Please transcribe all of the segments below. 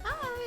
Hi!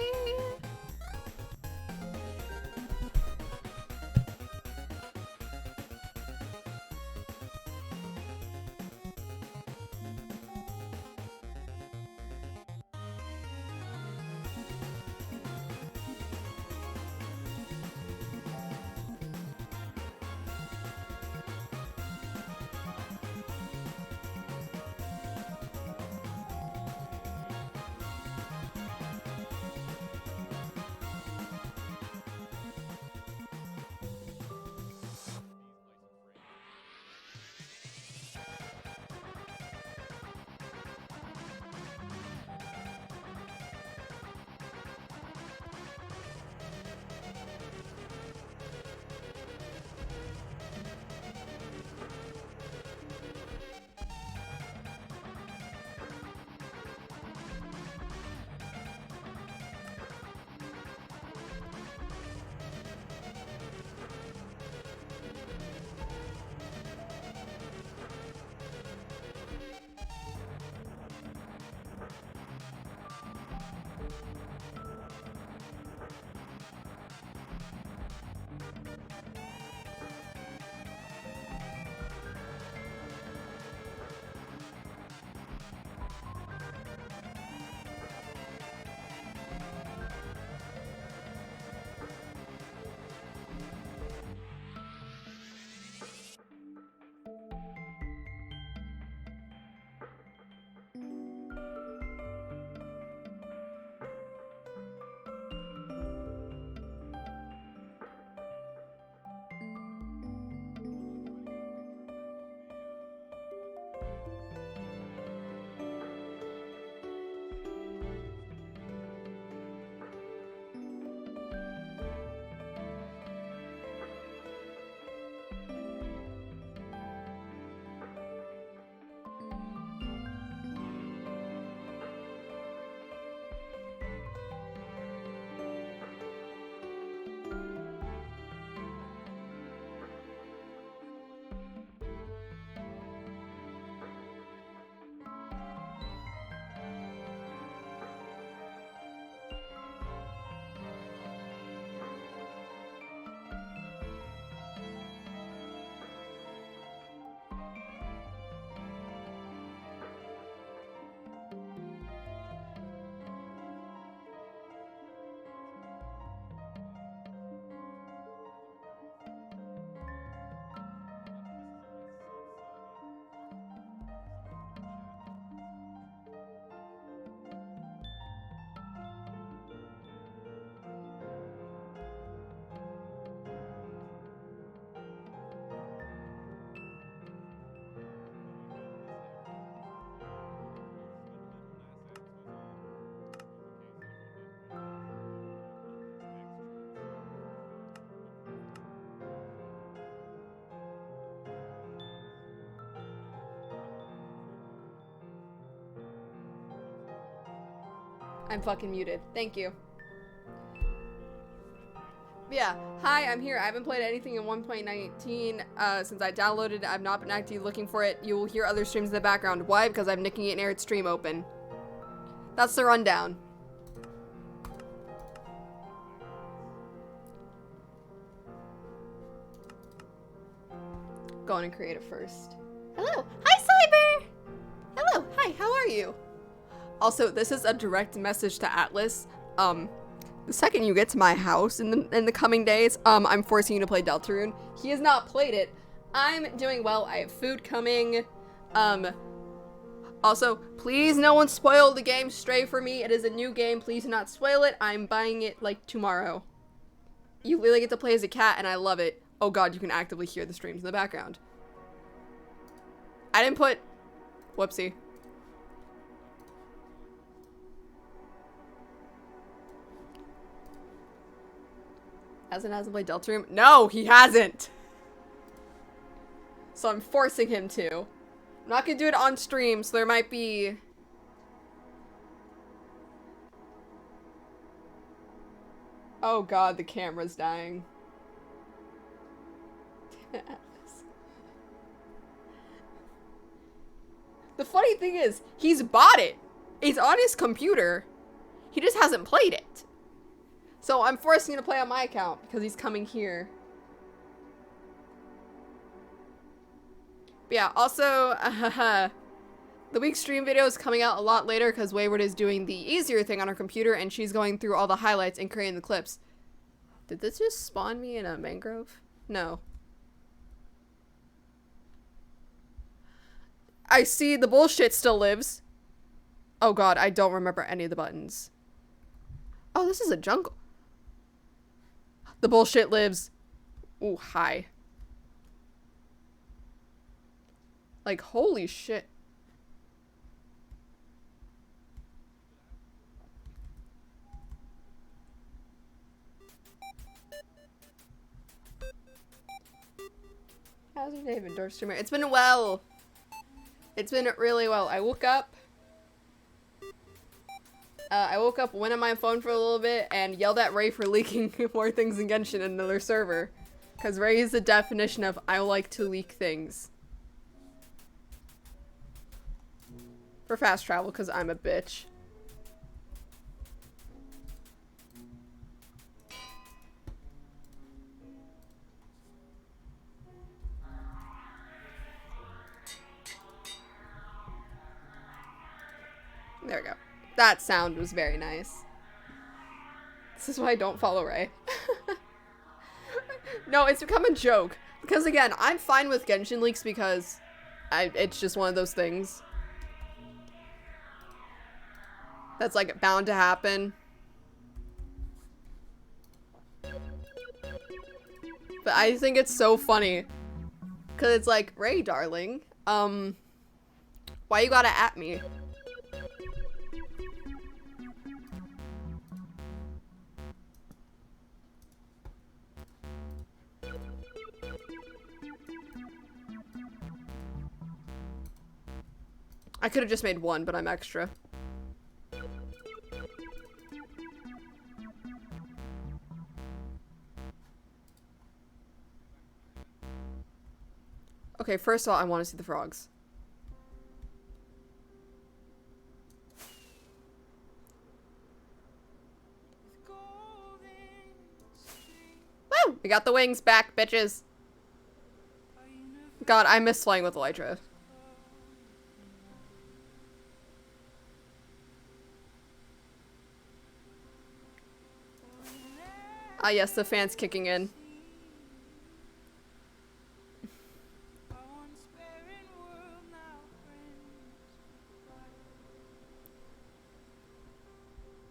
I'm fucking muted. Thank you. Yeah, hi, I'm here. I haven't played anything in 1.19 since I downloaded it. I've not been actively looking for it. You will hear other streams in the background. Why? Because I'm nicking an aired stream open. That's the rundown. Go on and create it first. Hello. Hi, Cyber. Hello. Hi, how are you? Also, this is a direct message to Atlas. The second you get to my house in the coming days, I'm forcing you to play Deltarune. He has not played it. I'm doing well. I have food coming. Also, please no one spoil the game Stray for me. It is a new game. Please do not spoil it. I'm buying it like tomorrow. You really get to play as a cat and I love it. Oh god, you can actively hear the streams in the background. I didn't put... Whoopsie. Hasn't played Deltarune? No, he hasn't! So I'm forcing him to. I'm not gonna do it on stream, so there might be... Oh god, the camera's dying. The funny thing is, he's bought it. It's on his computer. He just hasn't played it. So I'm forcing him to play on my account because he's coming here. But yeah, also, the week's stream video is coming out a lot later because Wayward is doing the easier thing on her computer and she's going through all the highlights and creating the clips. Did this just spawn me in a mangrove? No. I see the bullshit still lives. Oh god, I don't remember any of the buttons. Oh, this is a jungle. The bullshit lives. Ooh, hi. Like, holy shit. How's your day been, Dork Streamer? It's been well. It's been really well. I woke up, went on my phone for a little bit, and yelled at Ray for leaking more things in Genshin in another server. Because Ray is the definition of, I like to leak things. For fast travel, because I'm a bitch. There we go. That sound was very nice. This is why I don't follow Ray. No, it's become a joke. Because again, I'm fine with Genshin leaks because it's just one of those things. That's like bound to happen. But I think it's so funny. Cause it's like, Ray, darling, why you gotta at me? I could have just made one, but I'm extra. Okay, first of all, I want to see the frogs. Woo! We got the wings back, bitches. God, I miss flying with Elytra. Ah, yes, the fan's kicking in.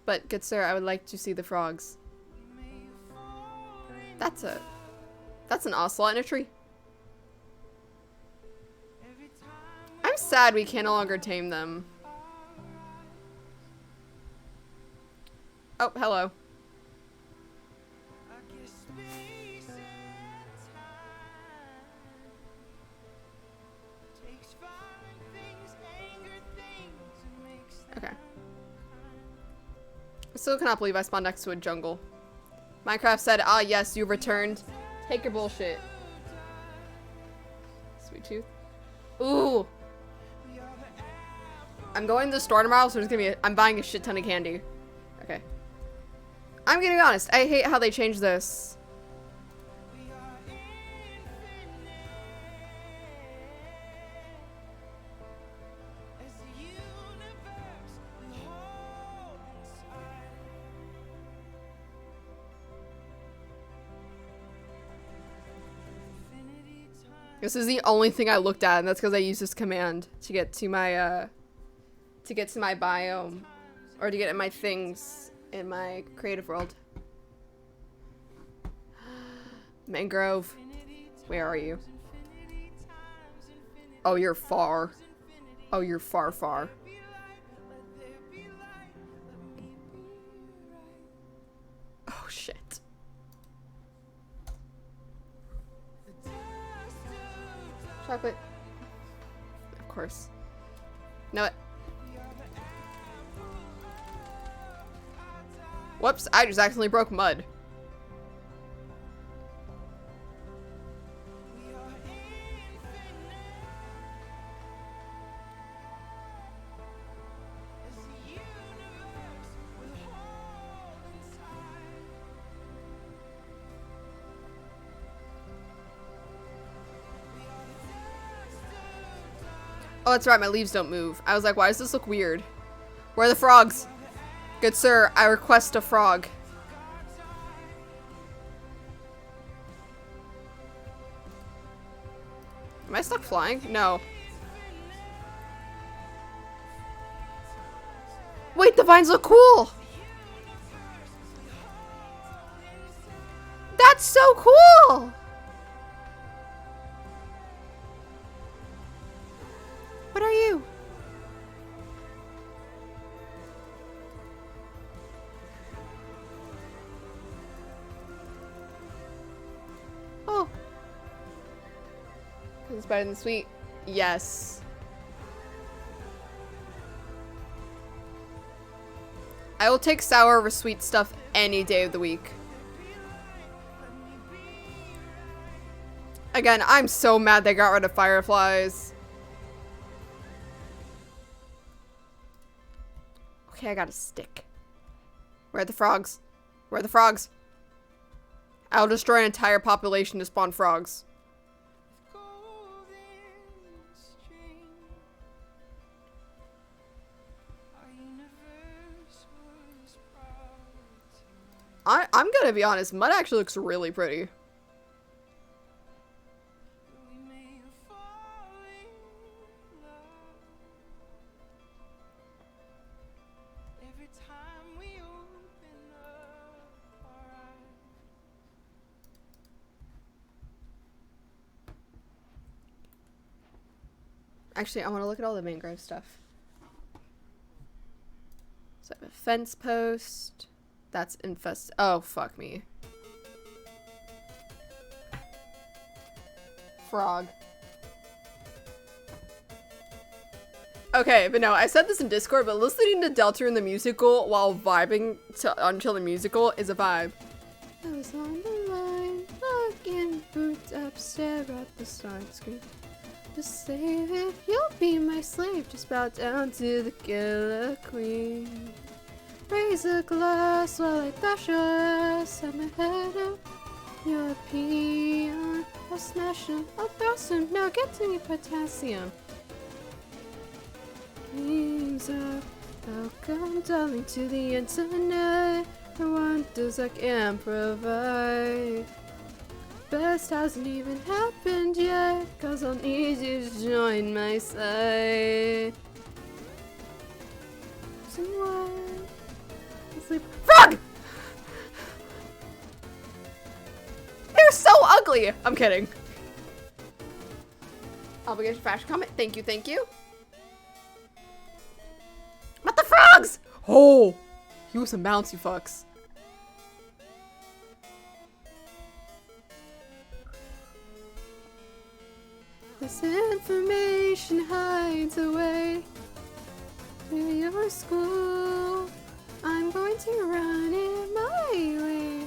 But, good sir, I would like to see the frogs. That's an ocelot in a tree. I'm sad we can no longer tame them. Oh, hello. Okay. I still cannot believe I spawned next to a jungle. Minecraft said, ah, yes, you returned. Take your bullshit. Sweet tooth. Ooh. I'm going to the store tomorrow, so I'm buying a shit ton of candy. Okay. I'm gonna be honest, I hate how they changed this. This is the only thing I looked at, and that's because I used this command to get to my biome, or to get my things in my creative world. Mangrove, where are you? Oh, you're far. Oh, you're far, far. Oh, shit. Chocolate. Of course. Know it. Whoops, I just accidentally broke mud. Oh, that's right, my leaves don't move. I was like, why does this look weird? Where are the frogs? Good sir, I request a frog. Am I stuck flying? No. Wait, the vines look cool! That's so cool! What are you? Oh. It's better than sweet. Yes. I will take sour over sweet stuff any day of the week. Again, I'm so mad they got rid of fireflies. Okay, I got a stick. Where are the frogs? Where are the frogs? I'll destroy an entire population to spawn frogs. I'm gonna be honest, mud actually looks really pretty. Actually, I want to look at all the mangrove stuff. So I have a fence post. That's infest. Oh, fuck me. Frog. Okay, but no, I said this in Discord, but listening to Deltarune the musical while vibing until the musical is a vibe. I was on the line, looking boots up, stare at the start screen. Just save it, you'll be my slave. Just bow down to the killer queen. Raise a glass while I dash your ass. Set my head up, you're a peon. I'll smash him, I'll throw some. Now get to me potassium. Dreams are welcome, darling, to the internet. The wonders I can provide. Best hasn't even happened yet, 'cause I'll need you to join my side. Someone sleep. Frog! They're so ugly! I'm kidding. Obligation fashion comment. Thank you, thank you. What the frogs? Oh! You some bouncy fucks. This information hides away to your school. I'm going to run it my way.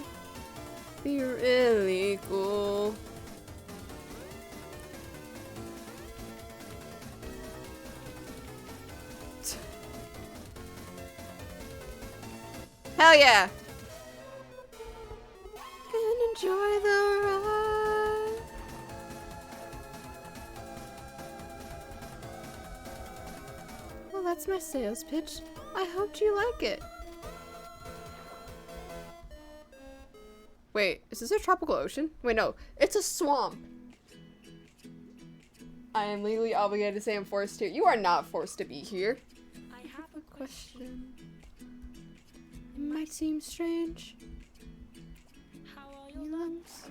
Be really cool. Hell yeah! Can enjoy the ride. Well, that's my sales pitch. I hoped you like it. Wait, is this a tropical ocean? Wait, no, it's a swamp. I am legally obligated to say I'm forced to. You are not forced to be here. I have a question. It might seem strange. How are your lungs?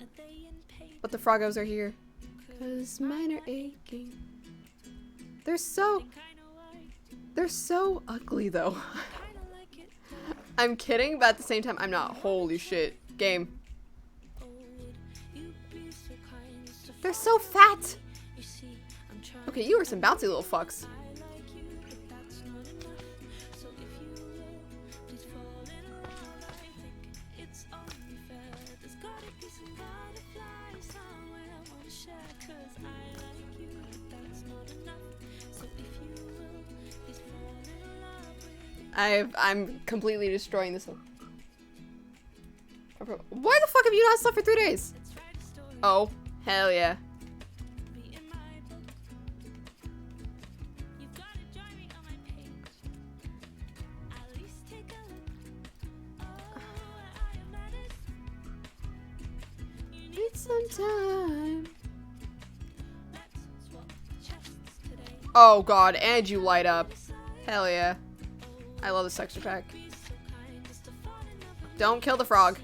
Are they in pain? But the froggos are here. 'Cause mine are aching. They're so ugly though. I'm kidding, but at the same time, I'm not. Holy shit. Game. They're so fat! Okay, you are some bouncy little fucks. I'm completely destroying this one. Why the fuck have you not slept for 3 days? Oh, hell yeah. Need some time. Oh god, and you light up. Hell yeah. I love this texture pack. Don't kill the frog.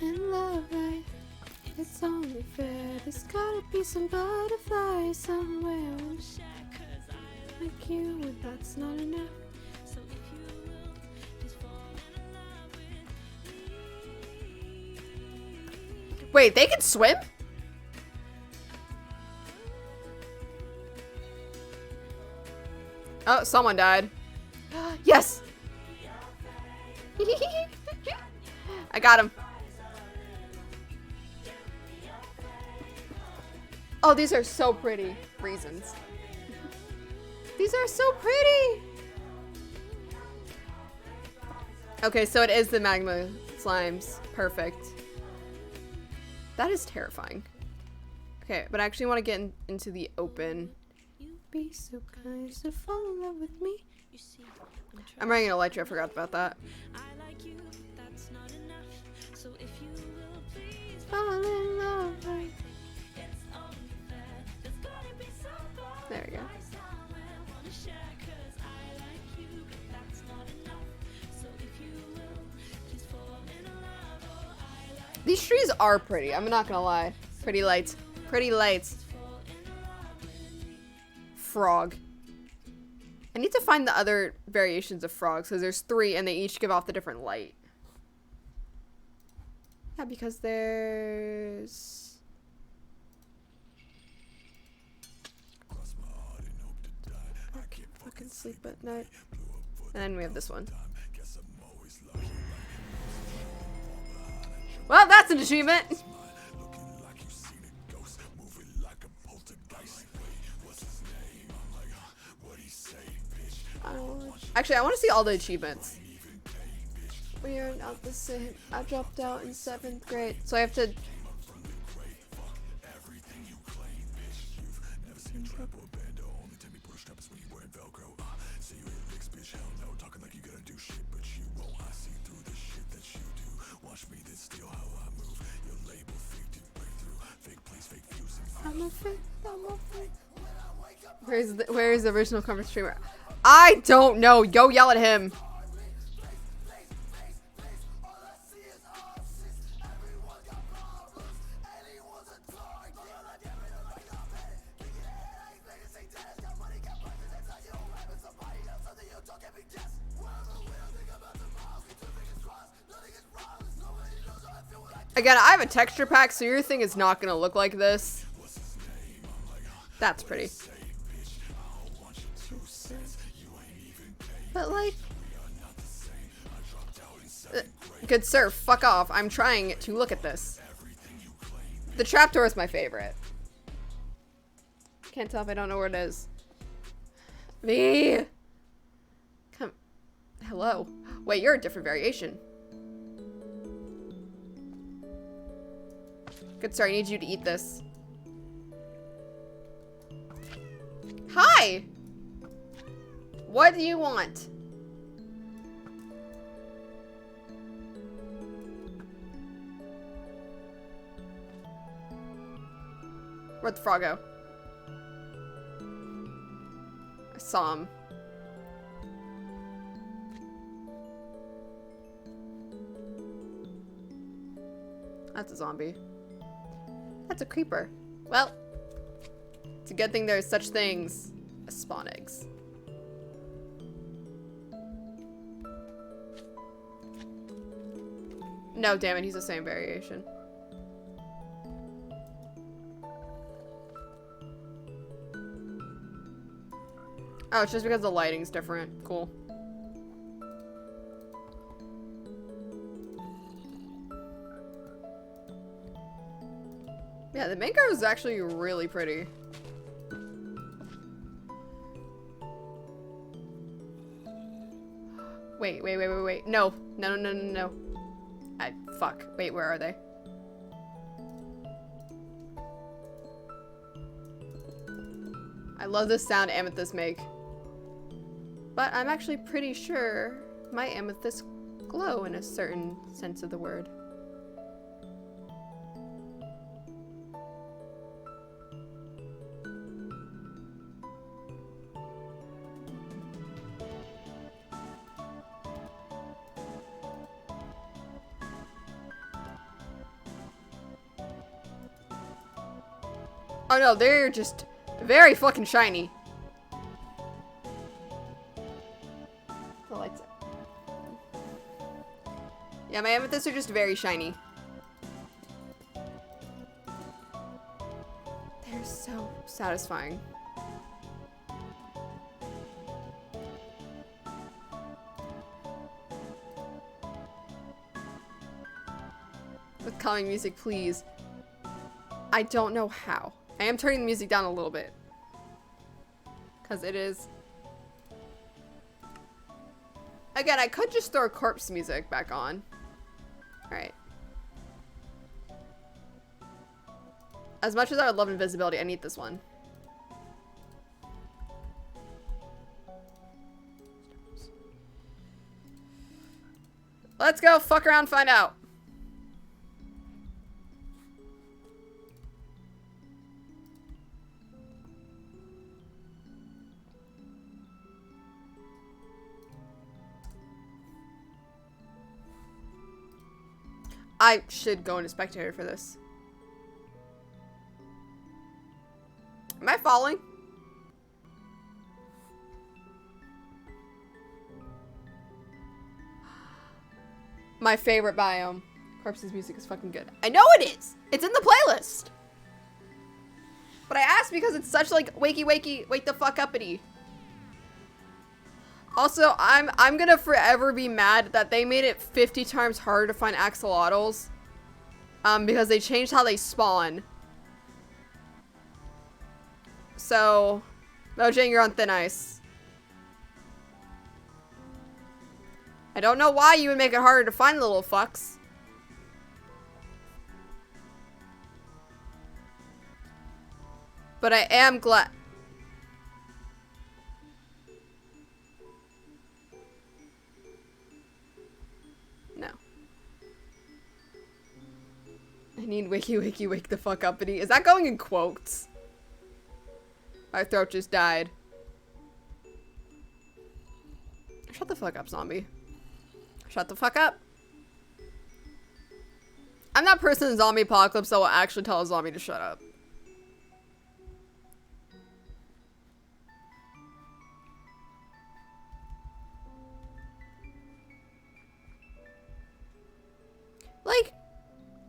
In love, right? It's only fair. There's gotta be some butterflies somewhere. Like you, and that's not enough. Wait, they can swim? Oh, someone died. Yes! I got him. Oh, these are so pretty. Reasons. These are so pretty! Okay, so it is the magma slimes. Perfect. That is terrifying. Okay, but I actually want to get into the open. Be so kind to fall in love with me. I'm running an elytra, I forgot about that. Fall in love, right? There we go. These trees are pretty, I'm not gonna lie. Pretty lights. Pretty lights. Frog. I need to find the other variations of frogs because there's 3 and they each give off the different light. Yeah, because there's... I can't fucking sleep at night. And then we have this one. Well, that's an achievement! Actually, I want to see all the achievements. We are not the same. I dropped out in 7th grade, so I have to... Where is the original cover streamer? I don't know. Go yell at him. Again, I have a texture pack, so your thing is not gonna look like this. That's pretty. But like... good sir, fuck off. I'm trying to look at this. The trapdoor is my favorite. Can't tell if I don't know where it is. V! Come. Hello. Wait, you're a different variation. Good sir, I need you to eat this. Hi! What do you want? Where'd the frog go? I saw him. That's a zombie. That's a creeper. Well, it's a good thing there's such things as spawn eggs. No, damn it, he's the same variation. Oh, it's just because the lighting's different. Cool. Yeah, the mango is actually really pretty. Wait. No. No. Fuck. Wait, where are they? I love the sound amethysts make. But I'm actually pretty sure my amethysts glow in a certain sense of the word. Oh no, they're just very fucking shiny. The lights up. Yeah, my amethysts are just very shiny. They're so satisfying. With calming music, please. I don't know how. I am turning the music down a little bit. Because it is... Again, I could just throw corpse music back on. Alright. As much as I would love invisibility, I need this one. Let's go fuck around, find out. I should go into spectator for this. Am I falling? My favorite biome. Corpse's music is fucking good. I know it is! It's in the playlist! But I asked because it's such like wakey wakey, wake the fuck uppity. Also, I'm gonna forever be mad that they made it 50 times harder to find axolotls. Because they changed how they spawn. So, Mojang, you're on thin ice. I don't know why you would make it harder to find the little fucks. But I am glad. No. I need wakey wakey wake the fuck uppity. Is that going in quotes? My throat just died. Shut the fuck up, zombie. Shut the fuck up. I'm that person in zombie apocalypse that will actually tell a zombie to shut up. Like,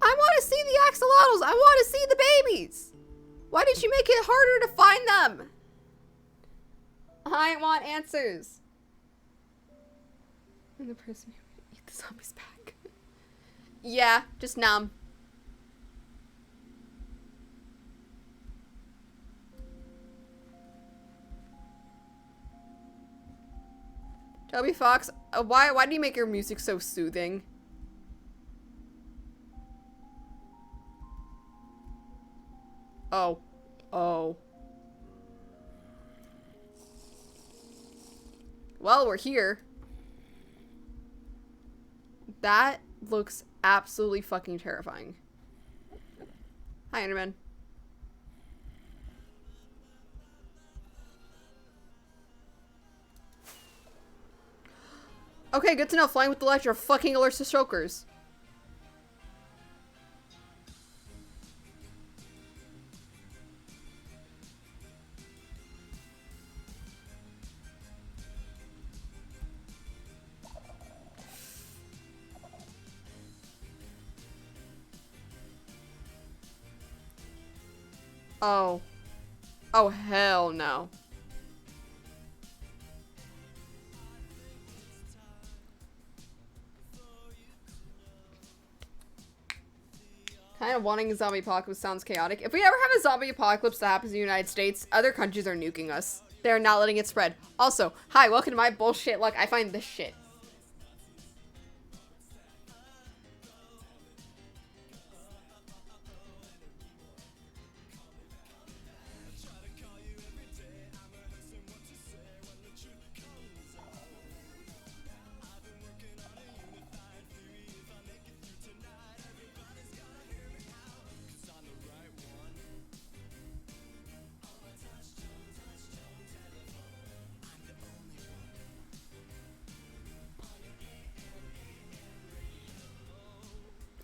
I want to see the axolotls. I want to see the babies. Why did you make it harder to find them? I want answers. And the person who eat the zombies back. Yeah, just numb. Toby Fox, why do you make your music so soothing? Oh. Oh. Well, we're here. That looks absolutely fucking terrifying. Hi, Enderman. Okay, good to know. Flying with the lights are fucking alerts to strokers. Oh. Oh, hell no. Kind of wanting a zombie apocalypse sounds chaotic. If we ever have a zombie apocalypse that happens in the United States, other countries are nuking us. They're not letting it spread. Also, hi, welcome to my bullshit luck. I find this shit.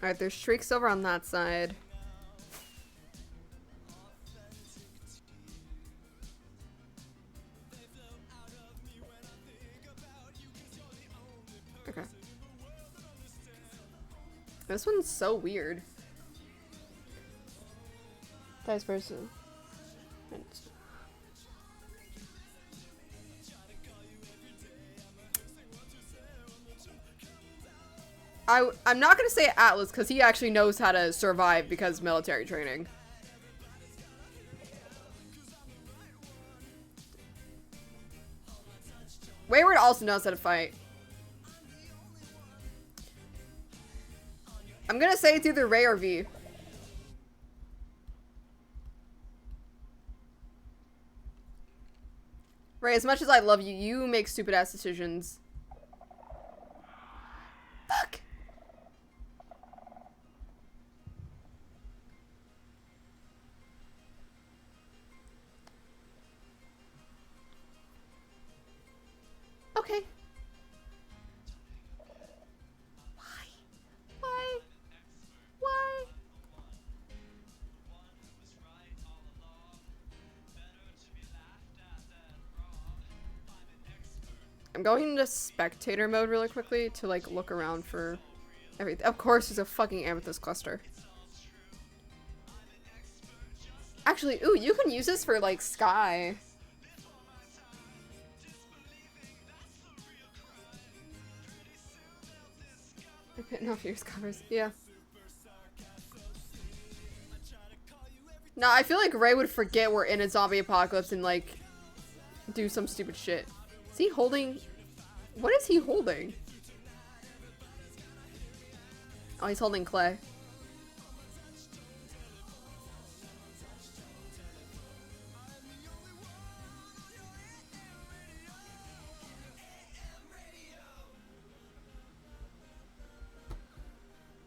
Alright, there's shrieks over on that side. Okay. This one's so weird. Dice person. I'm not gonna say Atlas because he actually knows how to survive because military training. Wayward also knows how to fight. I'm gonna say it's either Ray or V. Ray, as much as I love you, you make stupid ass decisions. Fuck! Okay. Why? Why? Why? I'm going into spectator mode really quickly to like look around for everything. Of course there's a fucking amethyst cluster. Actually, ooh, you can use this for like sky. No fears covers. Yeah. No, I feel like Ray would forget we're in a zombie apocalypse and like do some stupid shit. Is he holding? What is he holding? Oh, he's holding clay.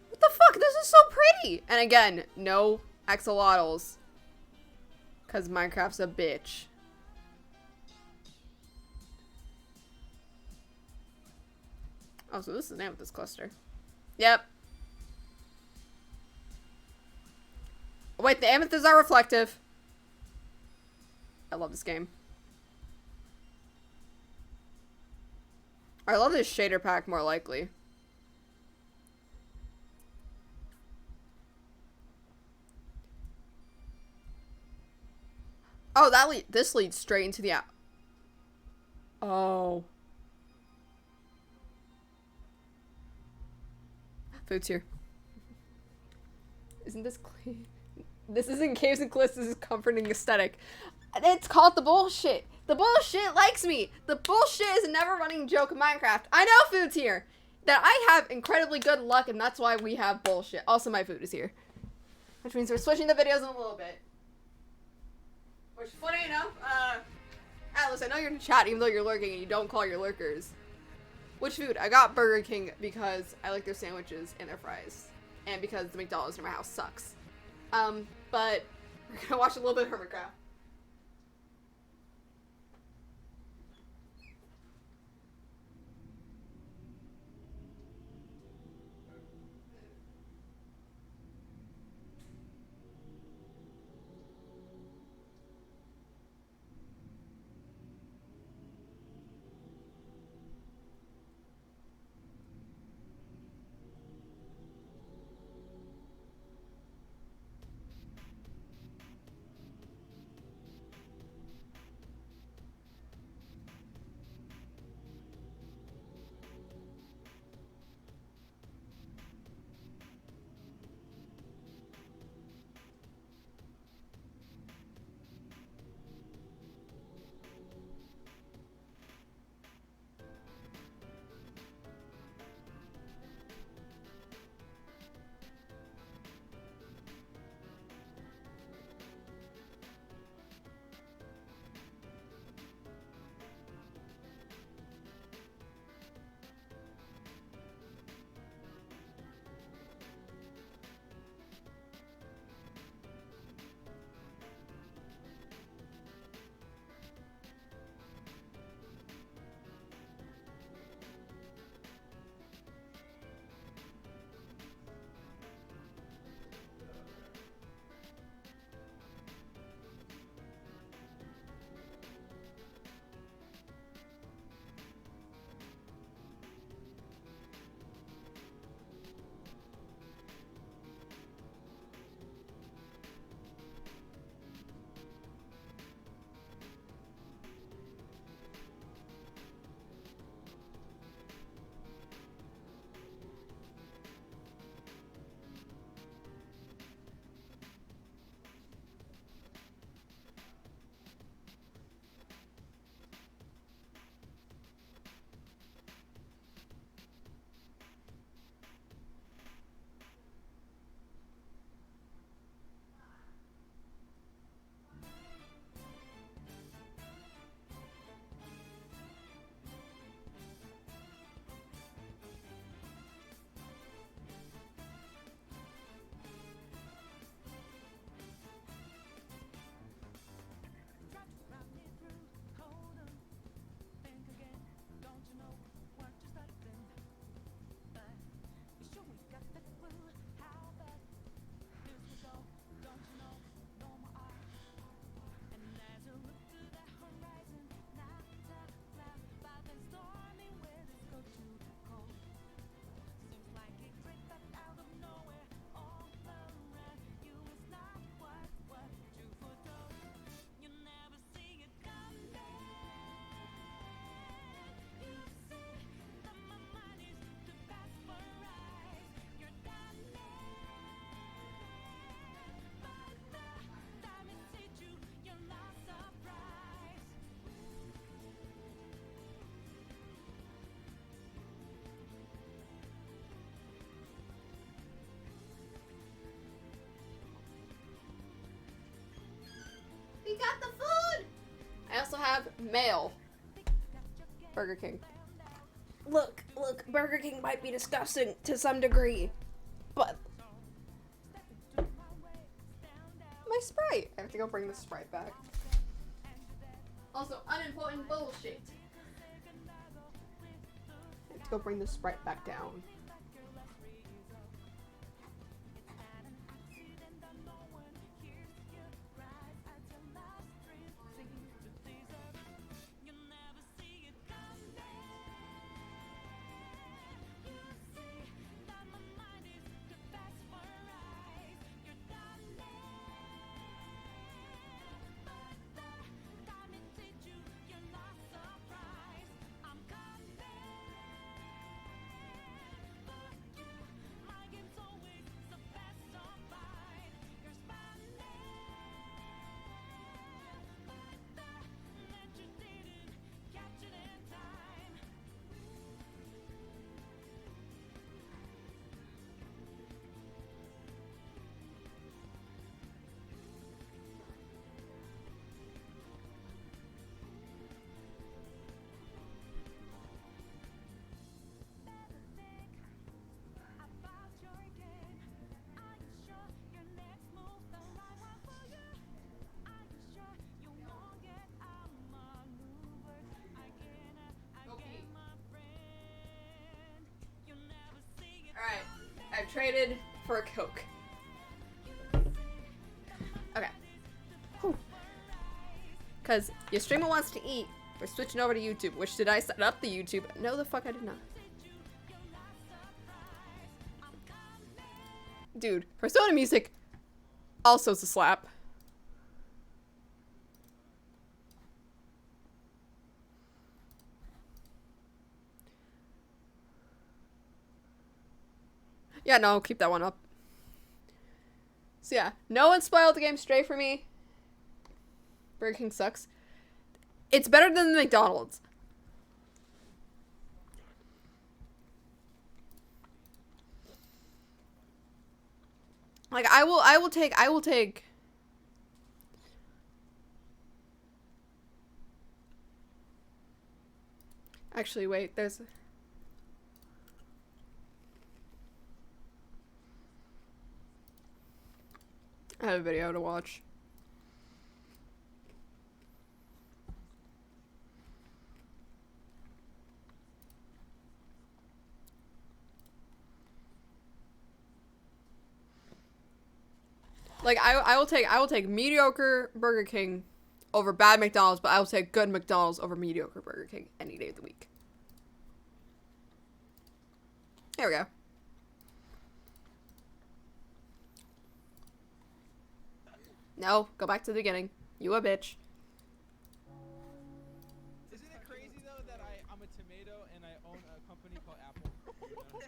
What the fuck? This is so pretty! And again, no axolotls. Because Minecraft's a bitch. Oh, so this is the name of this cluster. Yep. Wait, the amethysts are reflective. I love this game. I love this shader pack more likely. Oh, this leads straight into the app. Oh. Food's here. Isn't this clean? This isn't Caves and Cliffs, this is comforting aesthetic. It's called the bullshit. The bullshit likes me. The bullshit is a never running joke of Minecraft. I know food's here. That I have incredibly good luck, and that's why we have bullshit. Also, my food is here. Which means we're switching the videos in a little bit. Which, funny enough, Atlas, I know you're in chat even though you're lurking and you don't call your lurkers. Which food? I got Burger King because I like their sandwiches and their fries. And because the McDonald's in my house sucks. But we're gonna watch a little bit of Hermitcraft. We got the food! I also have mail. Burger King. Look, Burger King might be disgusting to some degree, but my Sprite. I have to go bring the Sprite back. Also, unimportant bullshit. I have to go bring the Sprite back down. traded for a Coke. Okay. Because your streamer wants to eat. We're switching over to YouTube. Which, did I set up the YouTube? No, the fuck I did not. Dude, Persona music also is a slap. Yeah, no, keep that one up. So yeah, no one spoiled the game Stray for me. Burger King sucks. It's better than the McDonald's. Like I will take Actually, wait, there's I have a video to watch. Like I will take mediocre Burger King over bad McDonald's, but I will take good McDonald's over mediocre Burger King any day of the week. There we go. No, go back to the beginning. You a bitch. Isn't it crazy though that I'm a tomato and I own a company called Apple? What?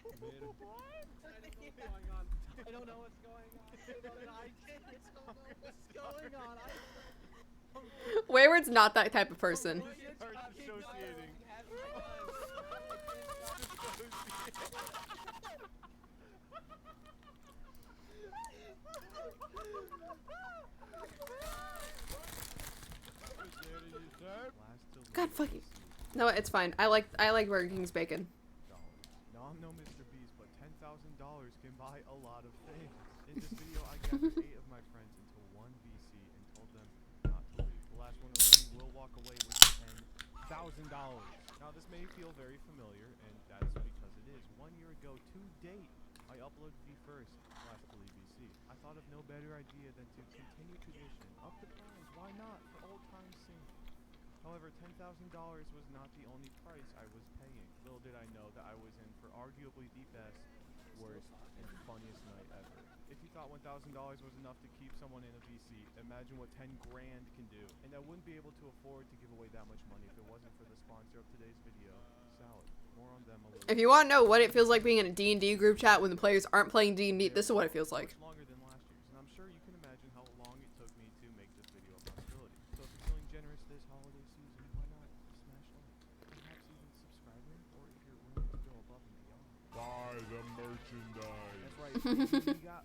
I don't know what's going on. I don't know what's going on. Wayward's not that type of person. God fucking. No, it's fine. I like Burger King's bacon. No, I'm no Mr. Beast, but $10,000 can buy a lot of things. In this video, I gathered 8 of my friends into one VC and told them not to leave. The last one remaining will walk away with $10,000. Now, this may feel very familiar, and that is because it is. 1 year ago to date, I uploaded the first Last to Leave VC. I thought of no better idea than to continue tradition, up the prize, why not, for old time's sake. However, $10,000 was not the only price I was paying. Little did I know that I was in for arguably the best, worst, and funniest night ever. If you thought $1,000 was enough to keep someone in a VC, imagine what 10 grand can do. And I wouldn't be able to afford to give away that much money if it wasn't for the sponsor of today's video, Salad. More on them a little. If you want to know what it feels like being in a D&D group chat when the players aren't playing D&D, this is what it feels like. Longer than last year's, and I'm sure you can imagine how long it took me to make this video a possibility. So if you're feeling generous this holiday season, why not smash like, perhaps even subscribing, or if you're willing to go above and beyond. Buy the merchandise. That's right, baby. We got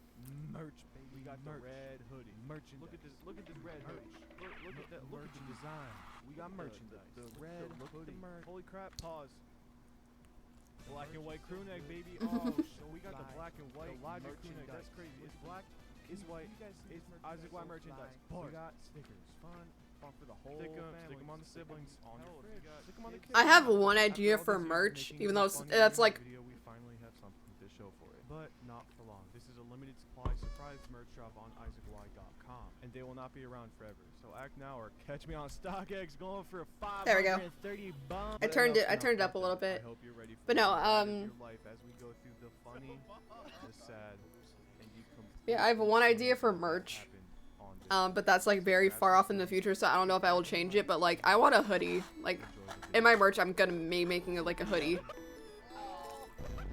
merch, baby. We got the red hoodie. Merchandise. Look at this red hoodie. Look at that. Look at the design. We got merchandise. The red hoodie. Holy crap! Pause. Black and white crew neck, baby. Oh, so we got the black and white Logic crew neck. That's crazy. It's black, it's white, it's Isaac White merchandise. We got stickers. Fun for the whole family. Stick them on the siblings. On the fridge. Stick them on the kids. I have one idea for merch, even though that's like. We finally have something to show for it, but not for long. This is a limited supply surprise merch drop on IsaacY.com, and they will not be around forever. So act now or catch me on StockX going for a $530 There we go. bomb. I turned it up a little bit. I hope you're ready for But no, your life as we go through the funny, the sad, and the complete Yeah, I have one idea for merch. But that's like very far off in the future, so I don't know if I will change it. But like, I want a hoodie. Like, in my merch, I'm gonna be making like a hoodie. I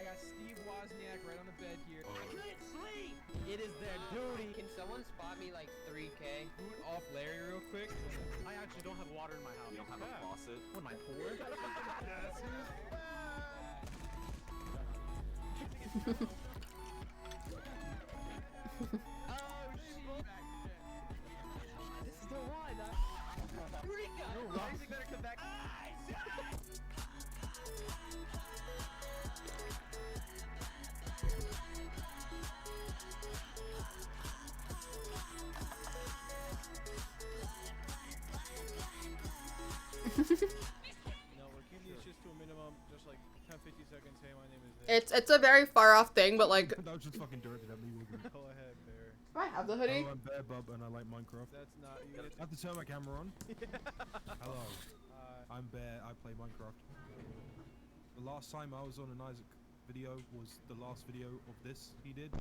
got Steve Wozniak right on the bed here. I couldn't sleep. It is their duty. Can someone spot me like 3K? Boot off Larry real quick. I actually don't have water in my house. You don't have a faucet? What am I, poor? This is the one. Eureka! Isaac better come back. No, we're keeping these shits to a minimum, just like 10-50 seconds. Hey, my name is this. It's a very far off thing, but like. That was just fucking directed at me. Go ahead, Bear. Do I have the hoodie? Hello, I'm Bear Bub and I like Minecraft. That's not you. I have to turn my camera on. Hello. I'm Bear. I play Minecraft. The last time I was on an Isaac video was the last video of this he did,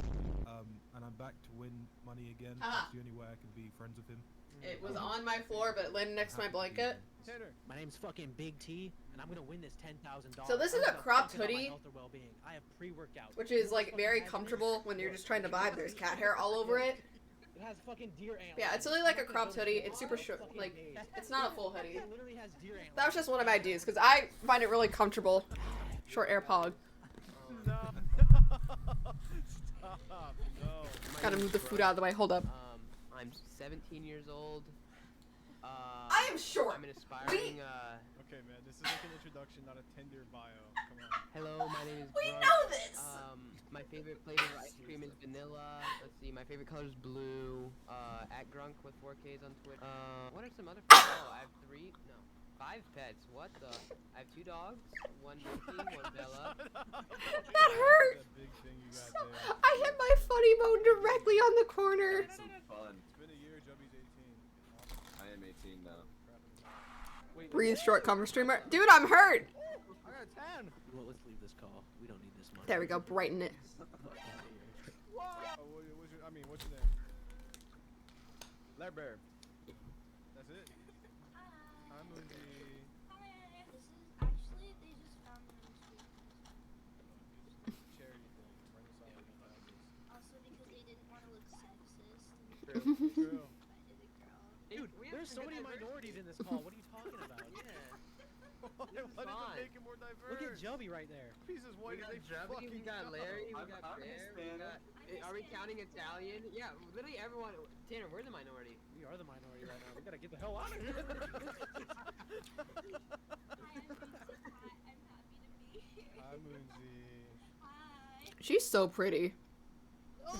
and I'm back to win money again. That's the only way I can be friends with him. It was on my floor, but it landed next to my blanket. Tanner. My name's fucking Big T, and I'm gonna win this $10,000. So this is a cropped hoodie, I have pre-workout. which is like very comfortable when you're just trying to vibe. There's cat hair all over it. It has fucking deer antlers. Yeah, it's really like a cropped hoodie. It's super short. Like, it's not a full hoodie. It literally has deer antlers. That was just one of my ideas because I find it really comfortable. Short air pog. Stop. Stop. No. Gotta move the food out of the way. Hold up. I'm 17 years old. I am short. I'm an aspiring, Okay, man. This is like an introduction, not a Tinder bio. Come on. hello, my name is We Brooke. know this. My favorite flavor of ice cream is vanilla. Let's see, my favorite color is blue. At Grunk with 4Ks on Twitter. What are some other oh, I have 5 pets. What the? I have 2 dogs, 1 Milky, 1 Bella. That hurt. That big thing you got there. I hit my funny bone directly on the corner. It's fun. It's been a year. Jubby's 18. I am 18 now. Breathe, short cover streamer. Dude, I'm hurt. I got a 10. Well, let's leave this call. We don't need this money. There we go. Brighten it. What's your name? Lair Bear. That's it? I'm Moonzy. This is actually, they just found me on the street. Charity thing. Run this off with classes. Also because they didn't want to look sexist. True. I did a girl. Dude, there's so many minorities in this call. What are you talking about? Yeah. Why did fine. it make it more diverse? Look at Jubby right there. Pieces white as they Jubby, we fucking got go. Larry, we I'm- got I'm Bear, we Hispanic. got... Are we counting Italian? Yeah, literally everyone. Tanner, we're the minority. We are the minority right now. We gotta get the hell out of here. Hi, I'm Moonzy. I'm happy to be here. Hi, Moonzy. Hi. She's so pretty. What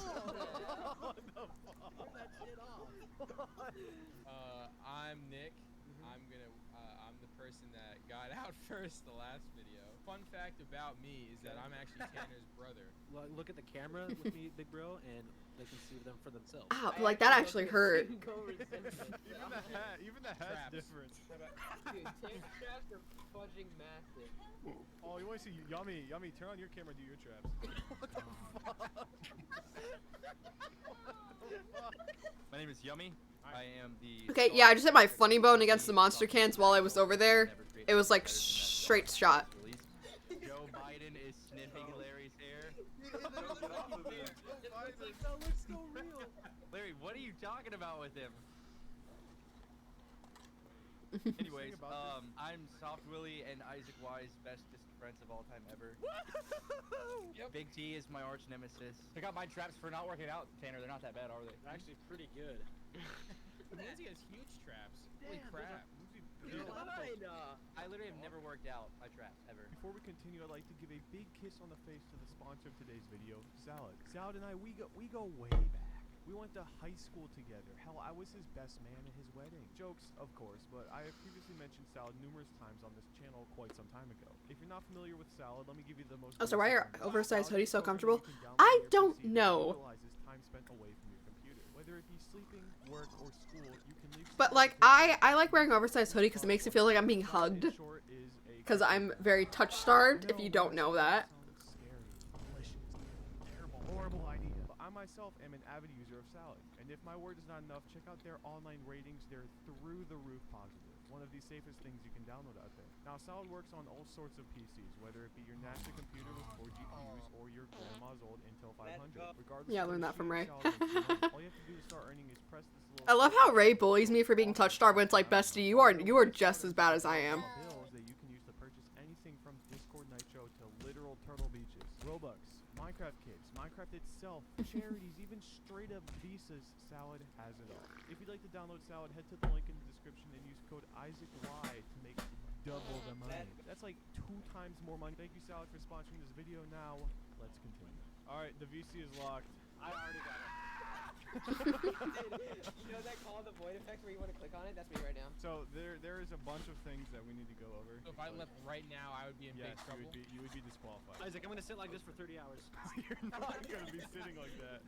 the fuck? That shit off. I'm Nick. I'm the person that got out first the last video. Fun fact about me is that I'm actually Tanner's brother. Look at the camera with me, big bro, and they can see them for themselves. Ow, like that actually hurt. Even the hat's Traps. different. Dude, Tanner's traps are fudging massive. Oh, you want to see Yummy? Yummy, turn on your camera, do your traps. What the fuck? My name is Yummy. I am the. Okay, yeah, I just hit my funny bone against the monster cans while I was over there. It was like straight shot. Joe Biden is sniffing Larry's hair. That looks so real. Larry, what are you talking about with him? Anyways, I'm Soft Willie and Isaac Wise, bestest friends of all time ever. Yep. Big T is my arch nemesis. Pick out my traps for not working out, Tanner. They're not that bad, are they? They're actually pretty good. Lindsay has huge traps. Holy crap. I literally have never worked out my traps ever. Before we continue, I'd like to give a big kiss on the face to the sponsor of today's video, Salad. Salad and I, we go way back. We went to high school together. Hell, I was his best man at his wedding. Jokes, of course, but I have previously mentioned Salad numerous times on this channel quite some time ago. If you're not familiar with Salad, let me give you the most... Oh, so why are basic oversized Salad hoodies so is a program comfortable? you can download I to your don't PC that know. utilizes time spent away from your computer. Whether it be sleeping, work, or school, you can leave... But like I like wearing oversized hoodie because it makes me feel like I'm being hugged. Because I'm very touch starved. If you don't know that. Scary, malicious, terrible, horrible idea. But I myself am an avid user of Salad, and if my word is not enough, check out their online ratings. They're through the roof positive. One of the safest things you can download out there. Now, Salad works on all sorts of PCs, whether it be your NASA computer with 4 GPUs or your grandma's old Intel 500. Regardless Yeah, I of learned the that from machine, Ray. Salad makes it run. All you have to do to start earning is press this little... I love how Ray bullies me for being touch starved when it's like, bestie, you are just as bad as I am. Bills that you can use to purchase anything from Discord Nitro to literal Turtle Beaches, Robux, Minecraft kits, Minecraft itself, charities, even straight up visas. Salad has it all. If you'd like to download Salad, head to the link in the description and use code IsaacY to make double the money. That's like 2 times more money. Thank you, Salad, for sponsoring this video. Now, let's continue. Alright, the VC is locked. I already got it. You know that call the void effect where you want to click on it? That's me right now. So there is a bunch of things that we need to go over. So if I left right now, I would be in Yes, big trouble. you would be disqualified. Isaac, I'm gonna sit like this for 30 hours. You're not gonna be sitting like that.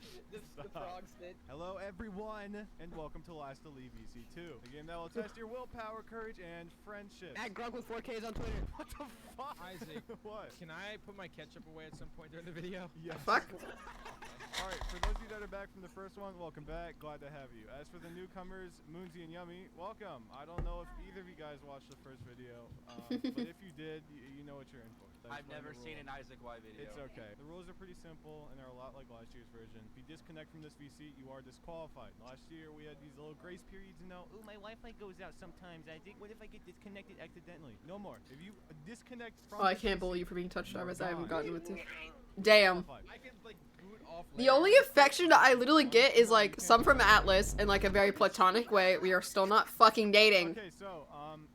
The Stop. frog sit. Hello everyone, and welcome to Last to Leave VC2, the game that will test your willpower, courage, and friendship. At Grunk with 4Ks on Twitter. What the fuck? Isaac. What? Can I put my ketchup away at some point during the video? Yes. Fuck. Alright, for those of you that are back from the first one, welcome back. Glad to have you. As for the newcomers, Moonsy and Yummy, welcome. I don't know if either of you guys watched the first video, but if you did, you know what you're in for. I've never seen an Isaac Y video. It's okay. The rules are pretty simple, and they're a lot like last year's version. If you disconnect from this VC, you are disqualified. Last year, we had these little grace periods, you know. Oh, my Wi-Fi goes out sometimes, Isaac. What if I get disconnected accidentally? No more. If you disconnect from Oh, I this can't VC, believe you're being touched you on are as I haven't gone. gotten with you. Damn. Disqualified. I could like boot off. The only affection that I literally get is like some from Atlas in like a very platonic way. We are still not fucking dating. Okay, so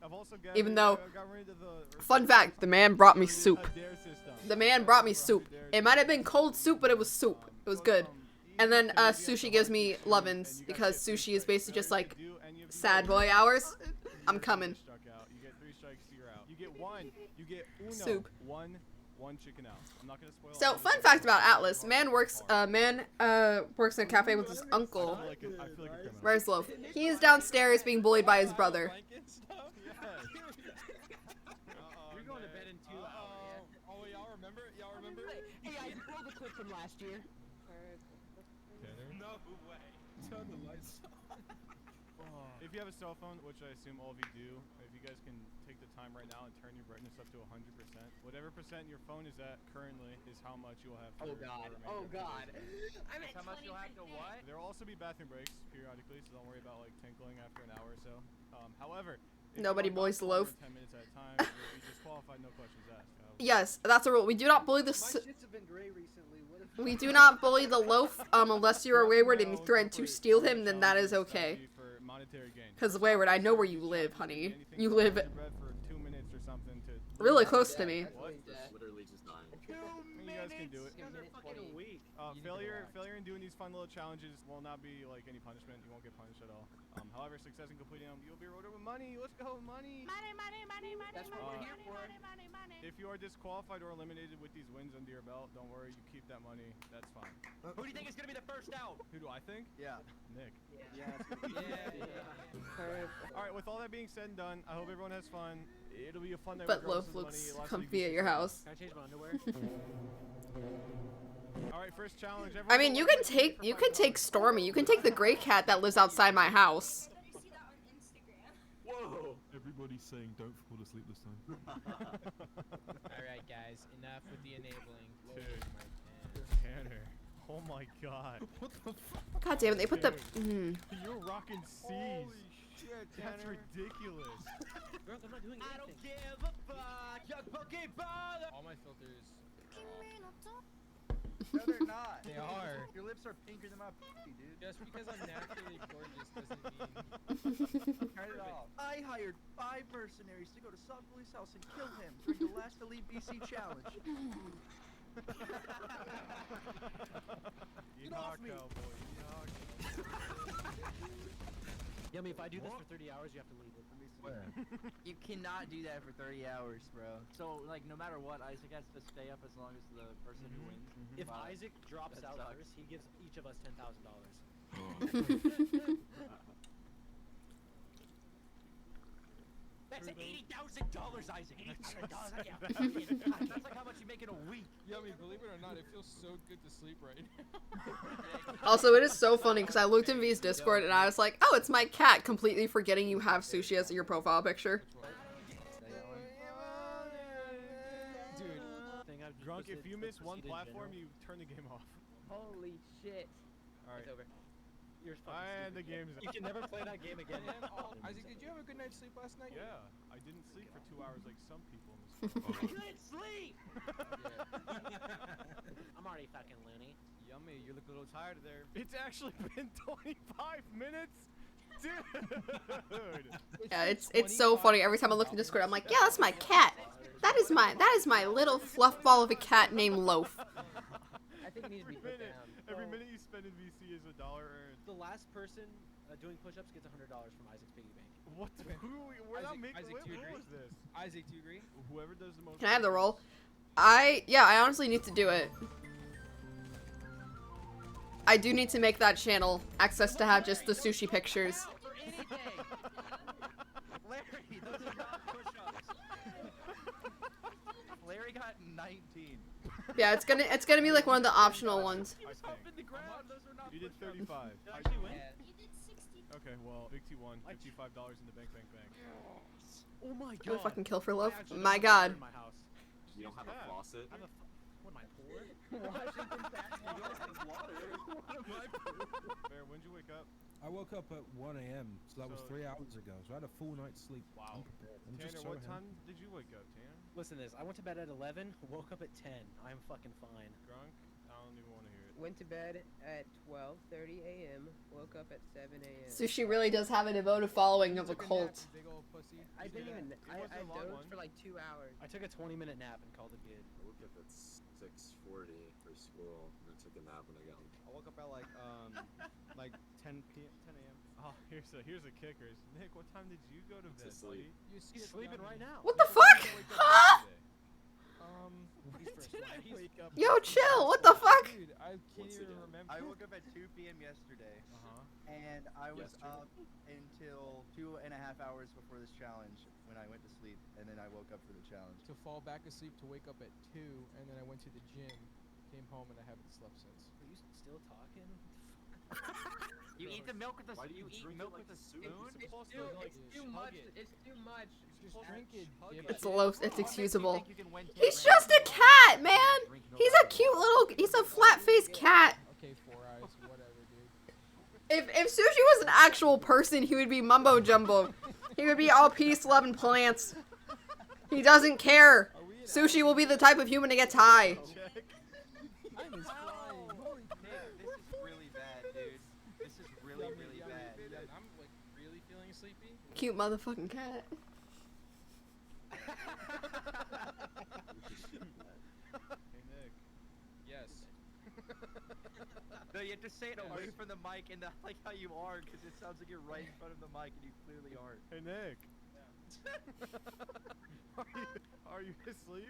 I've also got Even though- got rid of the Fun fact, the man brought me soup. Dare system. The man brought me soup. It might have been cold soup, but it was soup. It was good. And then Sushi gives me lovin's because Sushi is basically just like sad boy hours. I'm coming. You get 3 strikes, you're out. You get one. You get uno. Soup. One chicken out. I'm not gonna spoil. So all fun this. fact about Atlas: man works works in a cafe with his uncle. I feel like a criminal. Where's Loaf? He is downstairs being bullied by his brother. You're going to bed in 2 hours. Oh, y'all remember? Y'all remember? Hey, I rolled the clip from last year. No way. Turn the lights off. If you have a cell phone, which I assume all of you do, if you guys can take the time right now and turn your brightness up to 100%, whatever percent your phone is at currently is how much you'll have. Oh for the god. remainder Oh of the god. day. I'm at How much you'll have to 20%. what? There will also be bathroom breaks periodically, so don't worry about like tinkling after an hour or so. However, if Nobody you are bullies the gone loaf. for 10 minutes at a time, you'll be disqualified, no questions asked. Yes, that's a rule. We do not bully the. My shits have been gray recently. What if We do not bully the loaf unless you are wayward and you threaten to steal him. Then that is okay. For monetary gain. Cause wayward, I know where you live, honey. Anything You to live hold your breath for 2 minutes or something to really close to me. What? literally just dying? You guys can do it. You guys are fucking weak. You need to Failure in doing these fun little challenges will not be like any punishment. You won't get punished at all. However, success in completing them, you'll be rewarded with money. Let's go, money. That's what we're here for. If you are disqualified or eliminated with these wins under your belt, don't worry, you keep that money. That's fine. Who do you think is gonna be the first out? Who do I think? Yeah. Nick. Yeah. All right. With all that being said and done, I hope everyone has fun. It'll be a fun night. But regardless loaf of the money. looks Lots of comfy you at your house. Can I change my underwear? All right, first challenge. I mean, you can take Stormy. You can take the gray cat that lives outside my house. I bet you see that on Instagram. Whoa. Everybody's saying don't fall asleep this time. All right, guys. Enough with the enabling. Dude. Tanner. Oh my God. What the fuck? God damn it! They put the. You're rocking C's. Shit, That's ridiculous. Grunk, I'm not doing I don't anything. give a fuck. Young Pokey bother. All my filters. No, they're not. They are. Your lips are pinker than my pussy, dude. Just because I'm naturally gorgeous doesn't mean. Turn it off. I hired 5 mercenaries to go to Soft Willie's house and kill him during the last Elite BC challenge. Yeehaw, cowboy. Yeehaw. Yummy, if I do this for 30 hours, you have to leave it. You cannot do that for 30 hours, bro. So, like, no matter what, Isaac has to stay up as long as the person who wins. If Wow. Isaac drops That out sucks. first, he gives each of us $10,000. That's $80,000, Isaac. $80,000. That's like how much you make in a week. Yummy, believe it or not, it feels so good to sleep right now. Also, it is so funny because I looked in V's Discord and I was like, "Oh, it's my cat," completely forgetting you have Sushi as your profile picture. Dude, Thing I've Drunk, twisted if you the miss one proceed in platform, general. you turn the game off. Holy shit. Alright. It's over. You're fucking And the stupid. game's You can never play that game again. Isaac, did you have a good night's sleep last night? Yeah, I didn't sleep for 2 hours like some people in this world. I couldn't sleep! I'm already fucking loony. Yummy, you look a little tired there. It's actually been 25 minutes? Dude! Yeah, it's so funny. Every time I look in Discord, I'm like, "Yeah, that's my cat. That is my little fluff ball of a cat named Loaf." I think it needs to be put down. Every minute you spend in VC is $1 earned. The last person doing push-ups gets $100 from Isaac's piggy bank. What? We're not making. Isaac, What do you agree? was this? Isaac, do you agree? Whoever does the most. Can I have the roll? I honestly need to do it. I do need to make that channel access to have just the sushi pictures. Larry, those are not push-ups. Larry got 19. Yeah, it's gonna be like one of the optional ones. He was up in the ground. Those are not You did push-ups. 35. Did I actually win? You did 60. Okay, well, Big T won. $55 in the bank. Oh my I'm gonna god. fucking kill for love. I actually My don't have water god. in my house. You don't have a Yeah. faucet? I have a what am I poor? Washington fast You don't have water? Bear, when'd you wake up? I woke up at 1 a.m., so that was So- 3 hours ago. So I had a full night's sleep. Wow. I'm prepared. I'm Tanner, just so what happy. time did you wake up, Tanner? Listen to this. I went to bed at 11, woke up at 10. I'm fucking fine. Grunk? I don't even want to hear it. Went to bed at 12:30 a.m. Woke up at 7 a.m. Sushi really does have a devoted following of a Took nap, cult. you big old pussy. I didn't even. It I wasn't a long dozed one. for like 2 hours. I took a 20-minute nap and called it good. I woke up at 6:40 for school, and then took a nap when I got home. I woke up at like 10 a.m. Oh, here's a kicker. Nick, what time did you go to bed, sleep. buddy? You He's sleeping right now. What the fuck? Huh? He's first night. wake up. Yo, chill. What the fuck? Dude, I can't Once even again. remember. I woke up at 2 p.m. yesterday, and I was Yesterday? up until 2.5 hours before this challenge when I went to sleep, and then I woke up for the challenge. To fall back asleep to wake up at 2, and then I went to the gym, came home, and I haven't slept since. Are you still talking? You eat the milk with a. Why do you eat drink it milk like with a soup? spoon. It's supposed It's to, too. like, It's too chug much. it. It's too much. Just drink it, Chug dip it. It's low. It's What makes you excusable. think you can win 10 He's grand? just a cat, man. He's a cute little. He's a flat-faced cat. Okay, 4 eyes, whatever, dude. If Sushi was an actual person, he would be mumbo jumbo. He would be all peace, love, and plants. He doesn't care. Sushi will be the type of human to get high. Check. Time is flying. Holy Nick, this is really bad, dude. This is really, really bad. I'm like really feeling sleepy. Cute motherfucking cat. Hey, Nick. Yes. No, you have to say it away from the mic and not like how you are, because it sounds like you're right in front of the mic and you clearly aren't. Hey, Nick. Are you asleep?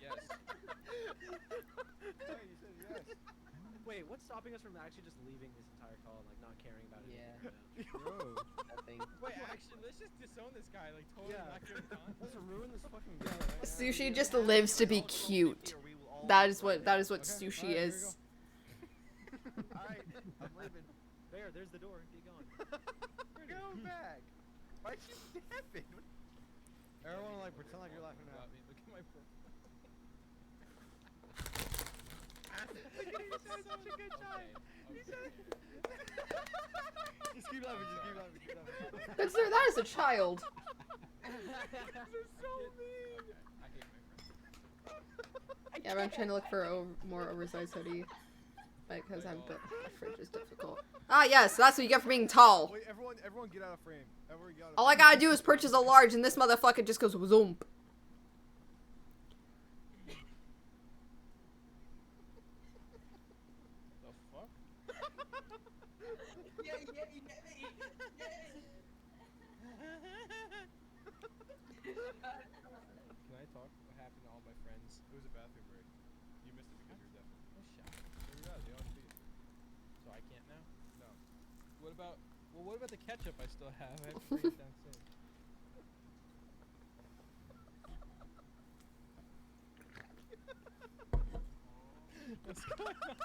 Yes. Hey, you said yes. Wait, what's stopping us from actually just leaving this entire call and like not caring about it? Yeah. Bro. Nothing. Wait, actually, let's just disown this guy. Like, totally Yeah. not giving content. Let's ruin this fucking game. Sushi just lives to be cute. That is what sushi Alright, here we is. Alright, I'm leaving. There, there's the door. Get going. Go back. Why'd you stab it? Everyone like pretend like you're laughing Got at me. Look at my profile. Look at him, he's having such a good time. He's having... Just keep laughing. Just keep laughing. Keep laughing. Consider that as a child. This is so mean. Okay. I hate my friends. Yeah, but I'm trying to look for a more oversized hoodie. Because my fridge is difficult. Ah, yes, that's what you get for being tall. Wait, everyone, get out of frame. Everyone, get out of All I gotta do is purchase a large, and this motherfucker just goes zoom. The fuck? Can I talk? What happened to all my friends? It was a bathroom break. You missed it because you're deaf. Oh, shut up. There you go. They on speed. So I can't now? No. What about... Well, what about the ketchup I still have? I have to bring it downstairs. What's going on?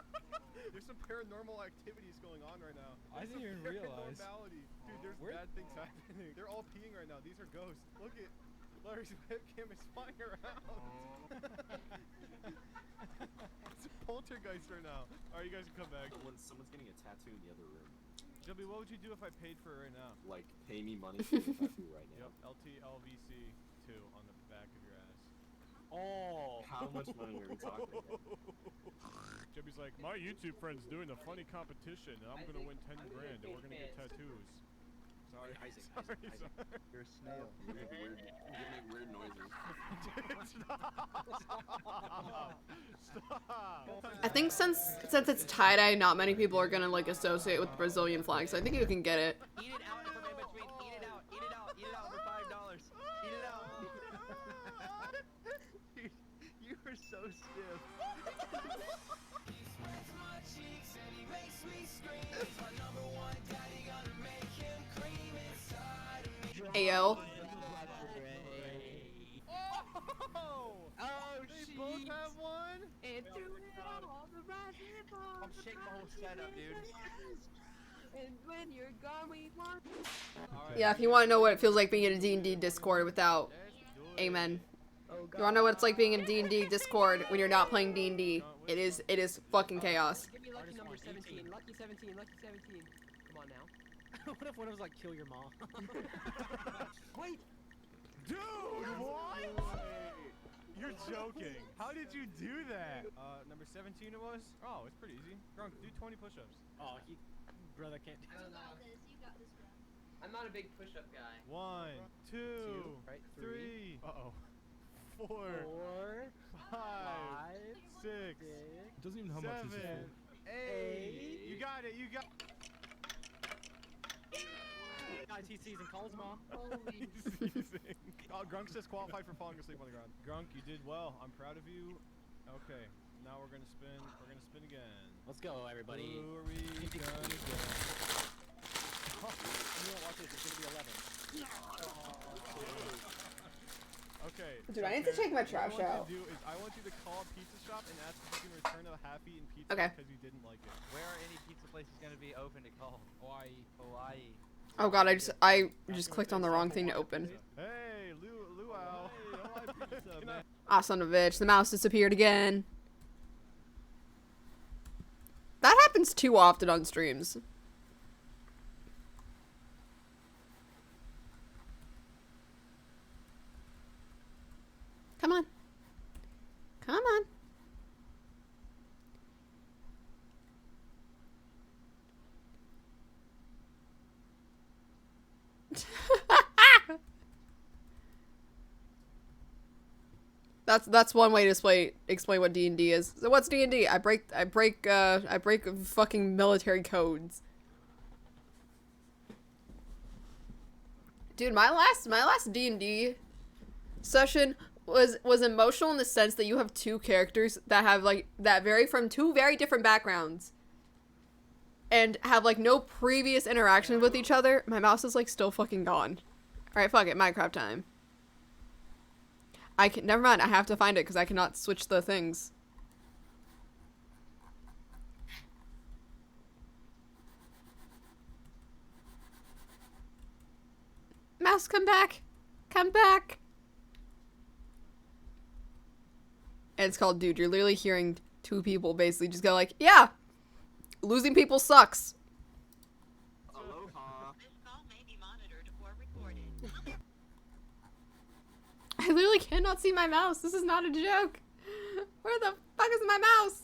There's some paranormal activities going on right now. I There's didn't some even realize. paranormality. Dude, there's Where- bad things happening. They're all peeing right now. These are ghosts. Look at Larry's webcam is flying around. It's a poltergeist right now. Alright, you guys can come back. Someone's getting a tattoo in the other room. Jubby, what would you do if I paid for it right now? Like, pay me money for the tattoo right now. Yep, LTLVC2 on the back of your ass. Oh. How much money are we talking about? Jubby's like, my YouTube friend's doing a funny competition, and I'm gonna win 10 grand, and we're gonna get tattoos. So Sorry, Isaac, sorry, Isaac. sorry. You're a snail. You make weird noises. Stop. I think since it's tie-dye, not many people are gonna like associate with the Brazilian flag, so I think you can get it. Eat it out from in between. Eat it out. Eat it out. Eat it out for $5. Eat it out. You are so stiff. Ayo. Oh! They both have one? And threw it all the right I'm shaking my whole setup, dude. And when you're gone, we want. Yeah, if you want to know what it feels like being in a D&D Discord without Amen. You want to know what it's like being in D&D Discord when you're not playing D&D? It is fucking chaos. Give me lucky number 17. Lucky 17. Lucky 17. Come on now. What if one of us like kill your mom? Wait. Dude, what? You're joking. How did you do that? Number 17 it was? Oh, it's pretty easy. Grunk, do 20 push-ups. Oh, brother can't do You got this. You got this, bro. I'm not a big push-up guy. 1, 2, right? 3. Uh-oh. 4, 5, 6, It doesn't even know how much this is 7, for. 8. You got it. You got. Guys, he's season calls mom. Oh, Grunk says qualified for falling asleep on the ground. Grunk, you did well. I'm proud of you. Okay, now we're gonna spin. We're gonna spin again. Let's go, everybody. Who are we gonna get? Oh, you don't watch this. It's gonna be 11. Okay. Dude, I need to take my trash what I out. want you to do is I want you to call a pizza shop and ask if you can return a half-eaten pizza Okay. because you didn't like it. Where are any pizza places going to be open to call? Hawaii. Hawaii. Oh god, I just clicked on the wrong thing to open. Hey, Luau. Hawaii pizza, man. Ah, son of a bitch, the mouse disappeared again. That happens too often on streams. Come on. Come on. That's one way to explain what D&D is. So what's D&D? I break fucking military codes. Dude, my last D&D session was emotional in the sense that you have two characters that have that vary from two very different backgrounds and have no previous interactions with each other. My mouse is still fucking gone. All right, fuck it, Minecraft time. Never mind, I have to find it because I cannot switch the things. Mouse, come back. Come back. And it's called, dude, you're literally hearing two people basically just go yeah, losing people sucks. Aloha. This call may be monitored or recorded. I literally cannot see my mouse. This is not a joke. Where the fuck is my mouse?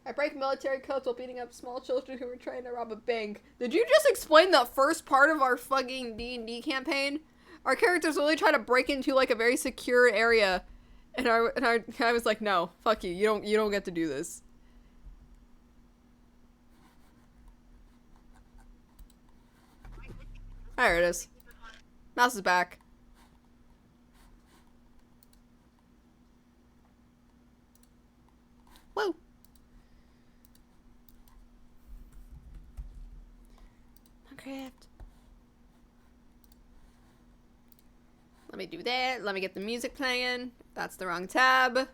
I break military codes while beating up small children who were trying to rob a bank. Did you just explain the first part of our fucking D&D campaign? Our characters really try to break into a very secure area. And I was like, no, fuck you. You don't get to do this. There it is. Mouse is back. Whoa. Minecraft. Let me do that. Let me get the music playing. That's the wrong tab.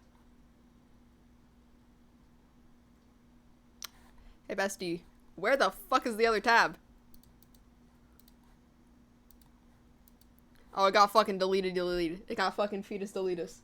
Hey, bestie. Where the fuck is the other tab? Oh, it got fucking deleted. It got fucking fetus deletus.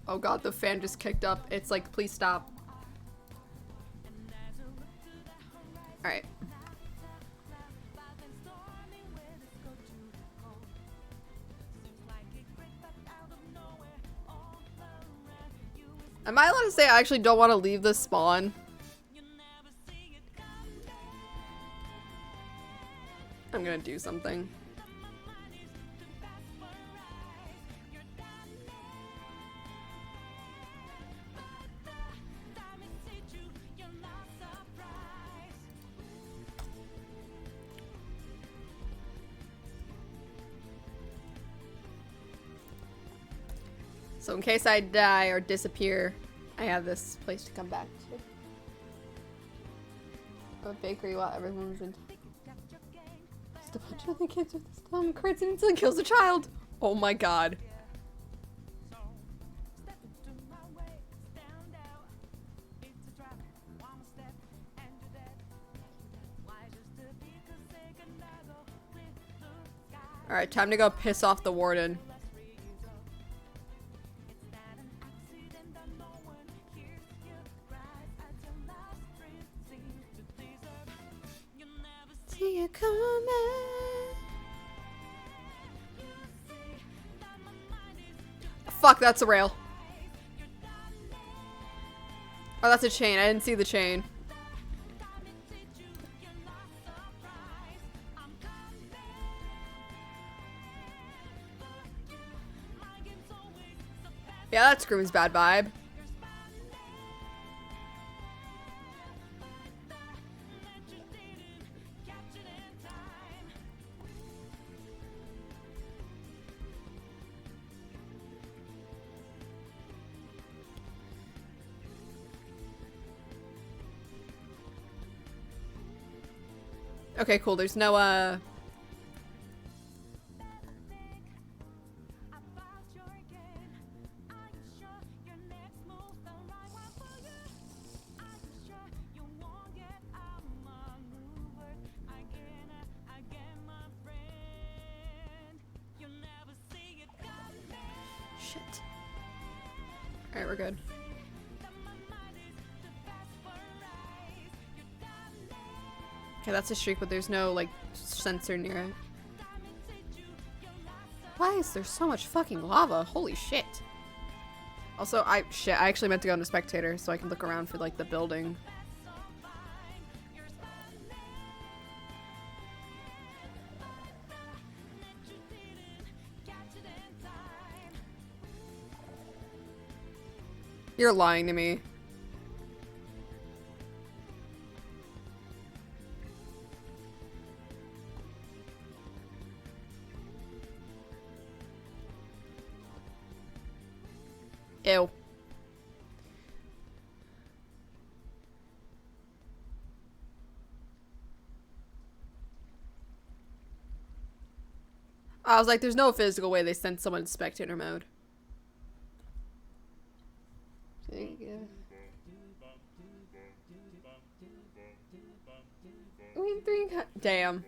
Oh god, the fan just kicked up. It's like, please stop. Alright. Am I allowed to say I actually don't want to leave this spawn? I'm gonna do something. So in case I die or disappear, I have this place to come back to. A bakery while everyone's in. Just a bunch of other kids with this dumb crits and instantly kills a child. Oh my god. Alright, time to go piss off the warden. See you coming. Fuck, that's a rail. Oh, that's a chain. I didn't see the chain. Yeah, that screams bad vibe. Okay, cool. There's no, shit. Alright, we're good. Okay, that's a streak, but there's no, like, sensor near it. Why is there so much fucking lava? Holy shit. Also, I actually meant to go into spectator so I can look around for, like, the building. You're lying to me. Ew. I was like, there's no physical way they sent someone in spectator mode. Damn.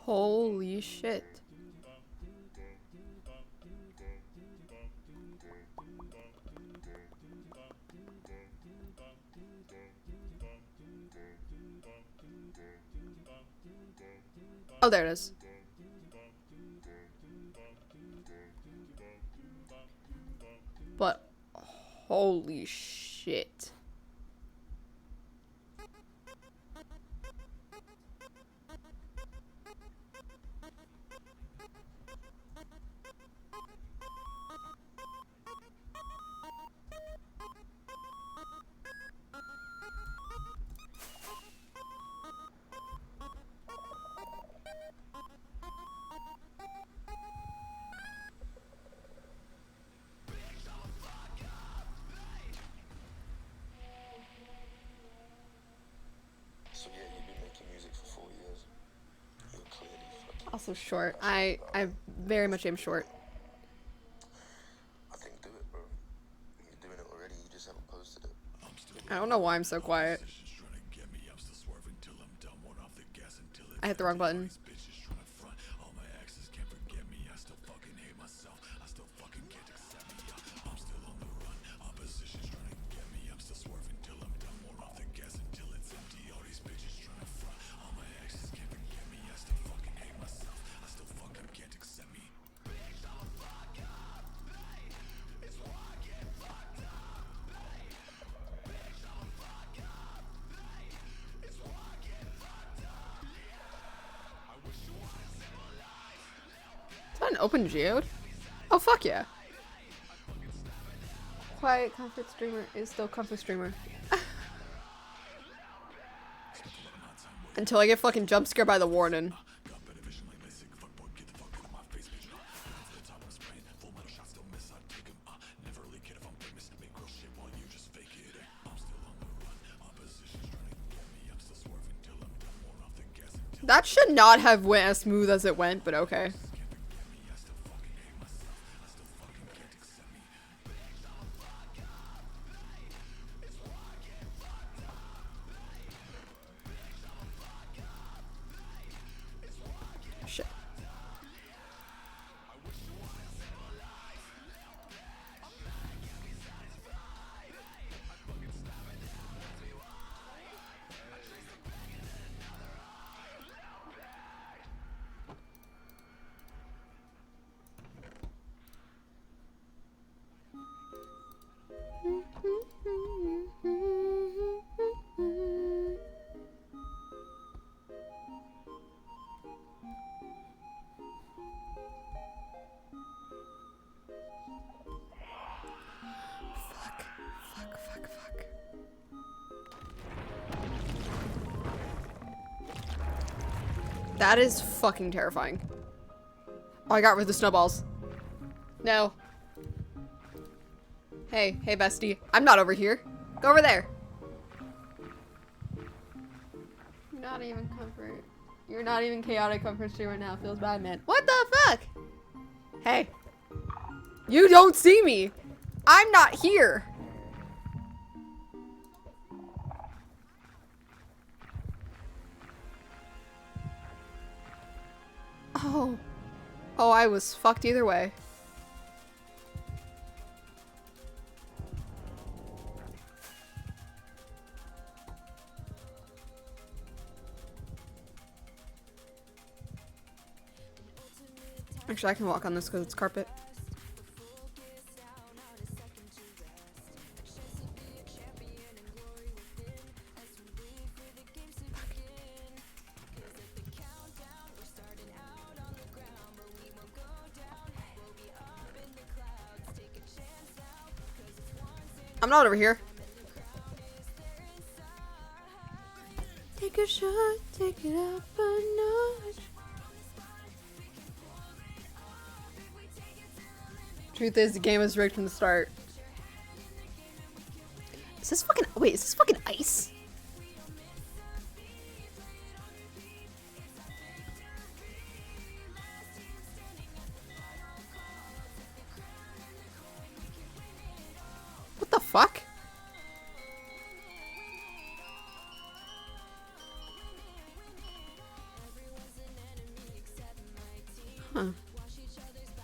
Holy shit. Oh, there it is. But holy shit. also short. I very much am short. I think do it, bro. You're doing it already. You just haven't posted it. I don't know why I'm so quiet. I hit the wrong button. Is that an open geode? Oh, fuck yeah. Quiet comfort streamer is still comfort streamer. Until I get fucking jump scared by the warden. That should not have went as smooth as it went, but okay. Shit. Fuck. That is fucking terrifying. Oh, I got rid of the snowballs. No. Hey, bestie. I'm not over here. Go over there. Not even comfort. You're not even chaotic comfort stream right now. Feels bad, man. What the fuck? Hey. You don't see me. I'm not here. Oh. Oh, I was fucked either way. Actually, I can walk on this because it's carpet. I'm not over here. Take a shot, take it up a notch. Truth is, the game was rigged from the start. Is this fucking- wait, is this fucking ice? What the fuck? Huh.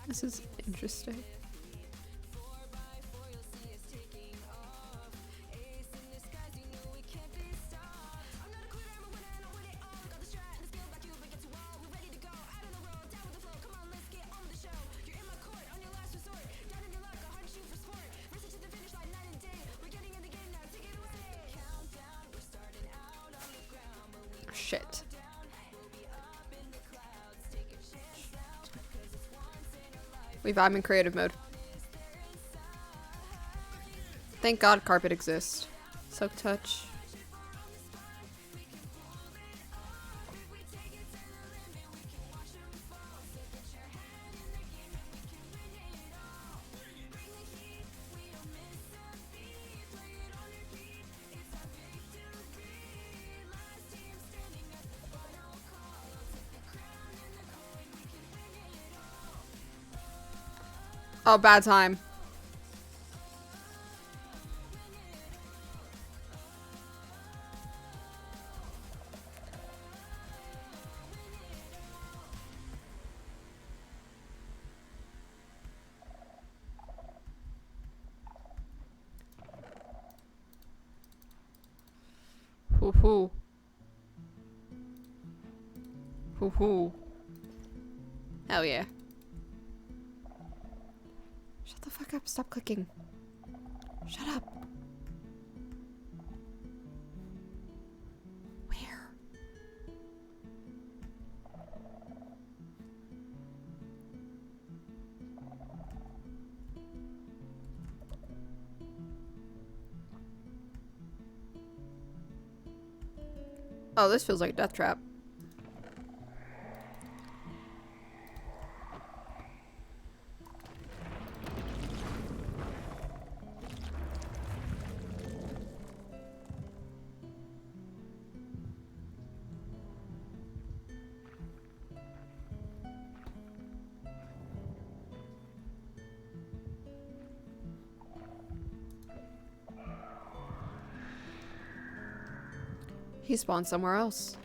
This is interesting. Shit. I'm in creative mode. Thank God carpet exists. Soak touch. Oh, bad time. Hoo hoo. Hoo hoo. Hell yeah. Shut the fuck up. Stop clicking. Shut up. Where? Oh, this feels like a death trap. He spawned somewhere else.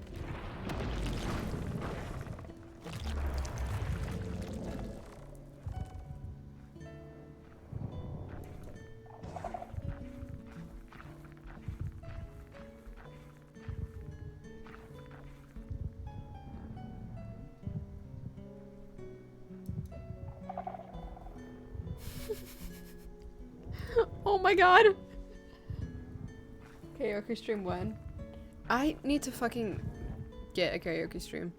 Oh my god. Karaoke stream when? I need to fucking get a karaoke stream.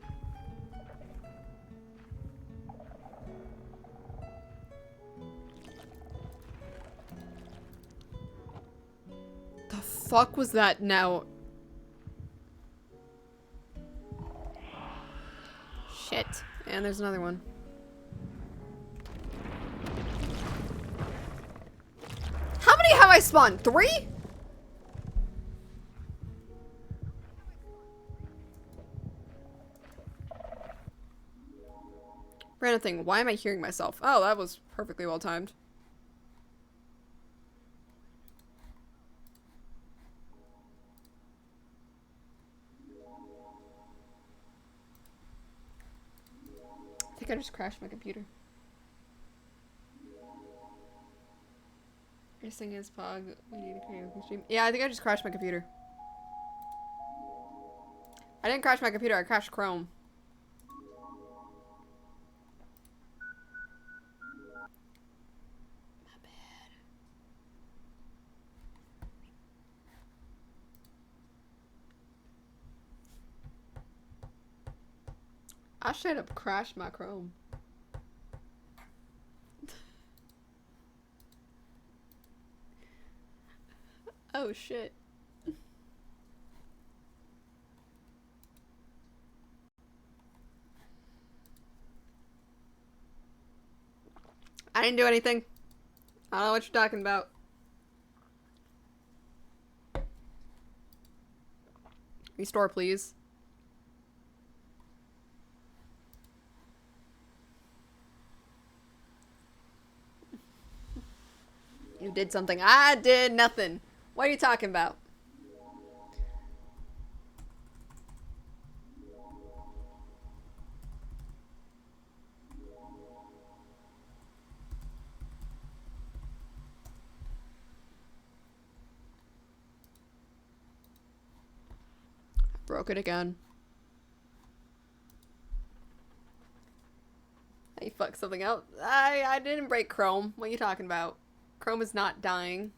The fuck was that now? Shit. And there's another one. How many have I spawned? 3? Random thing, why am I hearing myself? Oh, that was perfectly well timed. I think I just crashed my computer. Your thing is Pog, we need a karaoke stream. Yeah, I think I just crashed my computer. I didn't crash my computer, I crashed Chrome. I straight up crashed my Chrome. Oh shit. I didn't do anything. I don't know what you're talking about. Restore, please. You did something. I did nothing. What are you talking about? Broke it again. You fucked something up. I didn't break Chrome. What are you talking about? Chrome is not dying.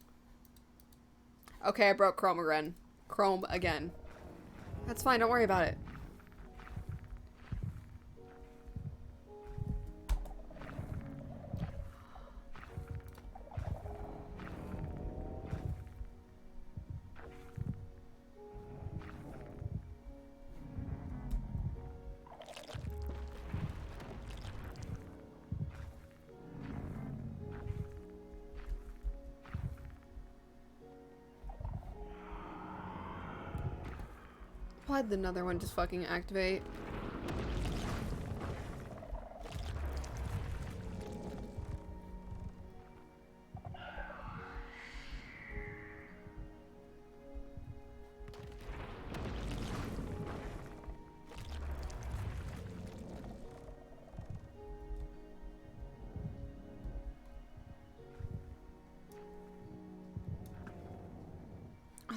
Okay, I broke Chrome again. Chrome again. That's fine, don't worry about it. Why'd another one just fucking activate?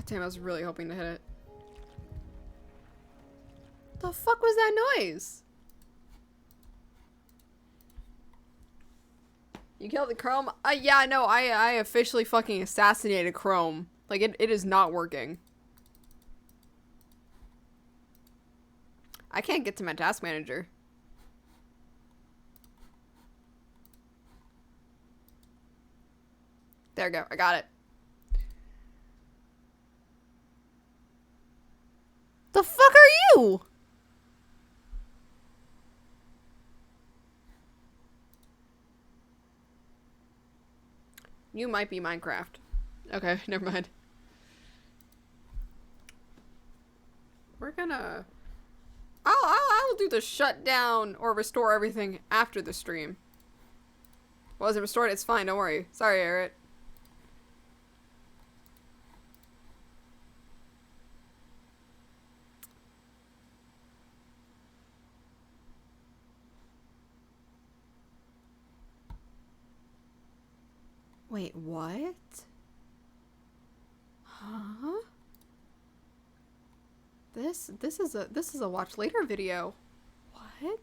God damn, I was really hoping to hit it. The fuck was that noise? You killed the Chrome? Yeah, no, I officially fucking assassinated Chrome. Like, it is not working. I can't get to my task manager. There we go. I got it. The fuck are you? You might be Minecraft. Okay, never mind. We're gonna... I'll do the shutdown or restore everything after the stream. Was it restored? It's fine, don't worry. Sorry, Eric. Wait, what? Huh? This is a watch later video. What?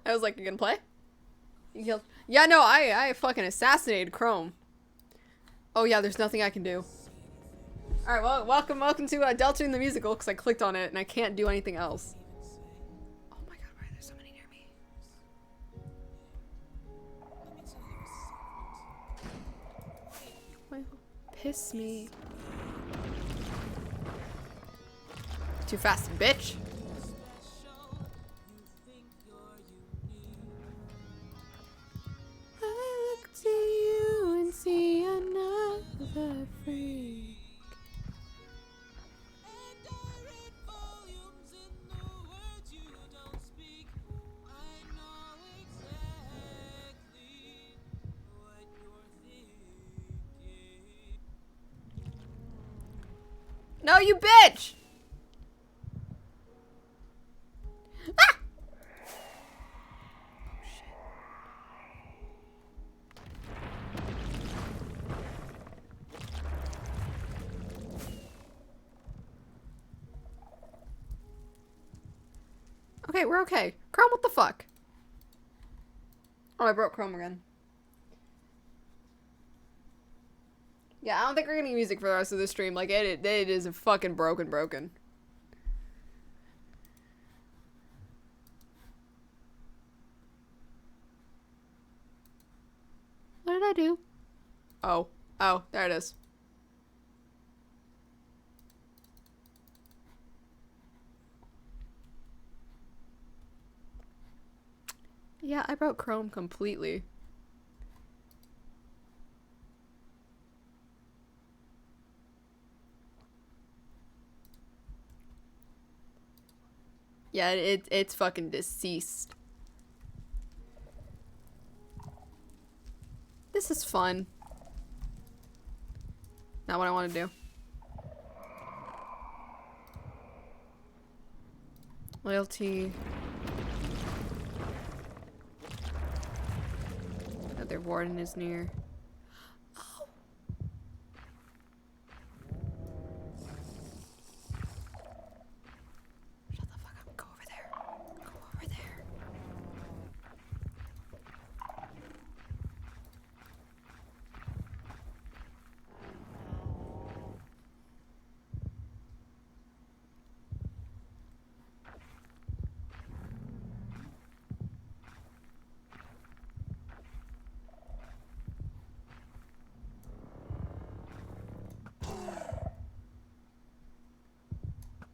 I was like, you gonna play? You killed... Yeah, no, I fucking assassinated Chrome. Oh yeah, there's nothing I can do. Alright, well, welcome to Deltarune the Musical, because I clicked on it and I can't do anything else. Oh my god, why are there so many near me? Well, piss me. Too fast, bitch. I look to you and see another freak. No, you bitch! Ah! Okay, we're okay. Chrome, what the fuck? Oh, I broke Chrome again. Yeah, I don't think we're getting music for the rest of the stream. Like, it is fucking broken. What did I do? Oh, there it is. Yeah, I broke Chrome completely. Yeah, it's fucking deceased. This is fun. Not what I want to do. Loyalty. Their warden is near. Oh. Shut the fuck up. Go over there. Go over there.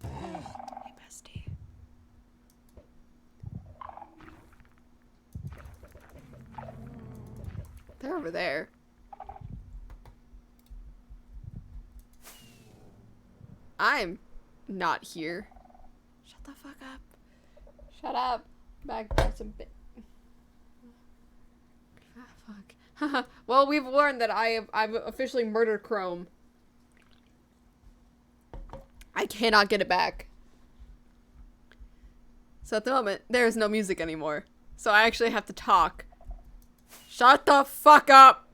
Hey, bestie. They're over there. I'm not here. Shut the fuck up. Shut up. Back by some bit. Ah, fuck. Well, we've learned that I've officially murdered Chrome. I cannot get it back. So at the moment, there is no music anymore. So I actually have to talk. Shut the fuck up!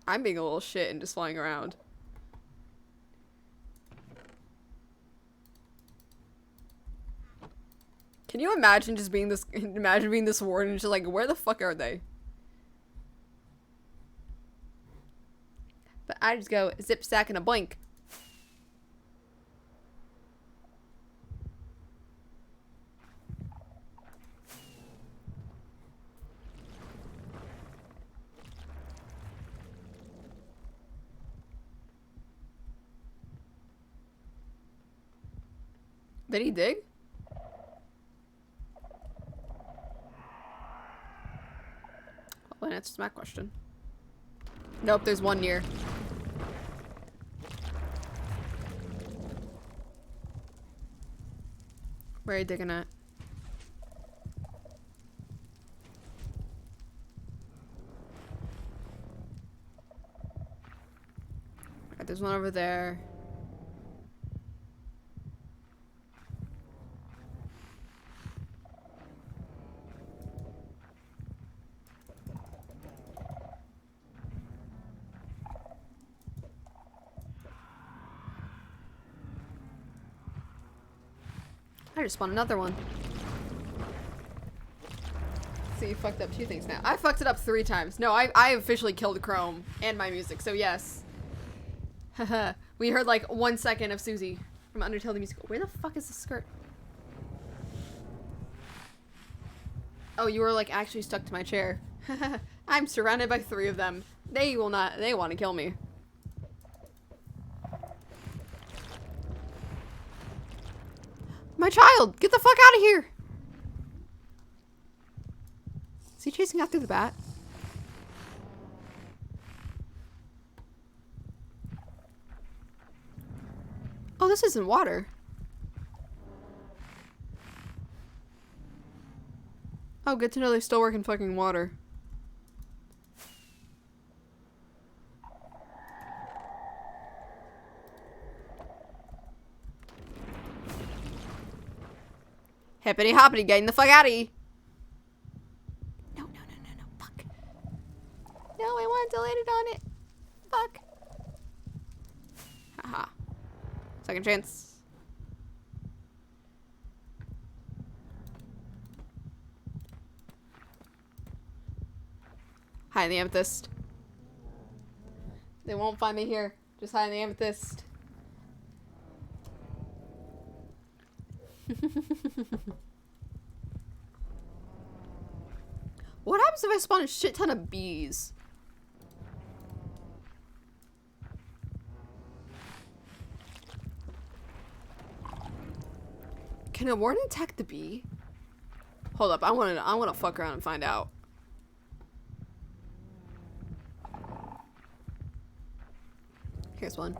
I'm being a little shit and just flying around. Can you imagine just being this, imagine being this warden and just like, where the fuck are they? But I just go zip sack and a blink. Did he dig? Well, that answers my question. Nope, there's one near. Where are you digging at? Alright, there's one over there. I just spawned another one. So you fucked up 2 things now. I fucked it up 3 times. No, I officially killed Chrome and my music, so yes. Haha. We heard like 1 second of Susie from Undertale the Musical. Where the fuck is the skirt? Oh, you were like actually stuck to my chair. I'm surrounded by 3 of them. They will not, they want to kill me. My child! Get the fuck out of here! Is he chasing after the bat? Oh, this isn't water. Oh, good to know they still work in fucking water. Hippity hoppity, getting the fuck out of here. No, fuck. No, I want to land it on it. Fuck. Haha. Second chance. Hide in the amethyst. They won't find me here. Just hide in the amethyst. What happens if I spawn a shit ton of bees? Can a warden attack the bee? Hold up, I wanna fuck around and find out. Here's one.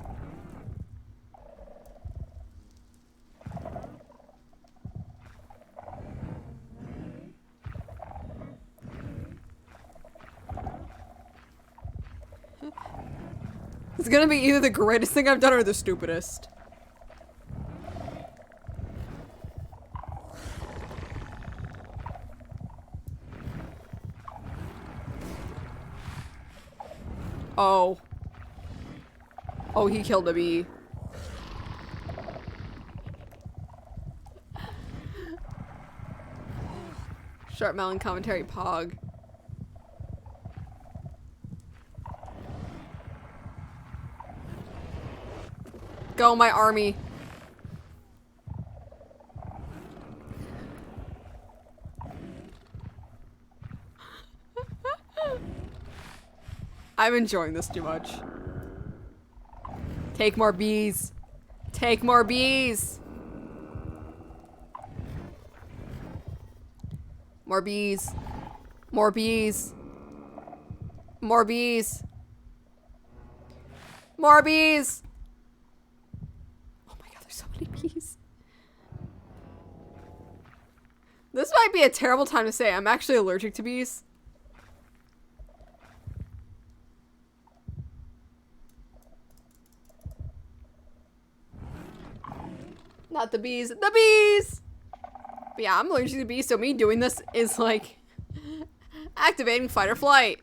It's gonna be either the greatest thing I've done or the stupidest. Oh. Oh, he killed a bee. Sharp Melon commentary pog. Go, my army. I'm enjoying this too much. Take more bees. Take more bees. More bees. More bees. More bees. More bees! Oh my god, there's so many bees. This might be a terrible time to say I'm actually allergic to bees. Not the bees, the bees! But yeah, I'm allergic to bees, so me doing this is like activating fight or flight.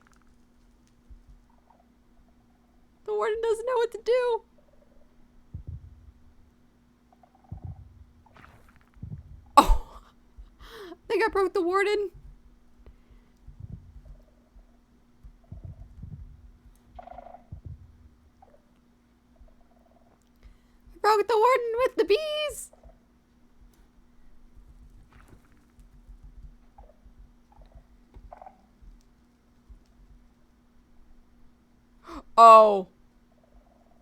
The warden doesn't know what to do. Oh, I think I broke the warden. I broke the warden with the bees. Oh.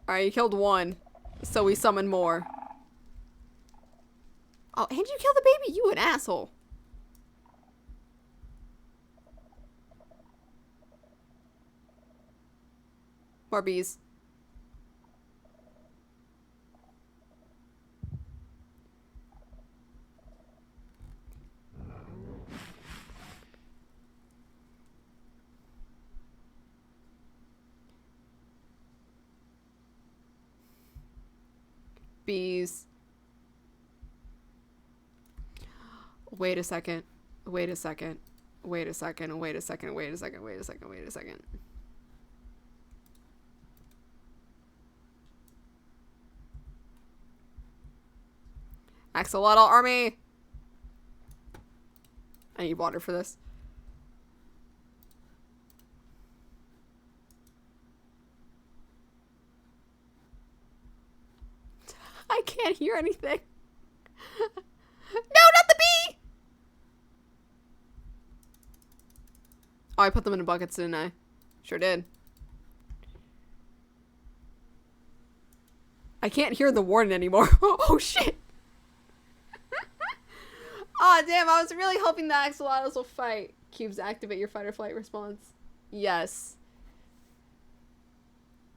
Alright, you killed one. So we summon more. Oh, and you killed the baby? You an asshole. More bees. Bees. Wait a second. Wait a second. Wait a second. Wait a second. Wait a second. Wait a second. Wait a second. Axolotl army. I need water for this. I can't hear anything. No, not the bee! Oh, I put them in buckets, didn't I? Sure did. I can't hear the warden anymore. Oh, shit. Aw, oh, damn, I was really hoping the axolotls will fight. Cubes, activate your fight or flight response. Yes.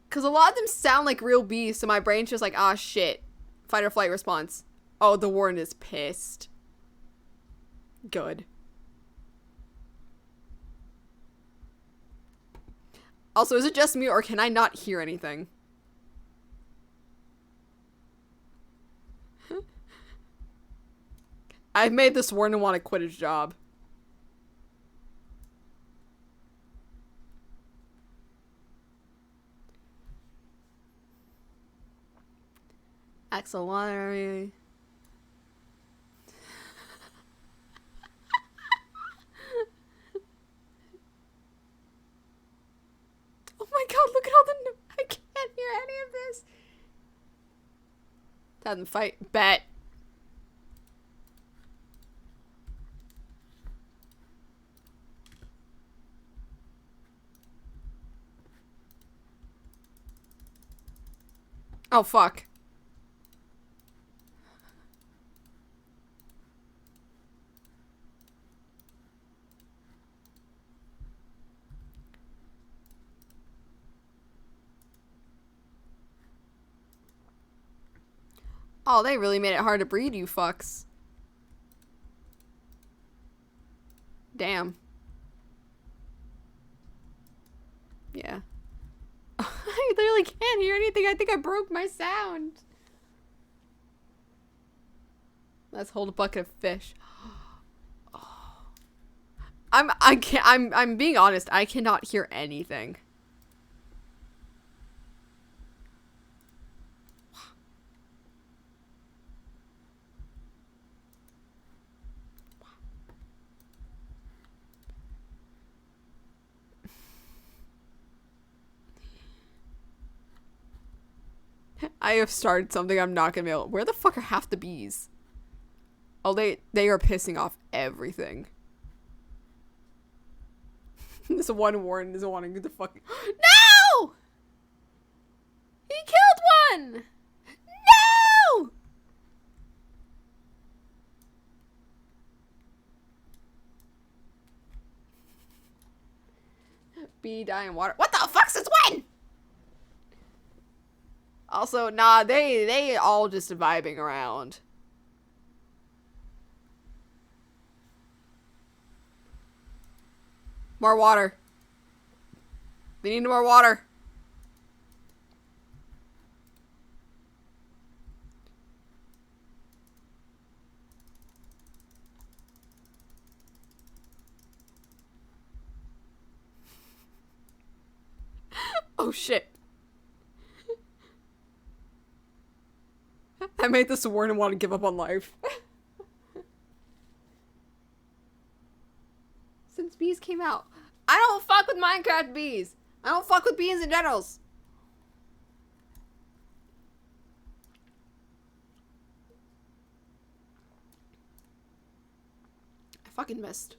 Because a lot of them sound like real bees, so my brain's just like, ah, shit. Fight or flight response. Oh, the warden is pissed. Good. Also, is it just me or can I not hear anything? I've made this warden want to quit his job. Axolotl. Oh my god, look at all the I can't hear any of this. Have them fight. Bet. Oh fuck. Oh, they really made it hard to breed, you fucks. Damn. Yeah. I literally can't hear anything. I think I broke my sound. Let's hold a bucket of fish. Oh. I'm being honest. I cannot hear anything. I have started something I'm not gonna be able. Where the fuck are half the bees? Oh, they are pissing off everything. This one warden is wanting to fucking. No! He killed one! No! Bee die in water. What the fuck's this one? Also, nah, they all just vibing around. More water. They need more water. Oh shit. I made this warden want to give up on life. Since bees came out. I don't fuck with Minecraft bees. I don't fuck with bees in generals. I fucking missed.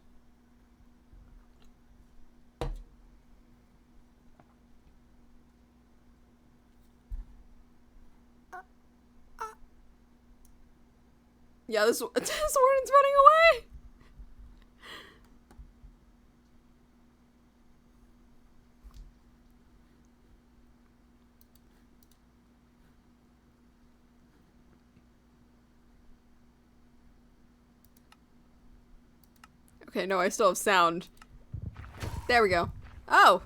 Yeah, this warden's running away. Okay, no, I still have sound. There we go. Oh!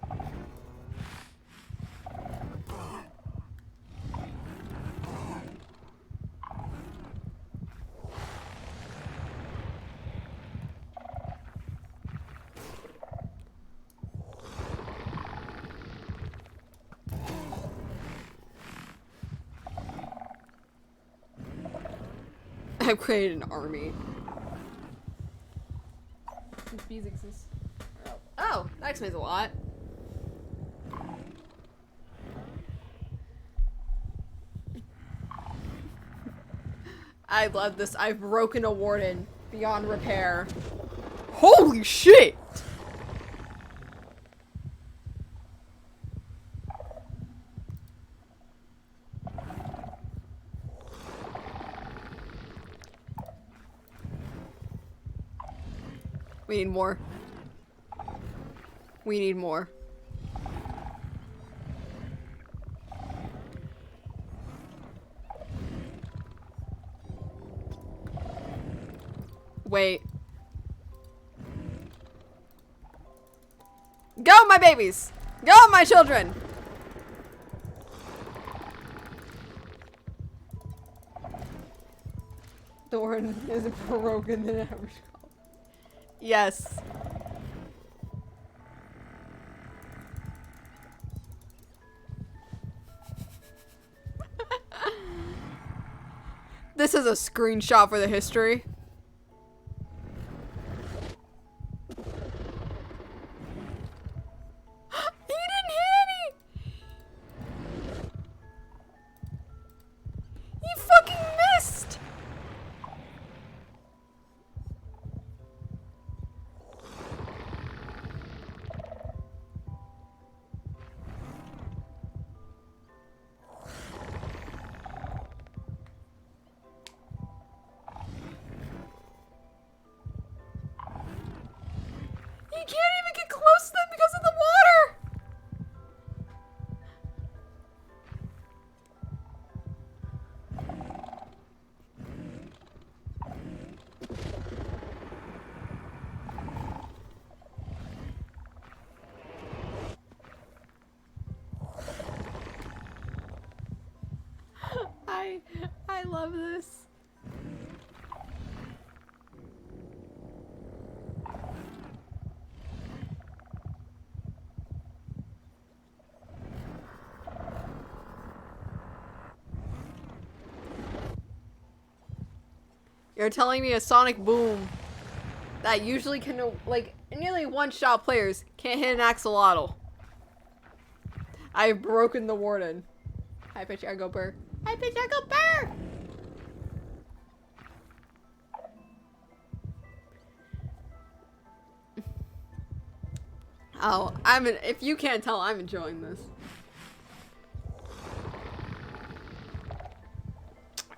I've created an army. Since bees exist. Oh, that explains a lot. I love this. I've broken a warden beyond repair. Holy shit! We need more. We need more. Wait. Go, my babies! Go, my children! Thorn is broken than average. Yes. This is a screenshot for the history. He didn't hit any! He fucking missed! You can't even get close to them because of the water! I love this. You're telling me a sonic boom that usually can, like, nearly one-shot players can't hit an axolotl. I've broken the warden. Hi, pitch, I go burr. Hi, pitch, I go burr! Oh, if you can't tell, I'm enjoying this.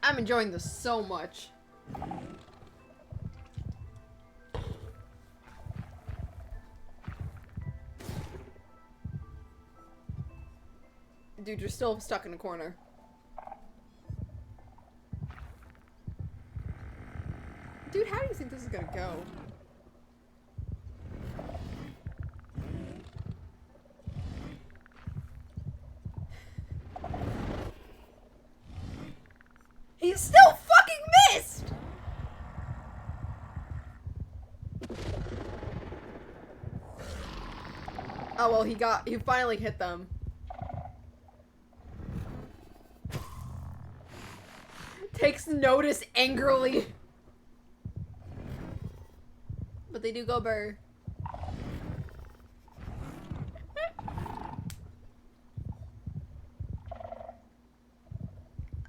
I'm enjoying this so much. Dude, you're still stuck in a corner. gonna go. He still fucking missed! Oh well, he finally hit them. Takes notice angrily. But they do go burr.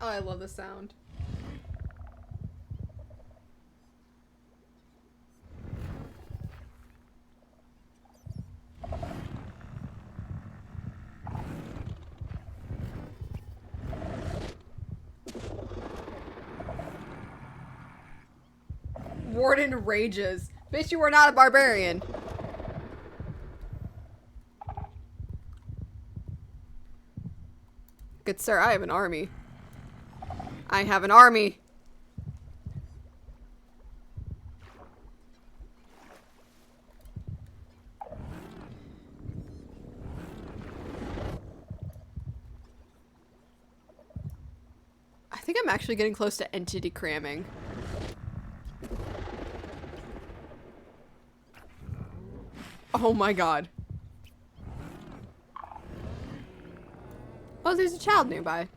Oh, I love the sound. Warden rages. Bitch, you are not a barbarian. Good sir, I have an army. I have an army. I think I'm actually getting close to entity cramming. Oh my god. Oh, there's a child nearby.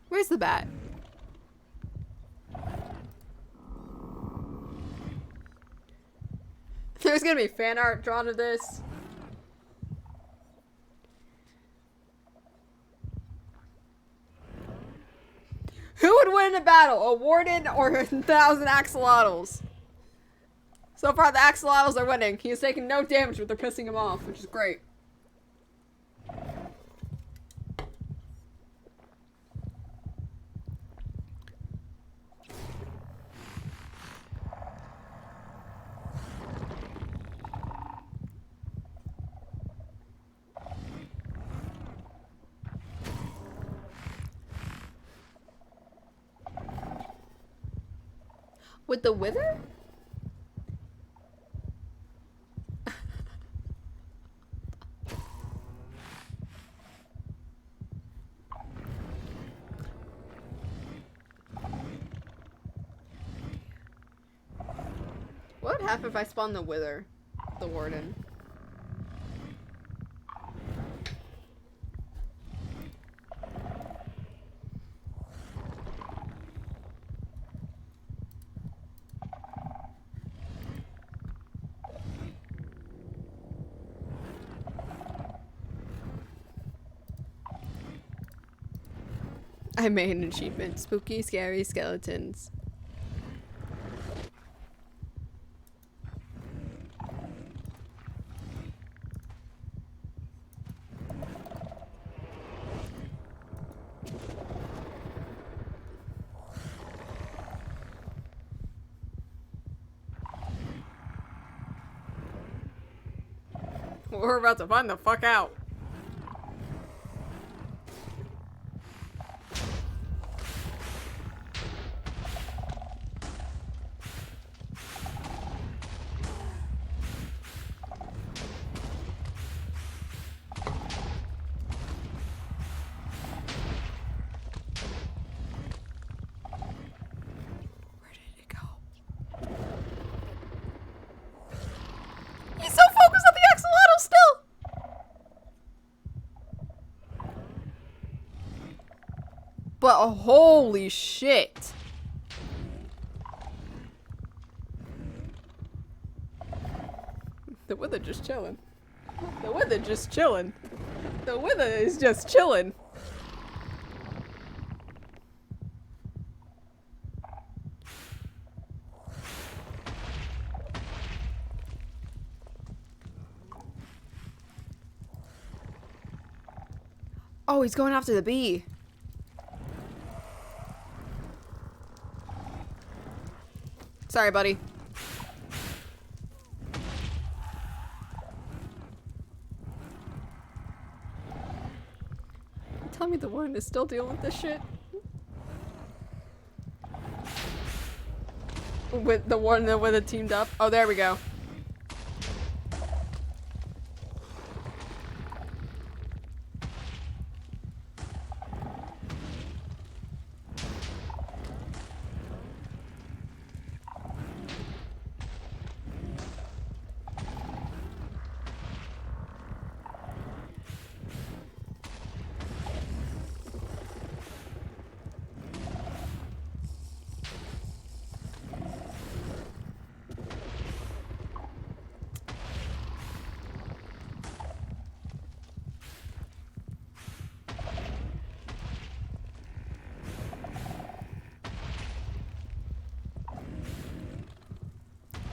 Where's the bat? There's gonna be fan art drawn of this. Who would win a battle? A warden or 1,000 axolotls? So far, the axolotls are winning. He is taking no damage, but they're pissing him off, which is great. With the wither? What would happen if I spawned the wither? The warden. I made an achievement. Spooky, scary skeletons. We're about to find the fuck out. He's so focused on the axolotl still! But holy shit. The wither just chilling. The wither just chilling. The wither is just chilling. Oh, he's going after the bee. Sorry, buddy. Tell me the warden is still dealing with this shit. With the one that with it teamed up. Oh, there we go.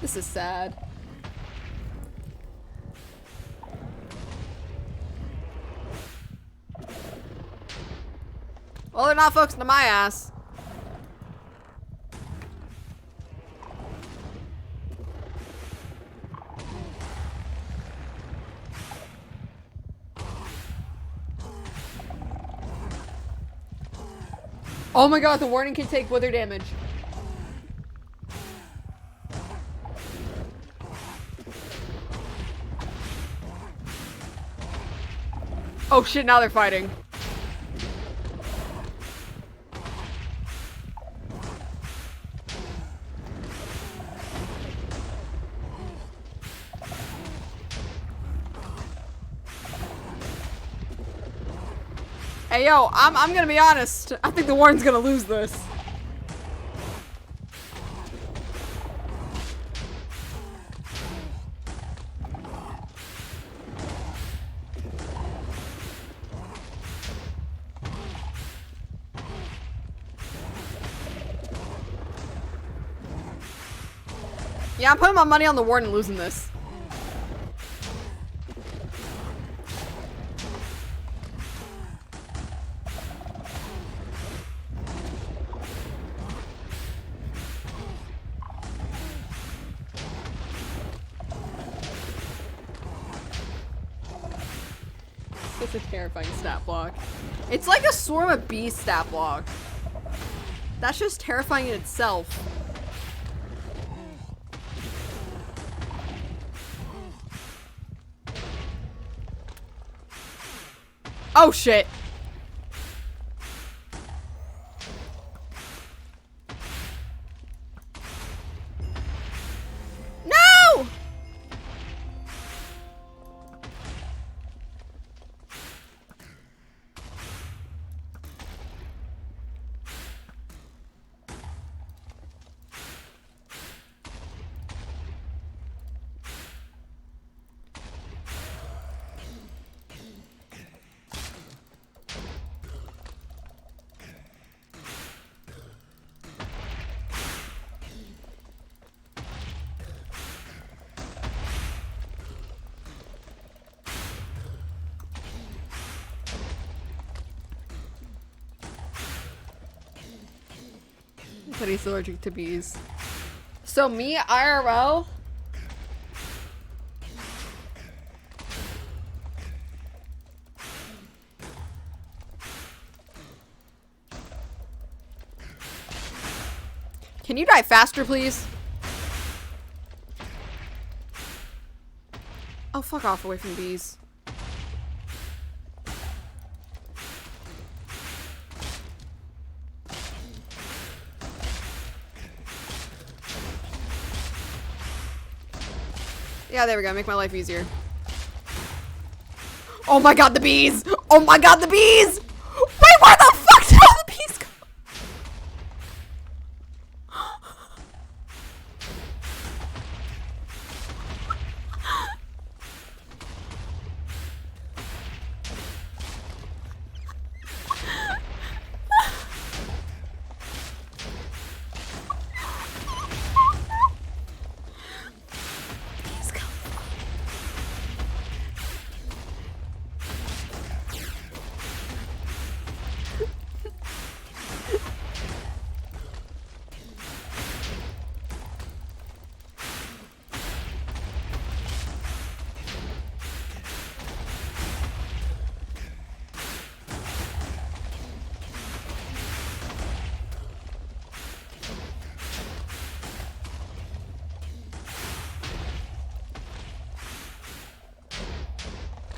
This is sad. Well, they're not focusing on my ass. Oh my god, the warning can take wither damage. Oh shit, now they're fighting. Hey yo, I'm gonna be honest. I think the Warden's gonna lose this. Yeah, I'm putting my money on the Warden losing this. It's a terrifying stat block. It's like a swarm of bees stat block. That's just terrifying in itself. Oh shit. No! But he's allergic to bees. So me, IRL? Can you die faster, please? Oh, fuck off away from bees. Yeah, there we go. Make my life easier. Oh my god, the bees! Oh my god, the bees! Wait, where the fuck did all the bees go?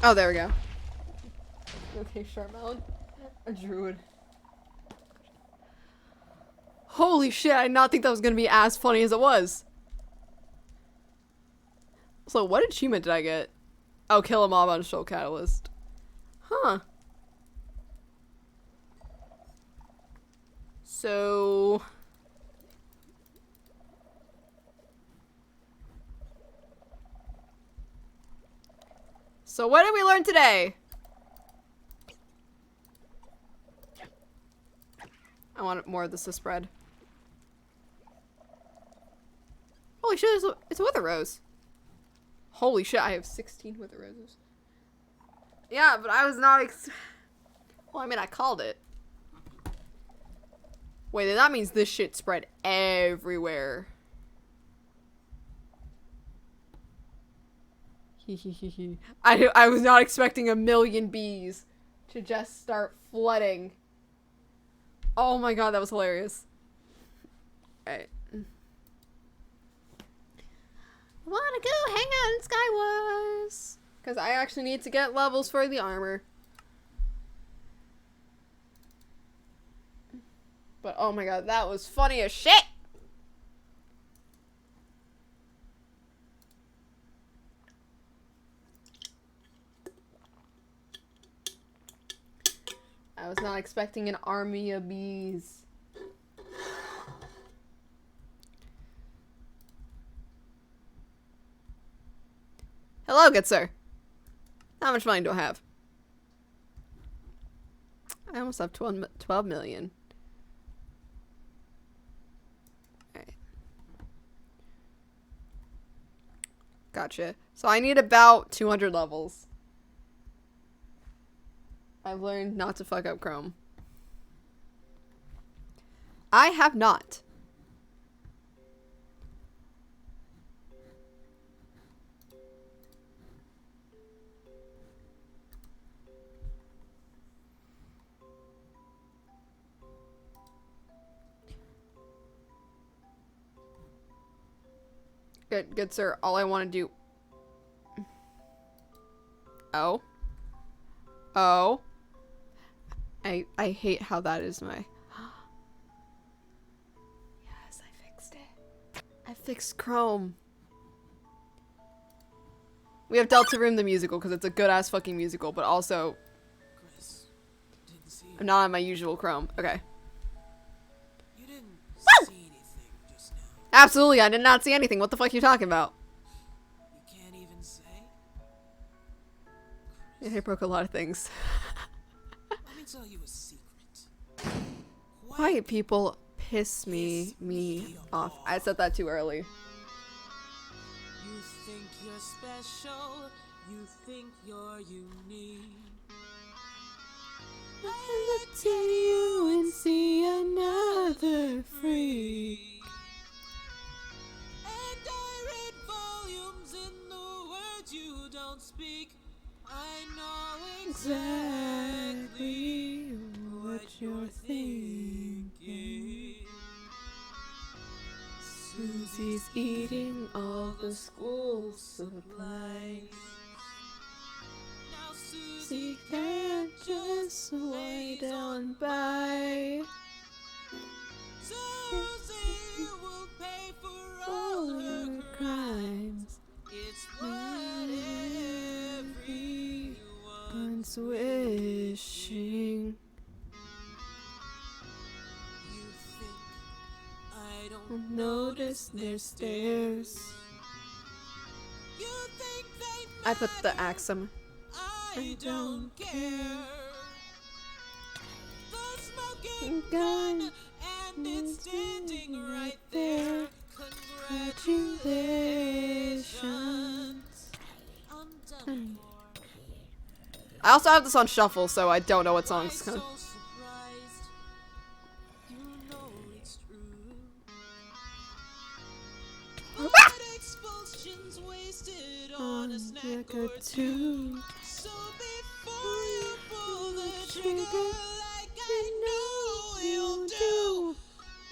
Oh, there we go. Okay, Charmeleon. A druid. Holy shit, I did not think that was gonna be as funny as it was. So, what achievement did I get? Oh, kill a mob on Shoal Catalyst. Huh. So... So what did we learn today? I want more of this to spread. Holy shit, it's a Wither Rose. Holy shit, I have 16 Wither Roses. Yeah, but I was not well, I mean, I called it. Wait, that means this shit spread everywhere. I was not expecting 1,000,000 bees to just start flooding. Oh my god, that was hilarious. Alright. I wanna go hang out in Skywars. Because I actually need to get levels for the armor. But oh my god, that was funny as shit! I was not expecting an army of bees. Hello, good sir. How much money do I have? I almost have 12 million. Alright. Gotcha. So I need about 200 levels. I've learned not to fuck up Chrome. I have not. Good sir. All I want to do... Oh. Oh. I hate how that is my... Yes, I fixed it. I fixed Chrome. We have Deltarune the musical because it's a good ass fucking musical, but also... I'm not on my usual Chrome. Okay. You didn't Woo! see anything just now. Absolutely, I did not see anything. What the fuck are you talking about? You can't even say? Yeah, I broke a lot of things. Let me tell you a secret. White people piss me off. I said that too early. You think you're special, you think you're unique. I look to you and see another freak. And I read volumes in the words you don't speak. I know exactly what you're thinking. Susie's eating all the school supplies. Now Susie can't just lay down by. Susie will pay for All her crimes. It's what Everyone's wishing. You think I don't Notice their stares. You think I put the Axum. I don't care. The smoking Gun and it's standing right there. Congratulations. I'm done. I also have this on shuffle, so I don't know what songs come. On a snack or two. So before you pull the trigger like I know you'll do,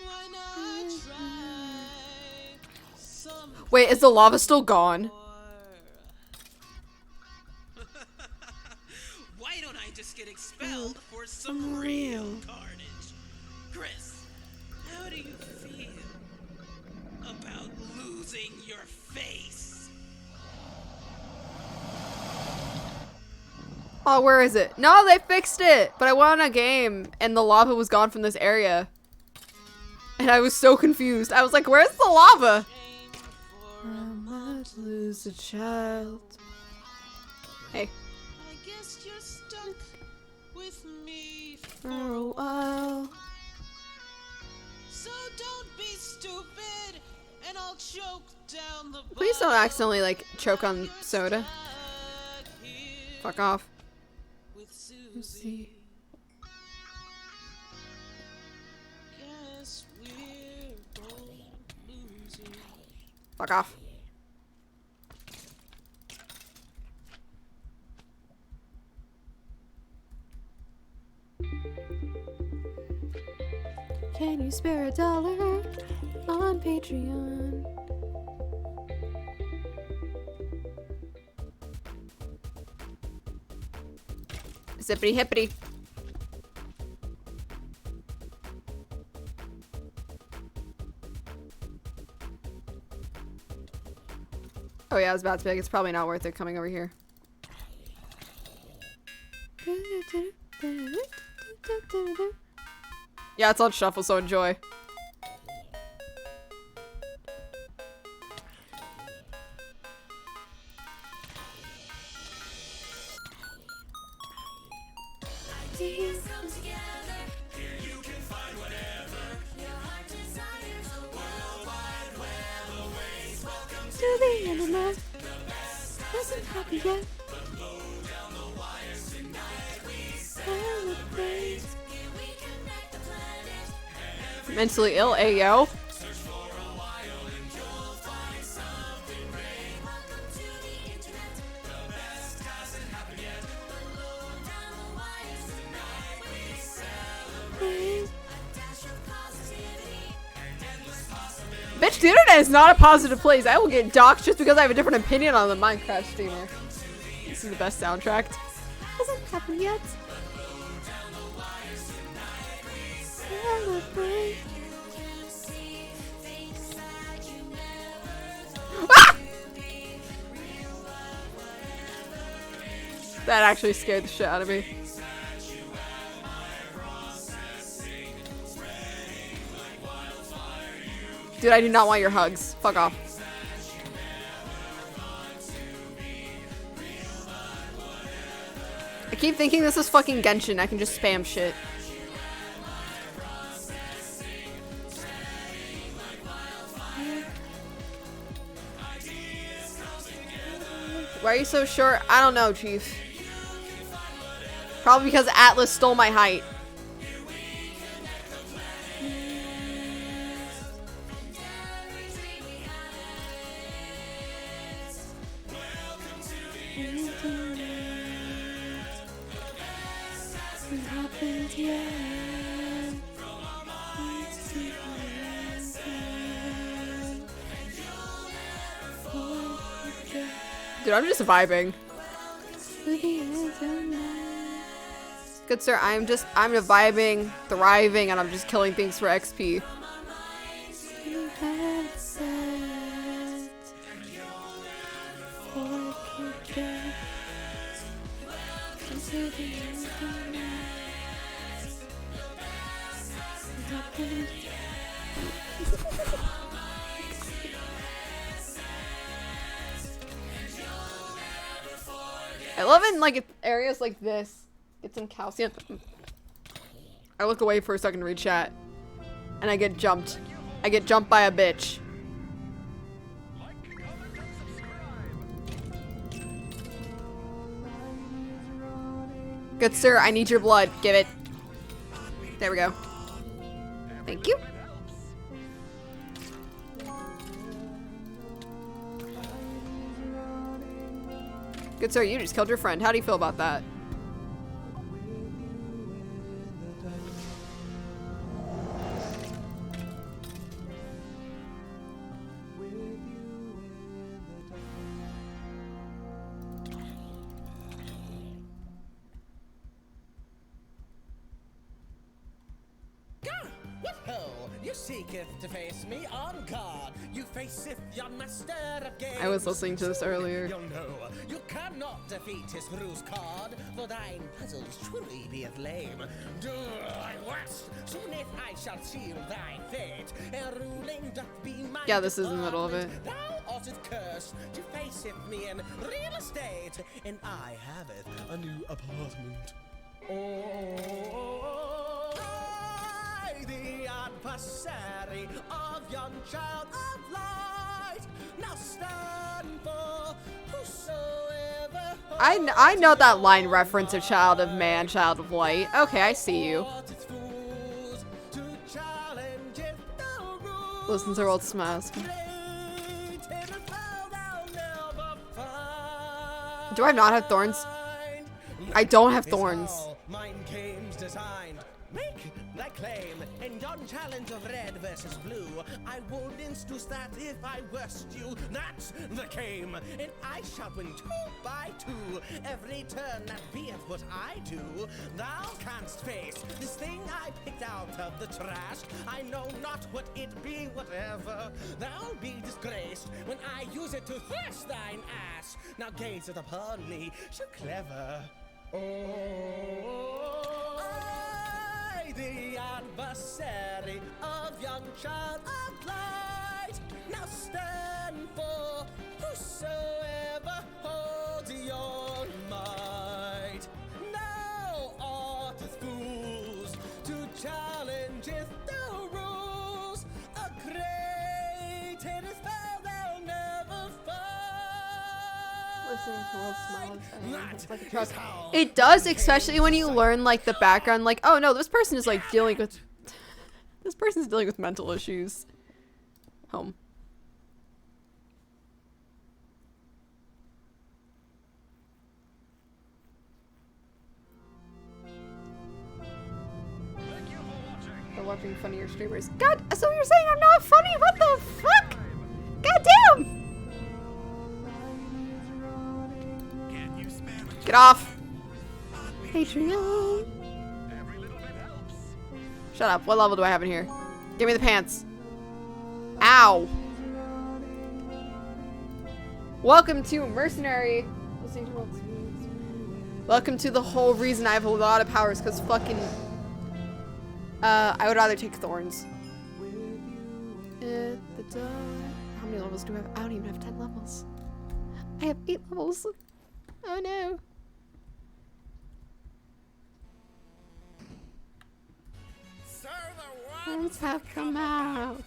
why not try some? Wait, is the lava still gone? just get expelled for some real carnage. Chris, how do you feel about losing your face? Oh, where is it? No, they fixed it! But I went on a game, and the lava was gone from this area. And I was so confused. I was like, where's the lava? I might lose a child. Hey. I guess you're stuck with me For a while. So don't be stupid, and I'll choke down the Please don't accidentally, like, choke on soda. Fuck off. with Susie. Guess we're both losing. Fuck off. Can you spare $1 on Patreon? Zippity hippity. Oh yeah, I was about to be like, it's probably not worth it coming over here. Yeah, it's on shuffle, so enjoy. Ideas come together. Here you can find whatever your heart desires. A worldwide web of ways. Welcome To the internet. the best. Hasn't happened yet. But low down the wires tonight we Celebrate. Here we connect the planet. Mentally ill, ayo. Search for a while and you'll find something great. Welcome to the internet. The best hasn't happened yet. But low down the wires tonight we celebrate. A dash of positivity and endless possibility. Bitch, the internet is not a positive place. I will get doxxed just because I have a different opinion on the Minecraft streamer. This is the best soundtrack. Hasn't happened yet. Celebrate. Ah! That actually scared the shit out of me. Dude, I do not want your hugs. Fuck off. I keep thinking this is fucking Genshin. I can just spam shit. Why are you so short? I don't know, Chief. Probably because Atlas stole my height. Dude, I'm just vibing. Good sir, I'm vibing, thriving, and I'm just killing things for XP. I love in like areas like this. Get some calcium. I look away for a second to read chat, and I get jumped. I get jumped by a bitch. Good sir, I need your blood. Give it. There we go. Thank you. Good sir, you just killed your friend. How do you feel about that? You seeketh to face me on guard. You faceth yon master of games. I was listening to this earlier. You'll know you cannot defeat his ruse card, for thine puzzles truly be of lame. Do I west, soon if I shall seal thy fate. A ruling doth be my Yeah, this is in the middle of it. Thou oughtest cursed to faceth me in real estate, and I haveth a new apartment. Oh, I, the adversary of yon child of light, now stand for whosoever. I know that line reference of Child of Man, Child of Light. Okay, I see you. Listen to World Smash. Do I not have thorns? I don't have thorns. Mind games designed. Make thy claim in yon challenge of red versus blue. I would instance that if I worst you, that's the game. And I shall win 2 by 2 every turn that beeth what I do. Thou canst face this thing I picked out of the trash. I know not what it be, whatever. Thou'll be disgraced when I use it to thirst thine ass. Now gaze it upon me, so clever. Oh, I, the adversary of young child of light, now stand for whosoever holds your might. Now arteth fools to challenge the rules. A great hit is found they'll never find. Listening to World Smiles. Like a truck. It does, especially when you learn like the background, like, oh no, this person is like dealing with mental issues. Home. For watching funnier streamers. God, so you're saying I'm not funny? What the fuck? God damn! Get off! Patreon. Shut up. What level do I have in here? Give me the pants. Ow. Welcome to Mercenary. Welcome to the whole reason I have a lot of powers, because fucking... I would rather take thorns. How many levels do I have? I don't even have 10 levels. I have 8 levels. Oh no. Worms have come out.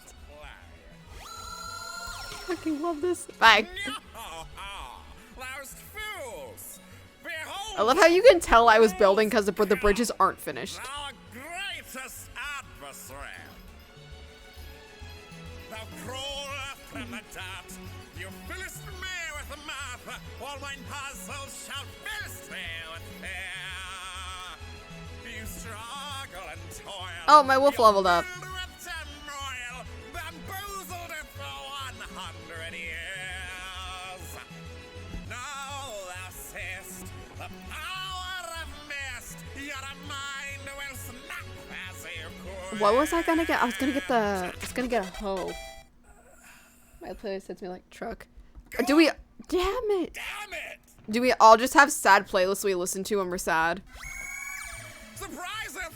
Fucking love this. Bye. I love how you can tell I was building because the bridges aren't finished. Our greatest adversary. Thou crawler from the dirt, you fillest me with mirth, all mine puzzles shall fill thee with fear. You struggle and toil. Oh, my wolf leveled up. Bamboozled it for 100 years. Now thou seest the power of mist. Your mind will snap as you could. What was I gonna get? I was gonna get a hoe. My playlist hits me like truck. Or do we? Damn it! Damn it! Do we all just have sad playlists we listen to when we're sad? Surpriseth!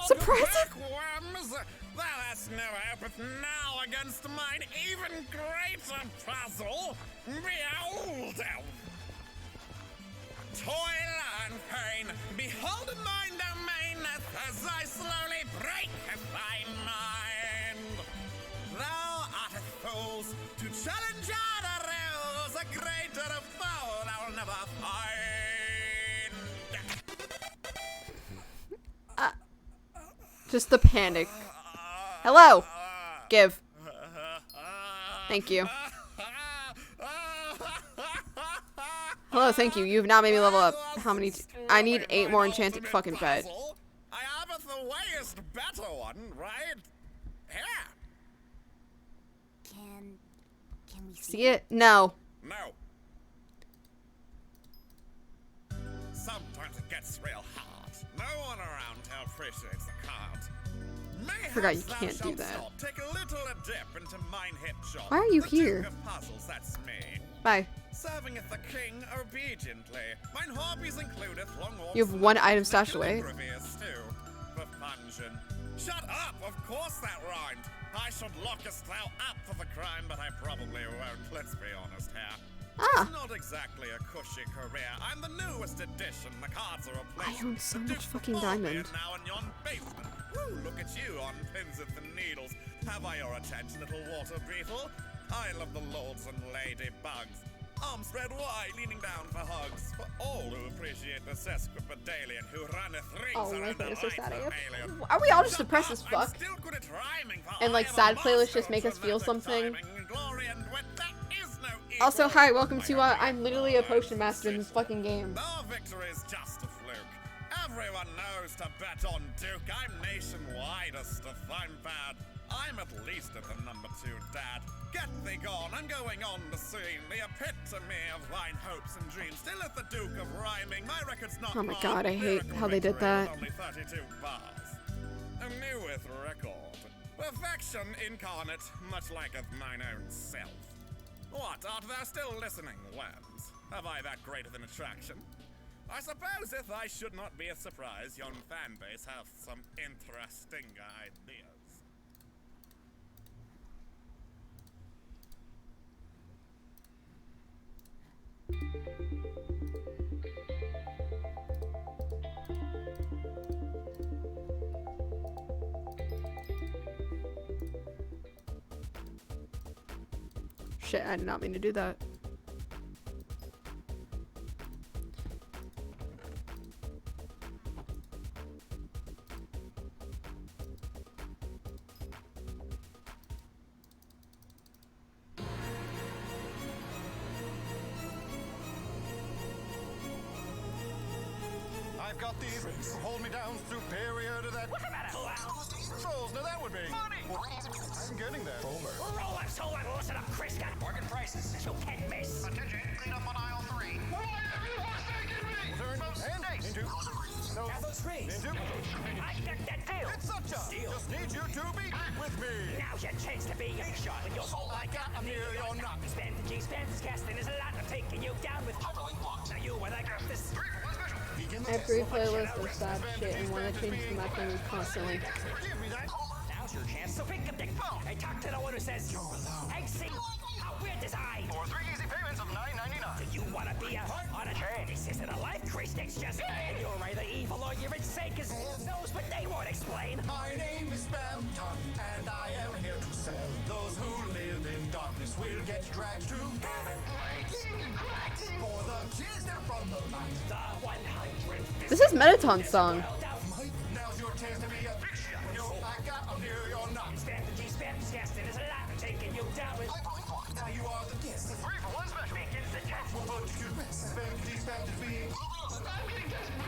Surpriseth! Worms! Thou hast never helpeth now against mine even greater puzzle. Behold! Toil and pain, behold mine domain as I slowly break thy mind. Thou art a fool to challenge other rules, a greater foe thou'll never find. Just the panic. Hello. Give. Thank you. Hello, thank you. You've now made me level up. How many? I need 8 more enchanted fucking bed. I have the wayest better one, right? Here. Can we See it? No. No. Sometimes it gets real hard. No one around here appreciates the card. Forgot you can't do that. Take a little dip into mine hip shop. Why are you The here? Duke of Puzzles, that's me. Bye. Servingeth the king obediently. Mine hobbies includeth long walks. You have one item stashed away. For pungeon. Shut up! Of course that rhymed. I should lockest thou up for the crime, but I probably won't. Let's be honest here. Ah. It's not exactly a cushy career. I'm the newest edition. The cards are replaced. I own so The much Duke fucking before me diamond. are now in yon basement. Woo, look at you on pins and needles. Have I your attention, little water beetle? I love the lords and lady bugs. Arms spread wide, leaning down for hugs. For all who appreciate the sesquipedalian who runneth rings Oh my around the goodness, so sad. life of alien. Are we all just depressed as fuck? Still good at rhyming, for And like I am sad a playlists master just make of us feel dramatic something? timing, glory and wit, there is no Also, equal. hi, welcome to, I'm literally a potion master in this fucking game. Our victory's just a fluke. Everyone knows to bet on Duke. I'm nationwidest if I'm bad. I'm at least at the number 2 dad. Get thee gone, I'm going on the scene. The epitome of thine hopes and dreams. Still at the Duke of Rhyming. My record's not Oh my marred. god, I hate Miracle how they did victory that. with only 32 bars. A neweth record. Perfection incarnate, much liketh mine own self. What, art thou still listening, worms? Have I that great of an attraction? I suppose if I should not be a surprise, yon fanbase have some interesting ideas. Shit, I did not mean to do that. I've got these who hold me down, superior to that. What's the matter? Souls, now that would be. I'm getting there. Roll up, so and listen up, Chris. Got bargain prices that you can't miss. Attention, clean up on aisle 3. Why have you forsaken me? Turn and into. No. Have those rings. Into. I got that deal. It's such a Deal. Just need you to be with me. Now's your chance to be a big shot with your soul. I got a near your knock. Spend the G, spend this casting is a lot. I'm taking you down with hyperlink blocks. Now you when I grab this. I have 3 playlists of sad shit and one that changes my playlist constantly. Now's your chance to pick up the phone and talk to the one who says you're alone. Hey, see how weird design. For 3 easy payments of $9.99. Do you wanna be on a train? This isn't a life, Chris. It's just you're either evil or you're insane. Cause knows, but they won't explain. My name is Spamton, and I am here to sell. Those who live in darkness will get dragged to heaven. For the kids that from the light. The 100. This is Metaton's song. Now's your chance to be a big shot. Yo, I got a near your knock. Spam the G, spam this casting is a lot. I'm taking you down with. Now you are the guest. 3 for 1 special. Begins the test. We'll put you to rest. Spam the spam to be.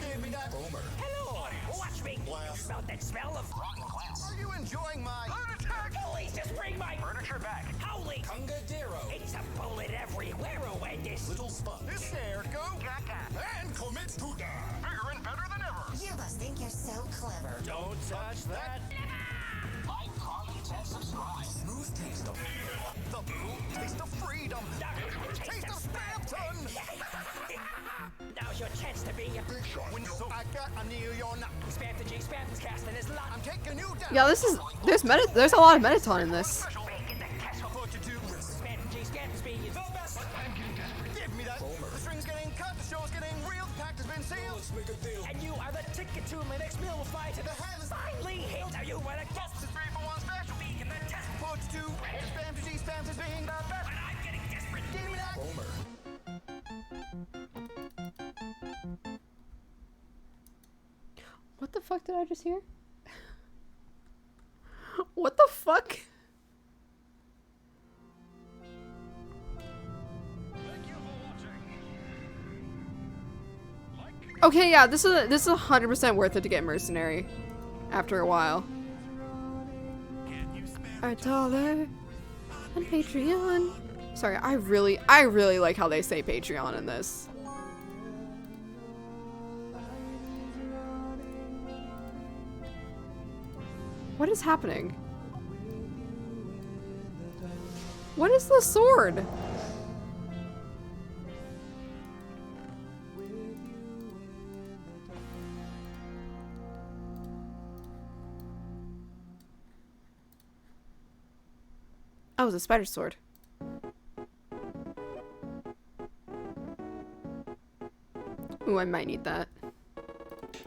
Give me that Boomer. Hello, watch me. Smell that smell of rotten glass. Are you enjoying my heart attack? Police, just bring my furniture back. Holy Tungadero. It's a bullet everywhere. When this Little spot. This there, go. And commit to die. Bigger and better than ever. You must think you're so clever. Don't touch that. like, comment, and subscribe. Smooth taste of the blue taste of freedom. Taste of Spamton. Now's your chance to be a big shot. When so I got a near your knock. Spam the G, spam this casting is lot. I'm taking you down. Yeah, this is there's a lot of Metaton in this. Put you to rest. Spam the G, spam this be the best. I'm getting desperate. Give me that. The string's getting cut. The show's getting real. The pact has been sealed. Let's make a deal. And you are the ticket to my next meal. We'll fly to the heavens. Finally hit. Now you want to guess. It's 3 for 1 special. Be in the test. Put you to spam to G. Spam is being the best. But I'm getting desperate. Give me that. Homer. What the fuck did I just hear? What the fuck? Okay, yeah, this is 100% worth it to get mercenary after a while. $1 on Patreon. Sorry, I really like how they say Patreon in this. What is happening? What is the sword? Oh, it's a spider sword. Ooh, I might need that.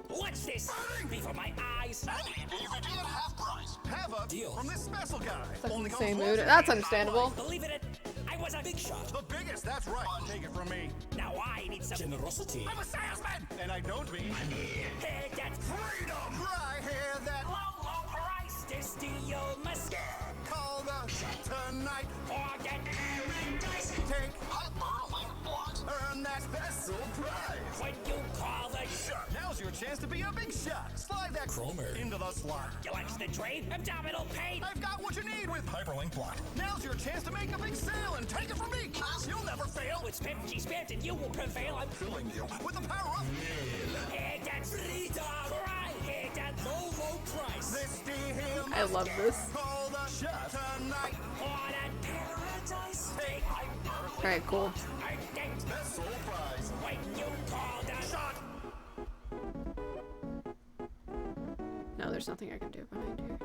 What's this? Before my eyes. DVD at half price. Have a deal from this special guy. Stuck in Only the comes same once mood. every That's 5 understandable. months. Believe it, I was a big shot. The biggest, that's right. Take it from me. Now I need some generosity. I'm a salesman, and I don't mean money. Hey, that's freedom. Right here, that low price. This deal must call the shot tonight. Or get paradise. Take hyperlink block. Earn that special prize. When you call the shot. Now's your chance to be a big shot. Slide that Cromer into the slot. You like the trade? Abdominal pain. I've got what you need with hyperlink block. Now's your chance to make a big sale and take it from me. You'll never fail. With 50 spent and you will prevail. I'm filling you with the power of Hey, that's freedom. Right here, that low price. This deal I love this. call the shot tonight. For that paradise. Take Alright, cool. Special prize. When you call the shot. No, there's nothing I can do behind here.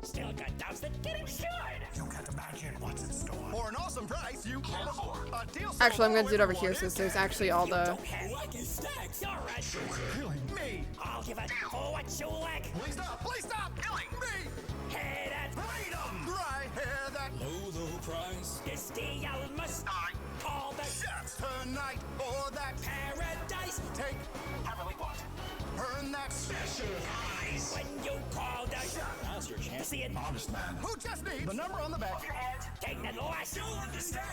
Still got doubts that getting short. You can't imagine what's in store. For an awesome price you can't afford. A deal so Actually, I'm gonna do it over low here since there's actually all the... killing me. I'll give a for what you lack. Please stop. Please stop killing me. Hey, that freedom. Right here, that low price. This deal must call the shots tonight or that paradise. Take heavily bought. Earn that special prize. When you call the shot. Now's your chance. See an honest man who just needs the number on the back of your head. Take that last. You understand.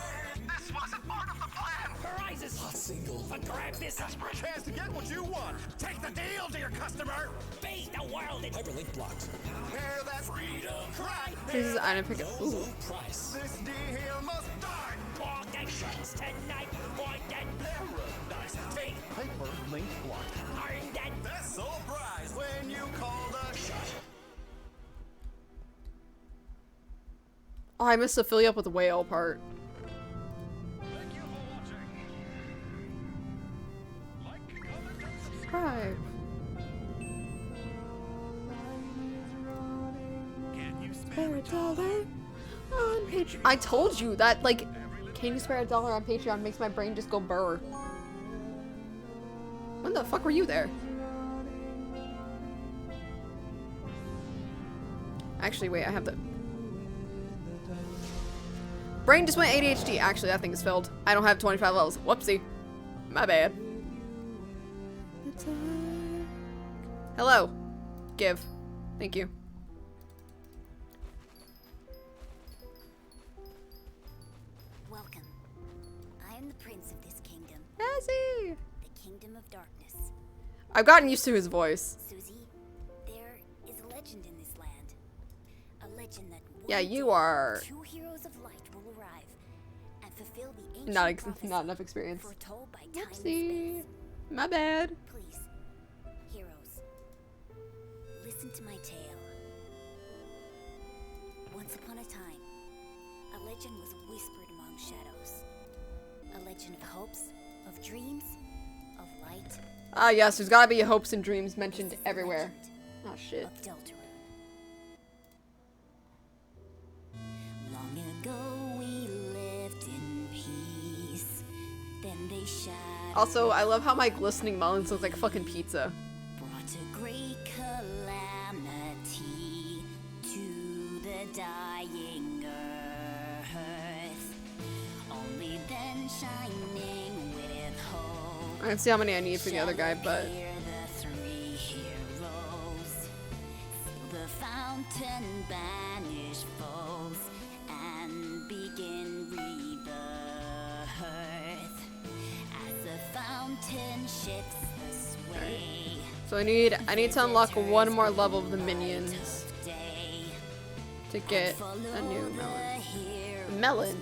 This wasn't part of the plan. Prizes. Hot single. But grab this desperate chance to get what you want. Take the deal to your customer. Beat the world in hyperlink blocked. Hear that freedom cry. This is item pick up. Ooh. Price. This deal must die. Walk that shots tonight. Walk that paradise. Take hyperlink blocked. Earn that vessel prize when you call the shot. Oh, I missed the fill you up with the whale part. Subscribe. Spare a dollar on Patreon. I told you that, like, can you spare a dollar on Patreon makes my brain just go burr. When the fuck were you there? Actually, wait, I have the... Brain just went ADHD. Actually, that thing is filled. I don't have 25 levels. Whoopsie. My bad. Hello. Give. Thank you. Welcome. I am the prince of this kingdom. Azzy! The kingdom of darkness. I've gotten used to his voice. Susie, there is a legend in this land. A legend that Yeah, one you day are... 2 heroes of light will arrive and fulfill the ancient Not enough experience. foretold by time and Whoopsie. space. My bad. Please, heroes, listen to my tale. Once upon a time, a legend was whispered among shadows. A legend of hopes, of dreams, of light. Ah, yes, there's gotta be hopes and dreams mentioned everywhere. Oh, shit. Of Deltarune. Long ago we lived in peace. Then they shattered. Also, I love how my glistening melons look like fucking pizza. Brought a great calamity to the dying earth. Only then shining with hope. I can see how many I need for the other guy, but... Here the 3 heroes. The fountain banish foes and begin rebirth. As the fountain shifts the sway. So I need to unlock one more level of the minions to get a new melon. Melon.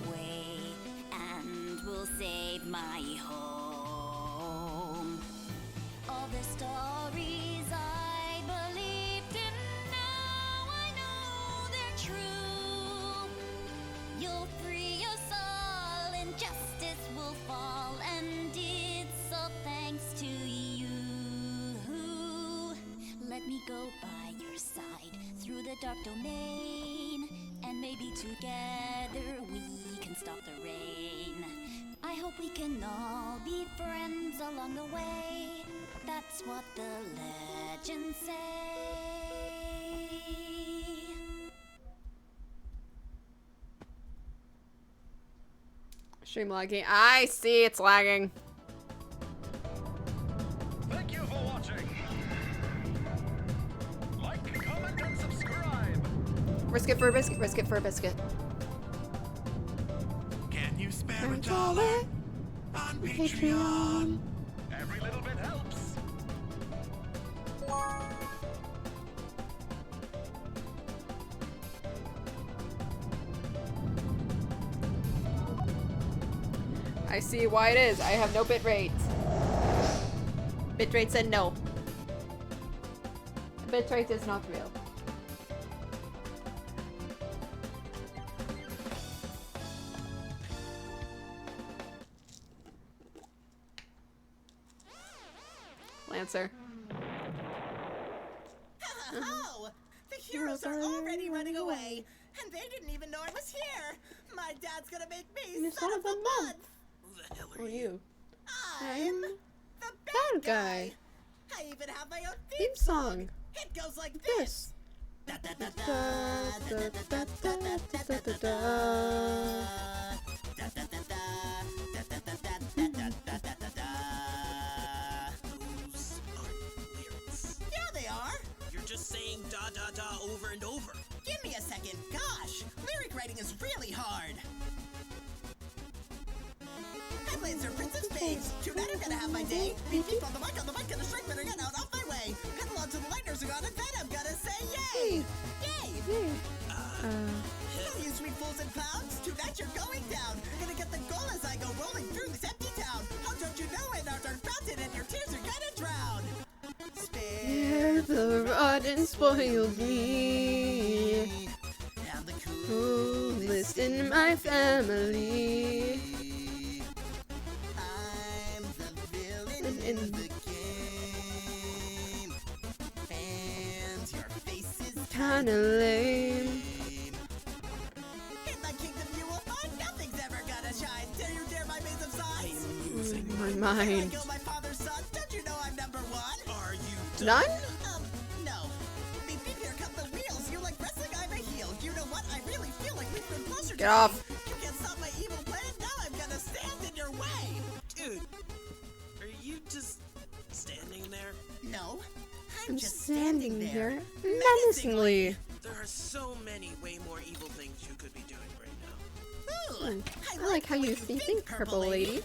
And will save my home. All the stories I believed in go by your side through the dark domain, and maybe together we can stop the rain. I hope we can all be friends along the way. That's what the legends say. Stream lagging. I see it's lagging. Thank you for watching. Like, comment, and subscribe. Risk it for a biscuit. Risk it for a biscuit. Can you spare a dollar on Patreon? Every little bit helps. I see why it is. I have no bitrate. Bitrate said no. Bitrate is not real. Lancer. Oh, the heroes are already running away, and they didn't even know I was here. My dad's gonna make me son of the month. Who the hell are you? I'm the Bad guy. I even have my own Theme song. It goes like this. Yeah, they are. You're just saying da da da over and over. Give me a second. Gosh, lyric writing is really hard. I'm Lancer, Prince of Spades. Tonight I'm gonna have my day. Beep beep on the mic, and the strike better get out of my way. Pedal on to the lightners are gone, and then I'm gonna say yay! Yay! Don't you sweet fools and clowns. Tonight you're going down. Gonna get the goal as I go rolling through this empty town. How don't you know it? Our dark fountain and your tears are gonna drown. Yeah, the rotten spoiled me. I'm the coolest in my family. I'm the villain in the game. And your face is Kinda lame. in my kingdom you will find nothing's ever gonna shine. Dare you dare my maze of signs? My Here I mind. go, my father's son. Don't you know I'm number one? Are you None? No. Beep beep, here come the wheels. You like wrestling, I'm a heel. You know what? I really feel like we've been closer Get to off. You can't stop my evil plan. Now I'm gonna stand in your way. Dude, are you just standing there? No. I'm just standing there menacingly. There are so many way more evil things you could be doing right now. Ooh, I like how you think, Purple Lady.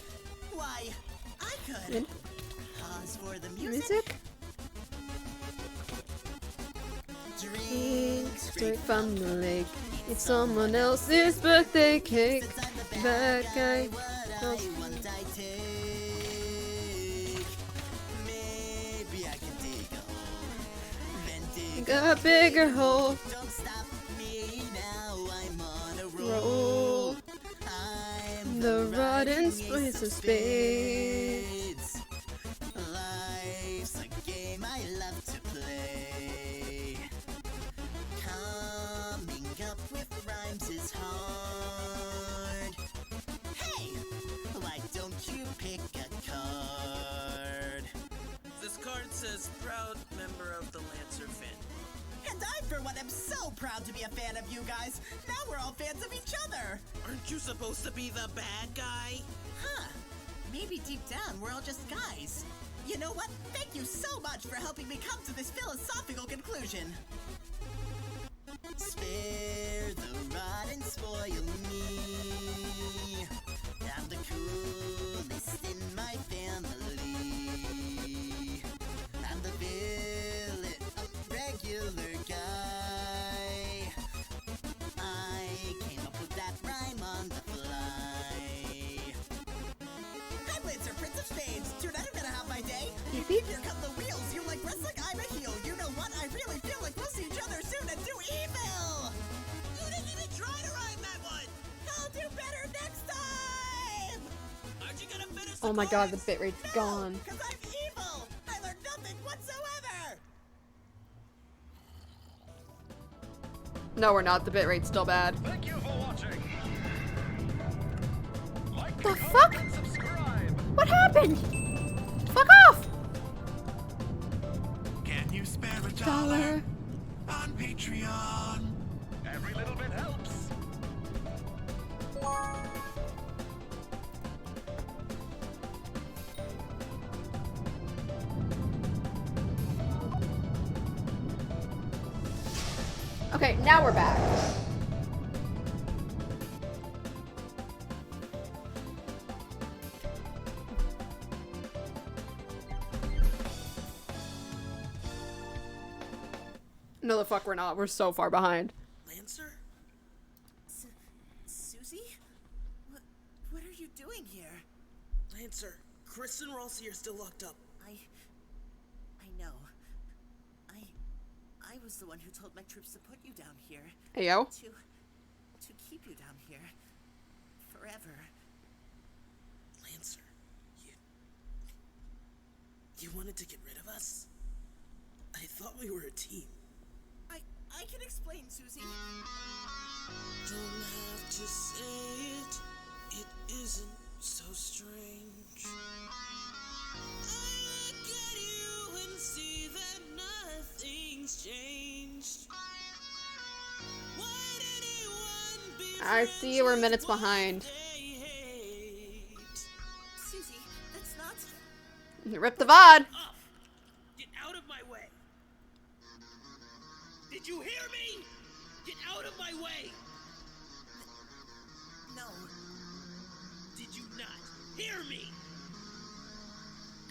Why, I could Good. pause for the Music? Drink Straight from the lake. It's someone else's birthday cake. Bad guy. I want I take. Maybe I can dig a hole. Then dig A bigger hole. Don't stop me now. I'm on a Roll. I'm The rotten Prince of Spades. Life's a game I love to play. Coming up with rhymes is hard. Hey, why don't you pick a card? This card says proud member of the Lancer family. And I, for one, am so proud to be a fan of you guys. Now we're all fans of each other. Aren't you supposed to be the bad guy? Huh. Maybe deep down, we're all just guys. You know what? Thank you so much for helping me come to this philosophical conclusion. Spare the rod and spoil me. I'm the coolest in my family. I'm the villain, a regular guy. I came up with that rhyme on the fly. I'm Lancer, Prince of Spades. Tonight I'm gonna have my day. Beep beep. Here come the wheels. You like wrestling? I'm a heel. You know what? I really feel like we'll see each other soon and do evil. You didn't even try to rhyme that one! I'll do better next time. Aren't you gonna finish Oh my god, the bitrate's gone. Because I'm evil. I learned nothing whatsoever. No, we're not. The bitrate's still bad. Thank you for watching. Like, The comment, fuck? and subscribe. What happened? Fuck off! Can you spare $1 on Patreon? Every little bit helps. Okay, now we're back. No, the fuck we're not. We're so far behind. Lancer? Susie? What are you doing here? Lancer, Chris and Rossi are still locked up. I know. I was the one who told my troops to put you down here. Hey, yo. To keep you down here. Forever. Lancer, you wanted to get rid of us? I thought we were a team. I can explain, Susie. Don't have to say it. It isn't so strange. I look at you and see that nothing's changed. Why'd anyone be I see we're minutes behind. Susie, that's not... Rip the VOD. Get out of my way! Did you hear me? Get out of my way! No. Did you not hear me?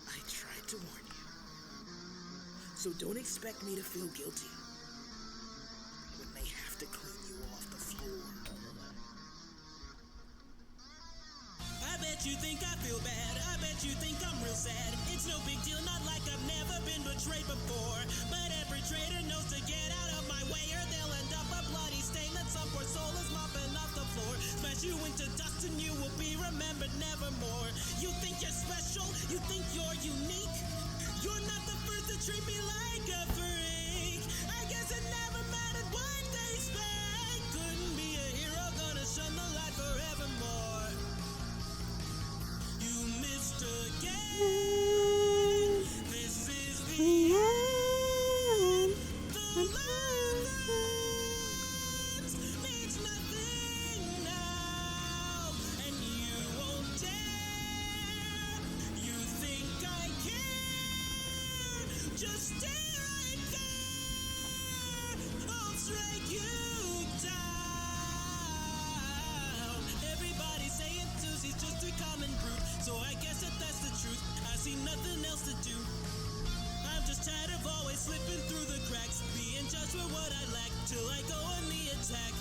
I tried to warn you. So don't expect me to feel guilty when they have to clean you off the floor. I bet you think I feel bad. I bet you think I'm real sad. It's no big deal, not like I've never been betrayed before. But every traitor knows to get out of my way or they'll end up a bloody stain that some poor soul is mopping off the floor. Smash you into dust and you will be remembered nevermore. You think you're special? You think you're unique? You're not the first to treat me like a freak. I guess it never mattered what they spent. Couldn't be a hero, gonna shine the light forevermore. You missed again. This is the end. The last means nothing now, and you won't dare. You think I care? Just stay right there. I'll strike you down. Everybody's saying Susie's just a common brute, so I guess that's the truth. I see nothing else to do. I'm just tired of always slipping through the cracks, being judged for what I lack till I go on the attack.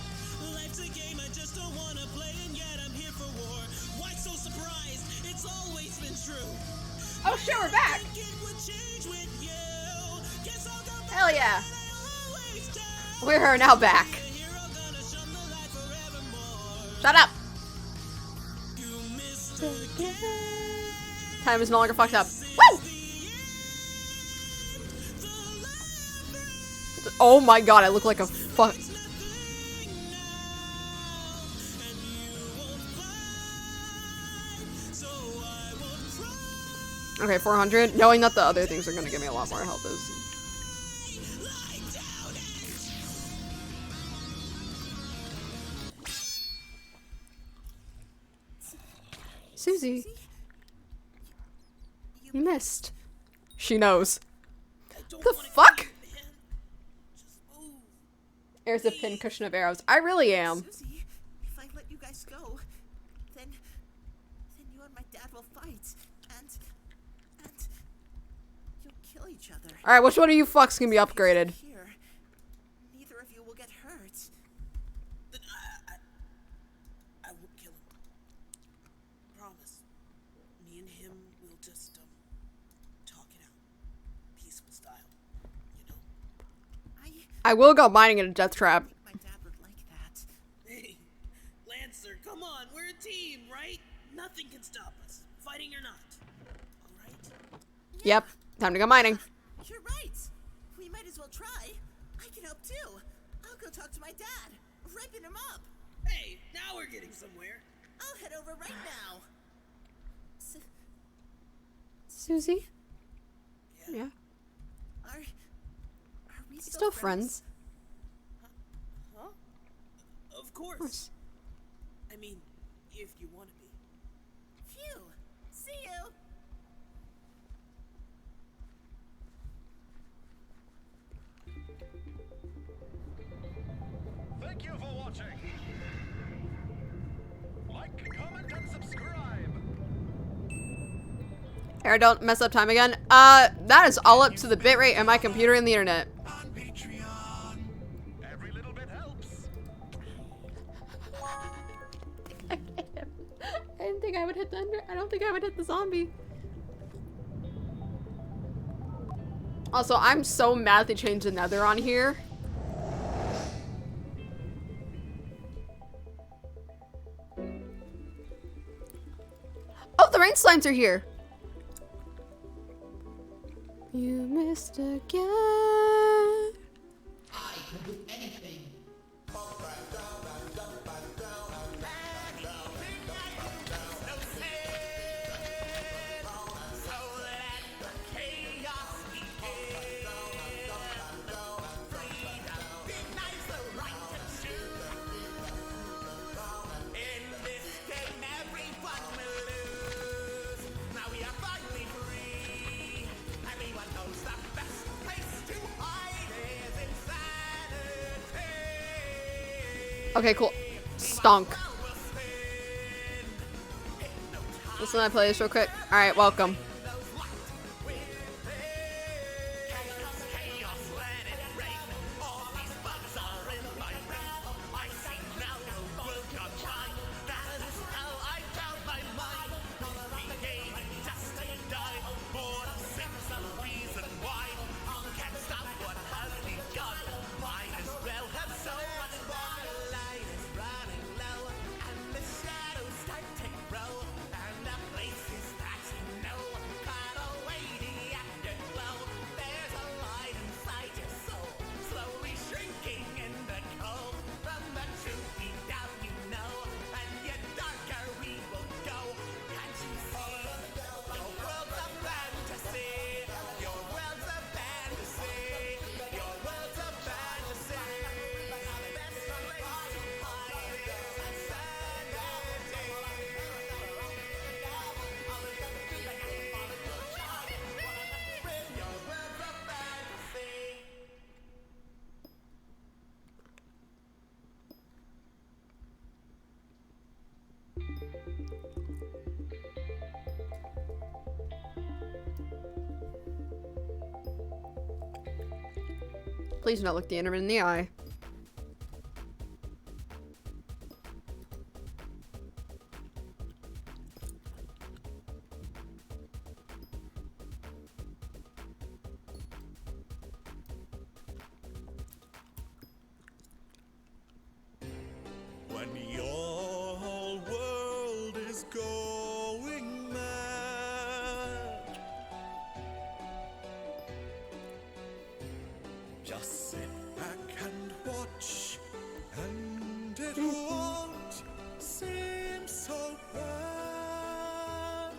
Life's a game I just don't wanna play, and yet I'm here for war. Why so surprised? It's always been true. Oh shit, we're back. Hell yeah. We are now back. Shut up. Time is no longer fucked up. Woo! Oh my god, I look like a fuck. Okay, 400. Knowing that the other things are gonna give me a lot more health is... Susie. You missed. She knows. The fuck? There's a pincushion of arrows. I really am. Susie, if I let you guys go, then you and my dad will fight, and you'll kill each other. Alright, which one of you fucks can be upgraded? Here, neither of you will get hurt. Then I won't kill him. Promise. Me and him will just talk it out, peaceful style. You know. I will go mining in a death trap. My dad would like that. Hey, Lancer, come on, we're a team, right? Nothing can stop us, fighting or not. All right? Yep, time to go mining. You're right. We might as well try. I can help too. I'll go talk to my dad. Ripping him up. Hey, now we're getting somewhere. I'll head over right now. Susie? Yeah. Are we Still friends? Huh? Of course. I mean, if you want to be. Phew. See you. Thank you for watching. Like, comment, and subscribe. Here, don't mess up time again. That is all up to the bitrate and my computer and the internet. Every little bit helps. I didn't think I would hit the I don't think I would hit the zombie. Also, I'm so mad they changed the nether on here. Oh, the rain slimes are here. You missed again. I can do anything. Okay, cool. Stonk. Listen to my playlist real quick. Alright, welcome. Please not look the enderman in the eye. When your whole world is going mad, just sit back and watch, and it won't seem so bad.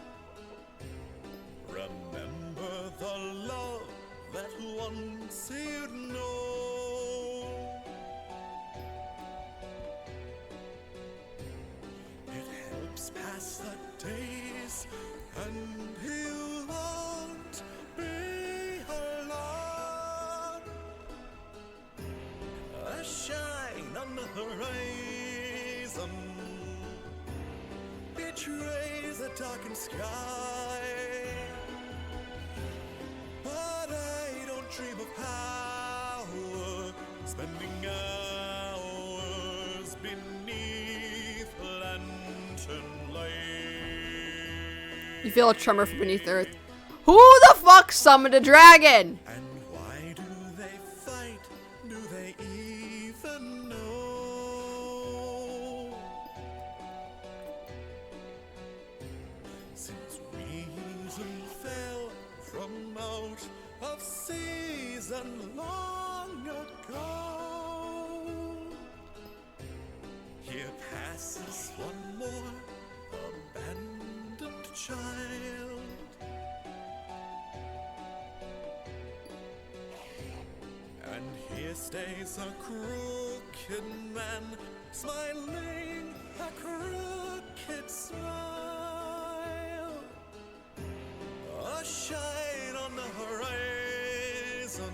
Remember the love that once you'd know. Pass the days, and you won't be alone. A shine on the horizon betrays a darkened sky, but I don't dream of power, spending hours beneath lantern. You feel a tremor from beneath the earth. Who the fuck summoned a dragon? And why do they fight? Do they even know? Since reason fell from out of season long ago, Here passes one more abandoned child. And here stays a crooked man, smiling a crooked smile. A shine on the horizon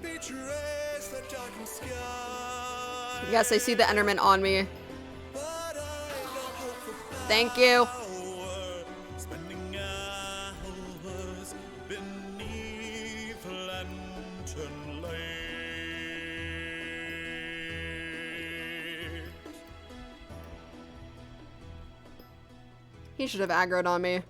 betrays the darkened sky. Yes, I see the Enderman on me. Thank you. Spending hours beneath Lantern Light. He should have aggroed on me.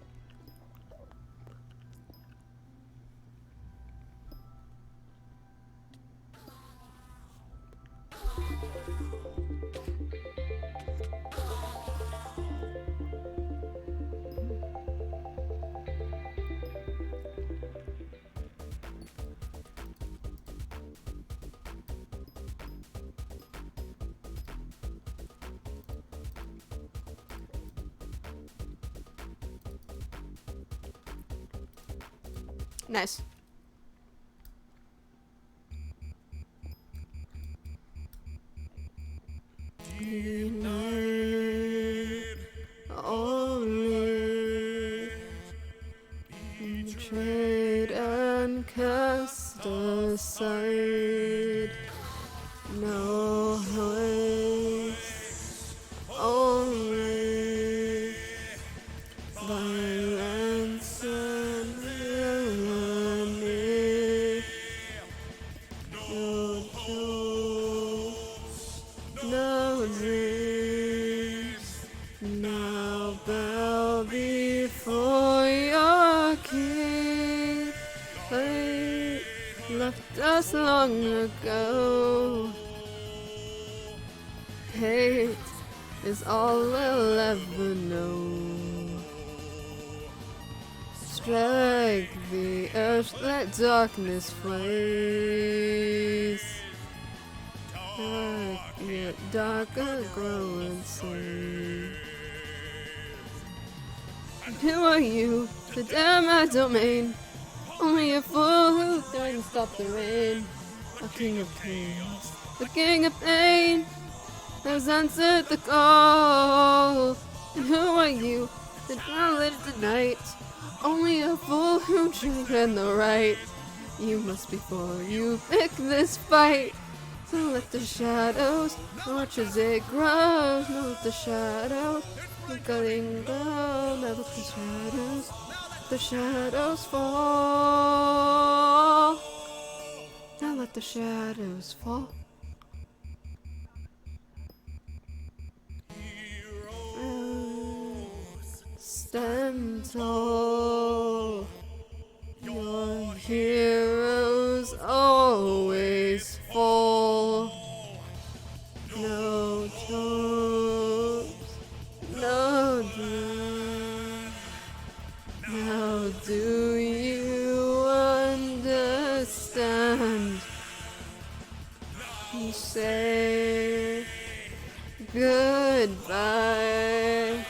Nice. Denied only betrayed and cast aside. No voice, only violence and villainy. No hopes, no dreams. Now bow before your king. Fate left us long ago. Hate is all we'll ever know. Strike the earth, let darkness flaze. Dark yet darker grow insane. Who are you to dare my domain? Only a fool who threatens to stop the rain. A king of kings, the king of pain, has answered the call. And who are you to challenge the night? Only a fool who chooses the right. You must before you pick this fight. So let the shadows watch as it grows. Now let the shadows getting glow. Now let the shadows fall. Now let the shadows fall. Stand tall. Your heroes always fall. No hopes, no dreams. How do you understand? You say goodbye.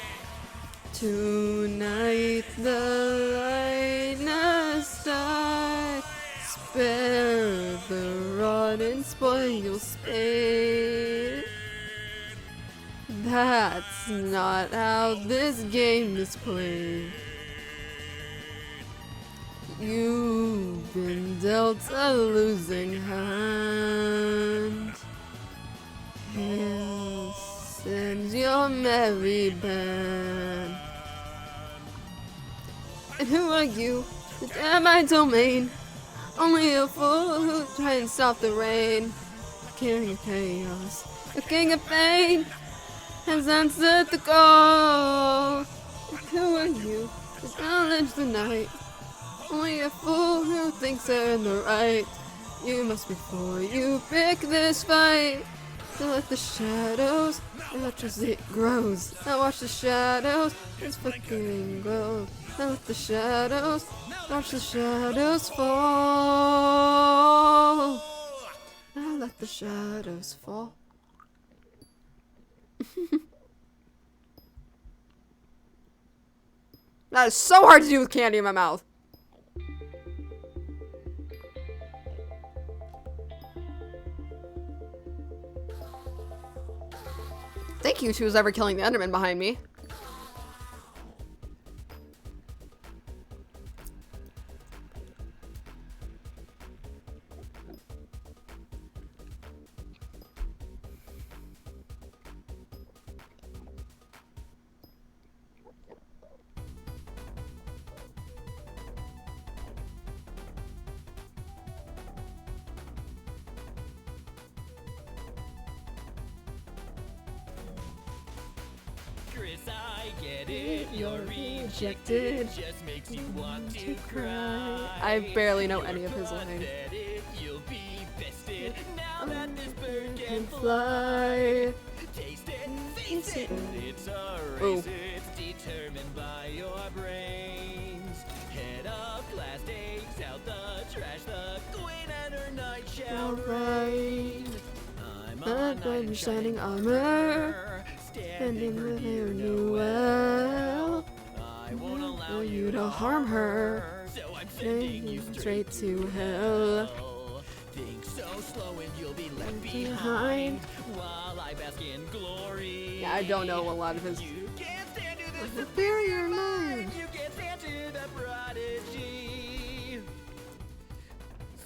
Tonight the lightness die. Spare the rod and spoil spade. That's not how this game is played. You've been dealt a losing hand. Here sends your merry band. And who are you to dare my domain? Only a fool who tries and stop the rain. A king of chaos, a king of pain, has answered the call. And who are you to challenge the night? Only a fool who thinks they're in the right. You must before you pick this fight. So let the shadows watch as it grows. Now watch the shadows, it's flickering glow. Now let the shadows, watch the shadows fall. Now let the shadows fall. That is so hard to do with candy in my mouth. Thank you to who's ever killing the Enderman behind me. Chris, I get it. You're rejected. Just makes you want to cry. I barely know any of his lines. You'll be bested now that this bird Can fly. taste it, face it. It's a Ooh. race. It's determined by your brains. Head up, glass takes out the trash. The queen and her knight shall reign. I'm a knight in shining armor, standing with your Noel. I won't allow you to harm her, so I'm sending you straight to hell. Think so slow and you'll be left behind while I bask in glory. Yeah, I don't know a lot of his. You can't stand to the superior mind. You can't stand to the prodigy.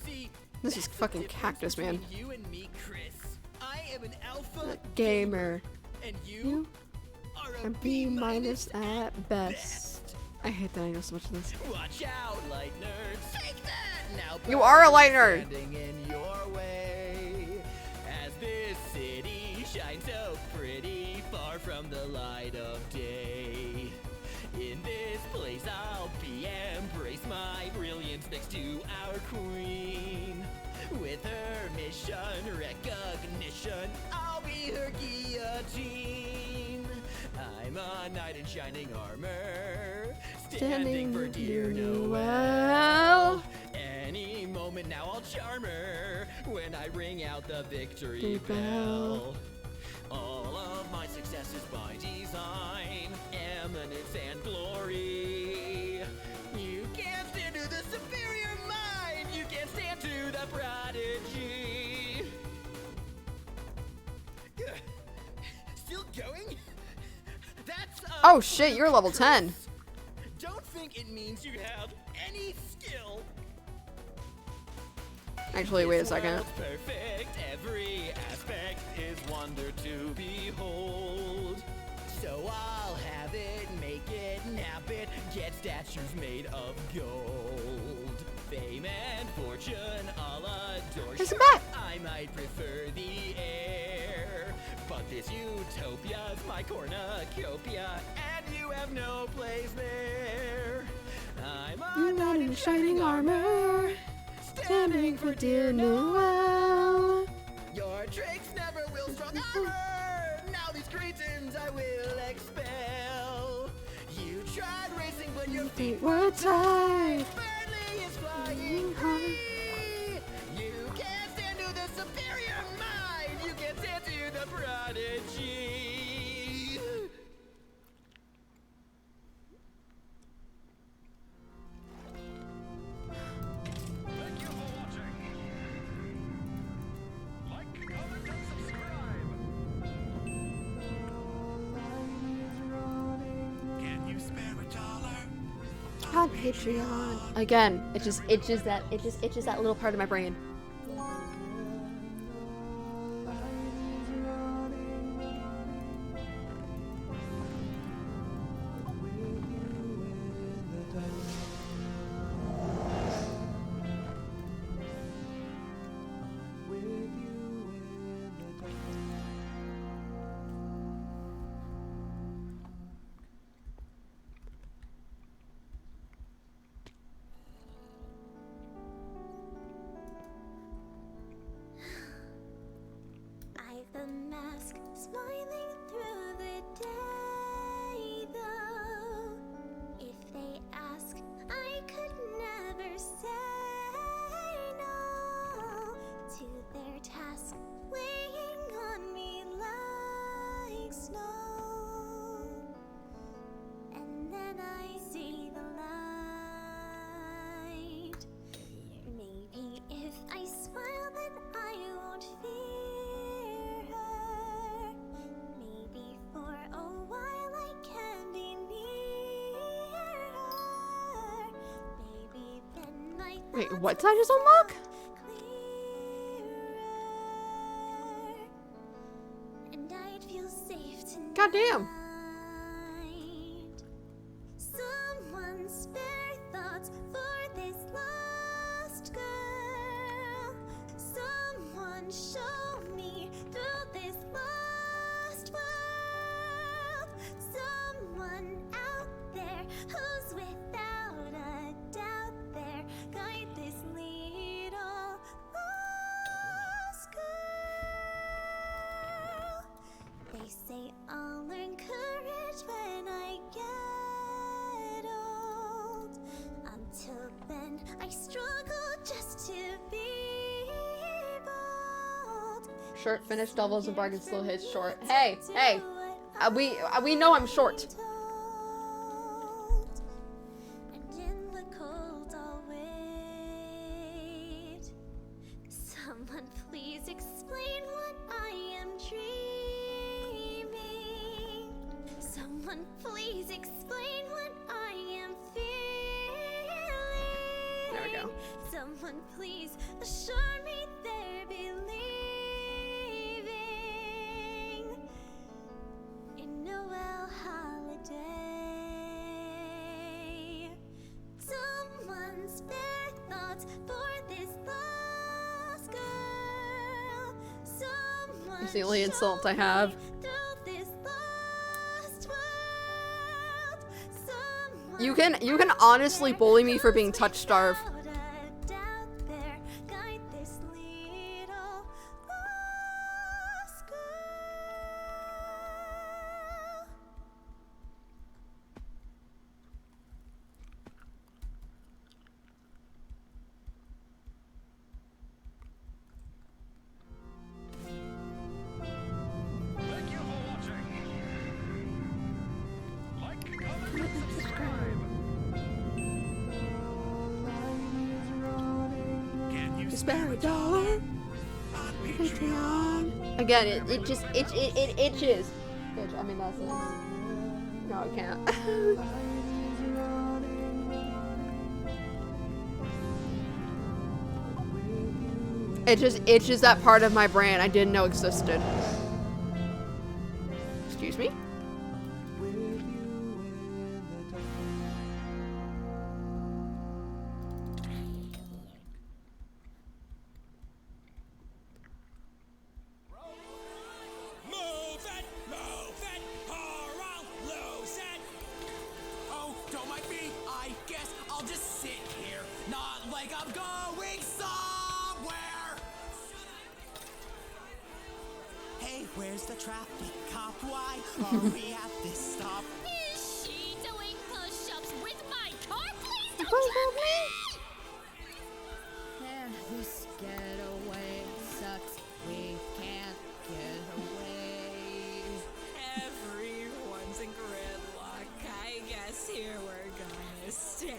See, This is fucking Cactus Man. you and me, Chris. I am an alpha Gamer. and you are a And B minus at best. I hate that I know so much of this. Watch out, light nerds. Take that now. You are a light nerd. Standing in your way as this city shines so pretty far from the light of day. In this place I'll be embrace my brilliance next to our queen. With her mission recognition, I'll be her guillotine. I'm a knight in shining armor, standing for dear Noel. Any moment now I'll charm her when I ring out the victory bell. All of my success is by design, eminence and glory. You can't stand to the superior mind, you can't stand to the prodigy. Still going? That's Oh shit, you're level 10. Don't think it means you have any skill. Actually, wait a second. World's perfect, every aspect is wonder to behold. So I'll have it, make it, nap it, get statues made of gold. Fame and fortune, I'll adore. There's a Sure, bat. I might prefer the air, but this utopia's my cornucopia, and you have no place there. I'm a knight in shining armor, standing for dear Noel. Your tricks never will strong armor. Now these cretins I will expel. You tried racing, but your feet were tied. Burnley is flying free. You can't stand to the superior mind. You can't stand to the prodigy. Thank you for watching. Like, comment, and subscribe. Can you spare $1? On Patreon. Again, it just itches that little part of my brain. Wait, what did I just unlock? And I'd feel safe tonight. Goddamn. Someone spare thoughts for this lost girl. Someone show me through this lost world. Someone out there who's without a doubt there. Guide this little lost girl. They say I'll learn courage when I get old. Until then, I struggle just to be bold. Short finish doubles and bargain still hits short. Hey, hey. We know I'm short. And in the cold I'll wait. Someone please explain what I am dreaming. Someone please explain what I am feeling. There we go. Someone please assure me they're believing in Noel holiday. Someone spare thoughts for this lost girl. Someone It's the only insult I have. through this lost world. Someone You can honestly bully me for being touch starved. without a doubt there. Guide this little lost girl. Thank you for watching. Like, comment, and subscribe. Can you Spare a dollar on Patreon. Again, it just it itches. Bitch, I mean that's nice. No, I can't. It just itches that part of my brain I didn't know existed. Excuse me? Move it, or I'll lose it. Oh, don't mind me. I guess I'll just sit here, not like I'm going somewhere. Hey, where's the traffic cop? Why are we at this stop? Is she doing push-ups with my car? Please don't kill me! Yeah, this getaway sucks. We can't get away. Everyone's in gridlock. I guess here we're gonna stay.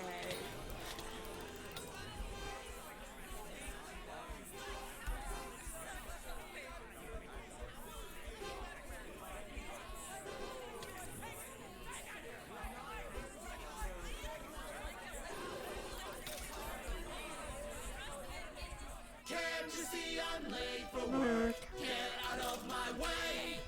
Can't you see I'm late for work? Get out of my way.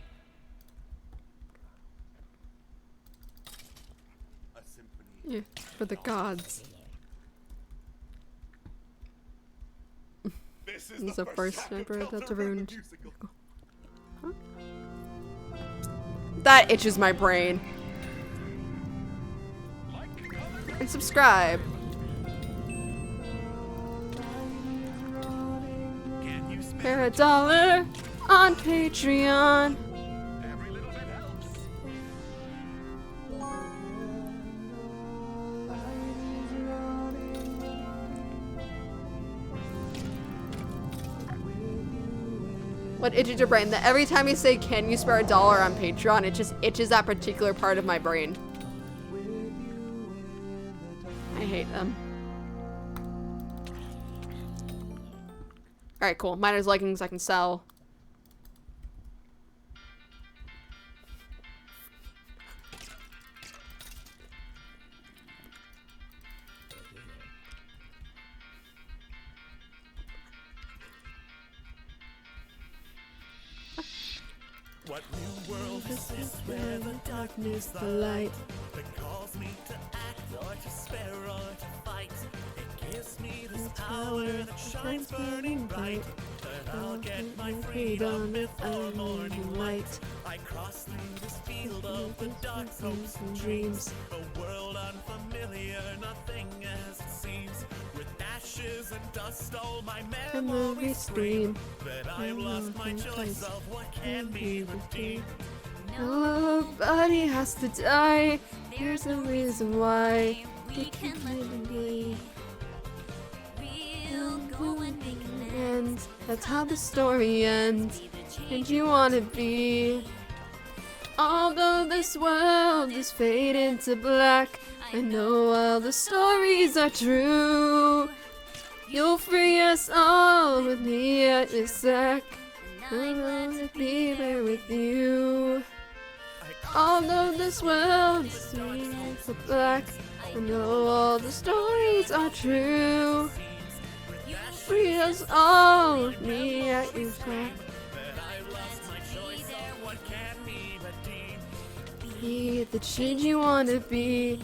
A symphony. Yeah, for the gods. This This is the first sniper that's ruined. Huh? That itches my brain. And subscribe. For a dollar on Patreon. What itches your brain? That every time you say, "Can you spare a dollar on Patreon?" it just itches that particular part of my brain. I hate them. Alright, cool. Miners leggings I can sell. What new world is this where the darkness, the light, that calls me to act or to spare or to fight? It gives me this power that shines burning bright, that I'll get my freedom before morning light. I cross through this field of the dark hopes and dreams, a world unfamiliar, nothing as it seems. With ashes and dust, all my memories scream that I've lost my choice of what can be redeemed. Nobody has to die. There's a reason why we can live and be. We'll go and make an end. That's how the story ends. And you wanna be. Although this world is fading to black, I know all the stories are true. You'll free us all with me at your sack. I want to be there with you. Although this world is fading to black, I know all the stories are true. Free us all with me at your sack. Be the change you wanna be.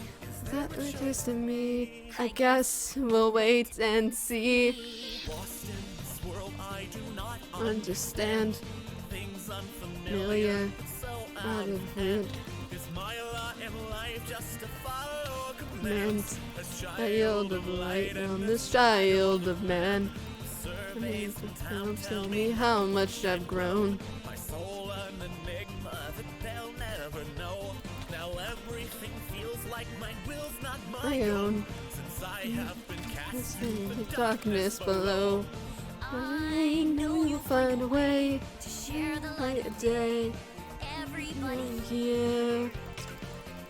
That matters to me. I guess we'll wait and see. Understand. Things unfamiliar. Out of hand. Man's child of light. I'm this child of man. Tell me how much I've grown. My soul an enigma that they'll never know. Now everything feels like my will's not my own. Since I have been cast in the darkness below. I know you'll find a way to share the light of day. Everybody here.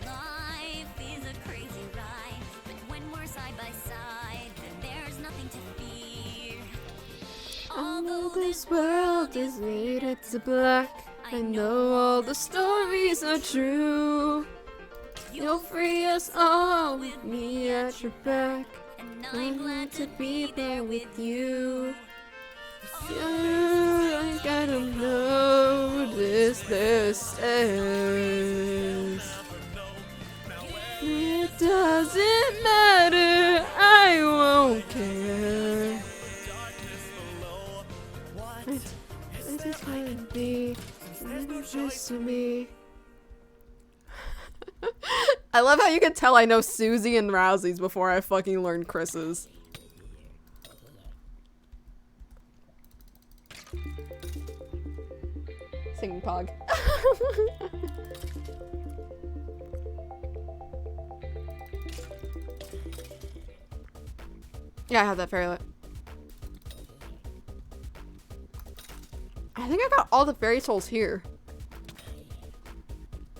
Life is a crazy ride, but when we're side by side, then there's nothing to fear. Although this world is faded to black, I know all the stories are true. You'll free us all with me at your back. I'm glad to be there with you. You gotta notice the stairs. It doesn't matter, I won't care. I just wanna be just to me. I love how you can tell I know Susie and Rousey's before I fucking learned Chris's. Singing Pog. Yeah, I have that fairy lit. I think I got all the fairy souls here.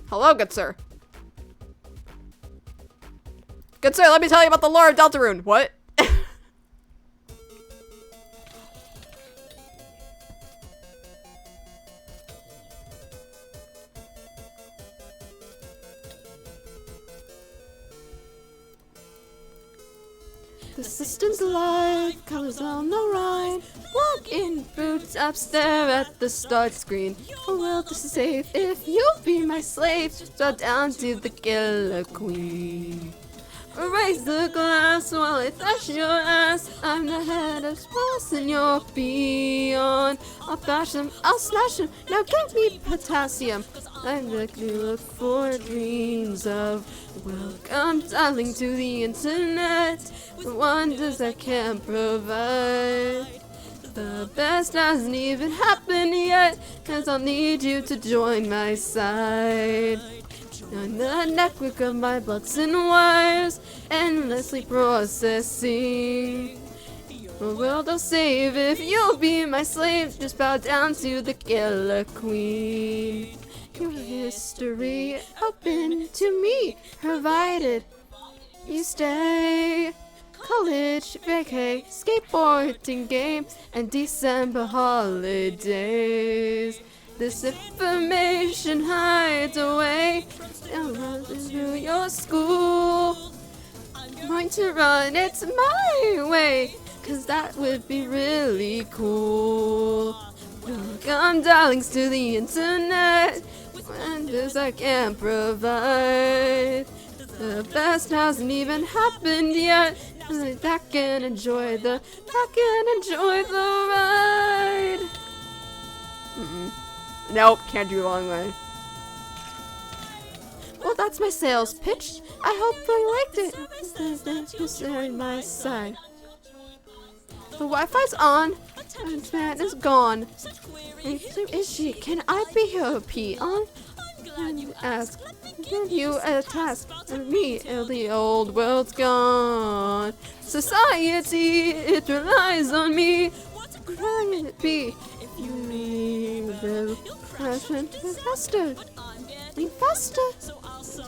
Hello, good sir. Good sir, let me tell you about the lore of Deltarune. What? The system's alive, colors on the ride. Walk in boots up, stare at the start screen. A world is safe if you'll be my slave. Throw down to the killer queen. Raise the glass while I thrash your ass. I'm the head of spots and you're beyond. I'll bash them, I'll smash them. Now get me potassium. I look for dreams of. Welcome, darling, to the internet. The wonders I can provide. The best hasn't even happened yet, 'cause I'll need you to join my side. On the network of my bloods and wires, endlessly processing. The world I'll save if you'll be my slave. Just bow down to the killer queen. Your history open to me, provided you stay. College, vacay, skateboarding games, and December holidays. This information hides away through your school. I'm going to run it my way, 'cause that would be really cool. Welcome, darlings, to the internet. Wonders I can't provide. The best hasn't even happened yet. I can enjoy the ride. Nope, can't do long line. Well, that's my sales pitch. I hope you liked it. This is my side. The Wi-Fi's on, and man is gone. Is she? Can I be her peon? And ask, give you a task, and me, the old world's gone. Society, it relies on me. Can it be? If you need the passion faster,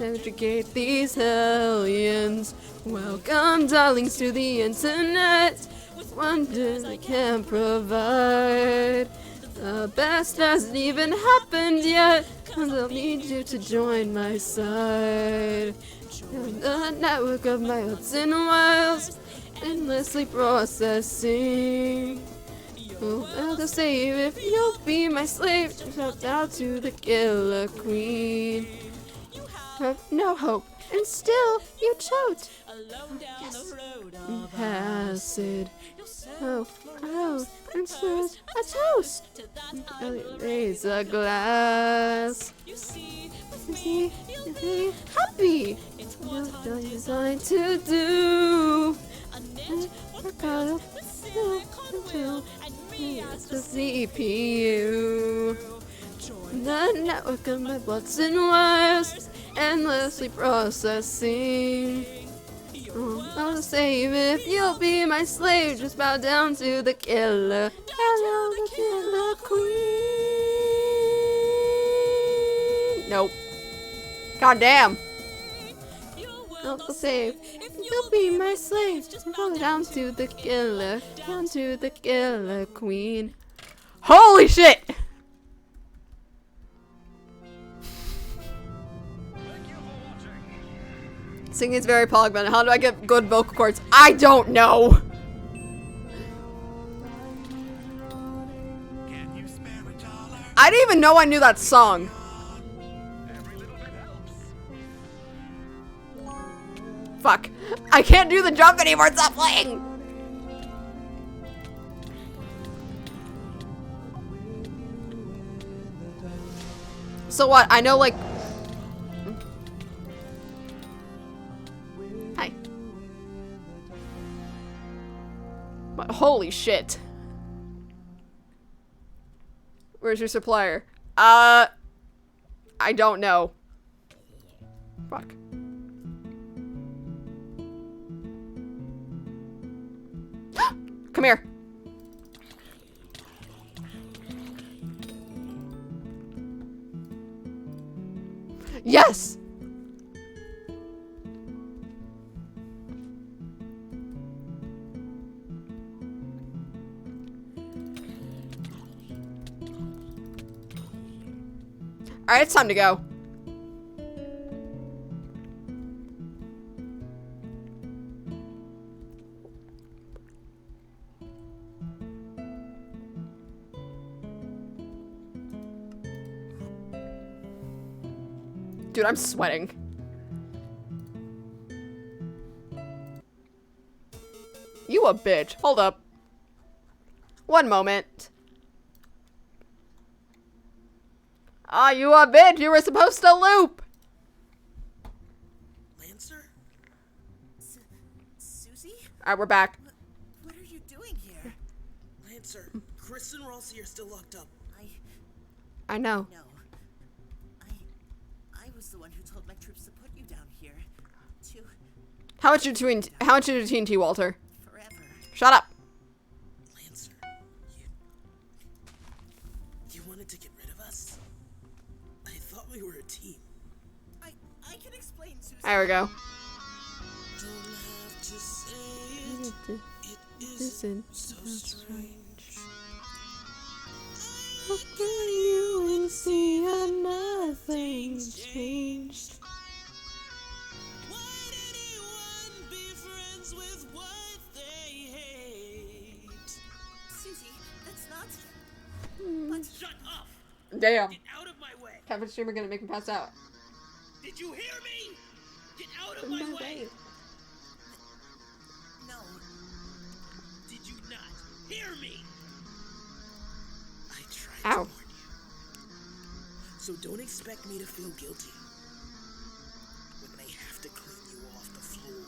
educate these hellions. Welcome, darlings, to the internet. Wonders I can provide. The best hasn't even happened yet, and I'll need you to join my side. Join the network of my ups and wilds, endlessly processing. I'll just save if you'll be my slave. Shout out to the killer queen. Have no hope, and still you choke. Yes, acid. Oh, and so a toast. Raise a glass. Happy. What are you designed to do? It's the CPU. The network of my bloods and wires, endlessly processing. I'll save if you'll be my slave. Just bow down to the killer. Hello, the killer queen. Nope. God damn. I'll save if you'll be my slave. Just bow down to the killer. Down to the killer queen. Holy shit! Singing is very pog, but how do I get good vocal cords? I don't know! I didn't even know I knew that song. Fuck. I can't do the jump anymore, stop playing! So what? I know, like... Hi. But holy shit. Where's your supplier? I don't know. Fuck. Come here. Yes! Alright, it's time to go. Dude, I'm sweating. You a bitch. Hold up. One moment. Ah, you a bitch. You were supposed to loop. Lancer? Susie? Alright, we're back. What are you doing here? Lancer, Chris and Rossi are still locked up. I know. No. I was the one who told my troops to put you down here. To... How much did TNT, Walter? Forever. Shut up. Lancer, you wanted to get rid of us? I thought we were a team. I can explain, Susie. There we go. Don't have to say it. It isn't so strange. Look at you and see how nothing's changed. Why did anyone be friends with what they hate? Susie, that's not... Damn. Get out of my way! Kevin Streamer gonna make me pass out. Did you hear me? Get out of In my my way! way. No. Did you not hear me? I tried Ow. to warn you. So don't expect me to feel guilty when they have to clean you off the floor.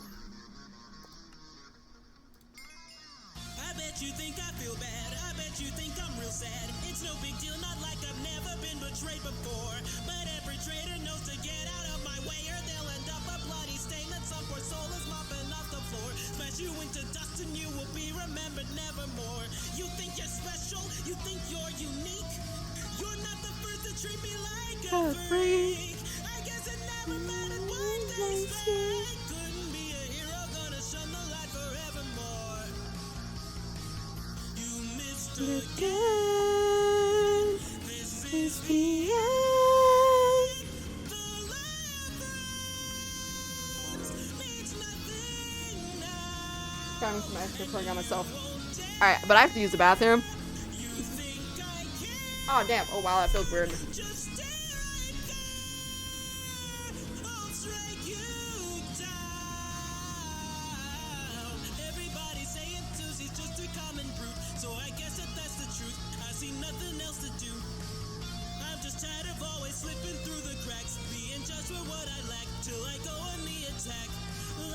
I bet you think I feel bad. I bet you think I'm real sad. It's no big deal, not like I've never been betrayed before. But every traitor knows to get out of my way or they'll end up a bloody stain that some poor soul is mopping off the floor. Smash you into dust and you will be remembered nevermore. You think you're special? You think you're unique? You're not the first to treat me like a freak. I guess it never mattered what they say. Couldn't be a hero, gonna shun the light forevermore. You missed again. This is the end. The labyrinth means nothing now. Got me some extra program myself. Alright, but I have to use the bathroom. Oh damn. Oh wow, that feels weird. Just stay right there. I'll strike you down. Everybody saying Susie's just a common brute, so I guess that's the truth. I see nothing else to do. I'm just tired of always slipping through the cracks, being just with what I lack till I go on the attack.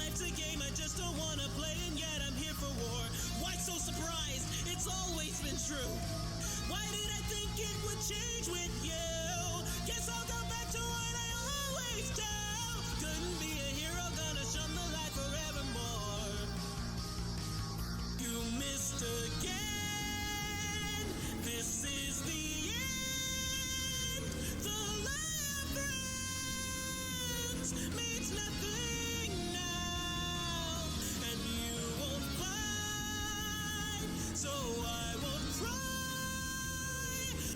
Life's a game I just don't wanna play, and yet I'm here for war. Why so surprised? It's always been true. Why did I think it would change with you? Guess I'll go back to what I always do. Couldn't be a hero, gonna shun the light forevermore. You missed again. This is the end. The labyrinth means nothing now, and you won't find, so I won't cry.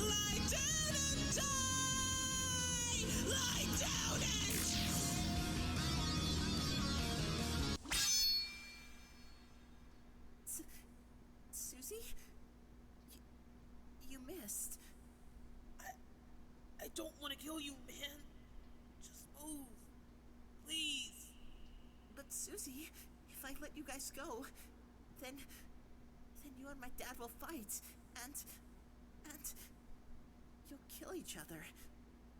Lie down and die. Lie down and. Susie? You missed. I don't want to kill you, man. Just move. Please. But Susie, if I let you guys go, then you and my dad will fight, and you'll kill each other.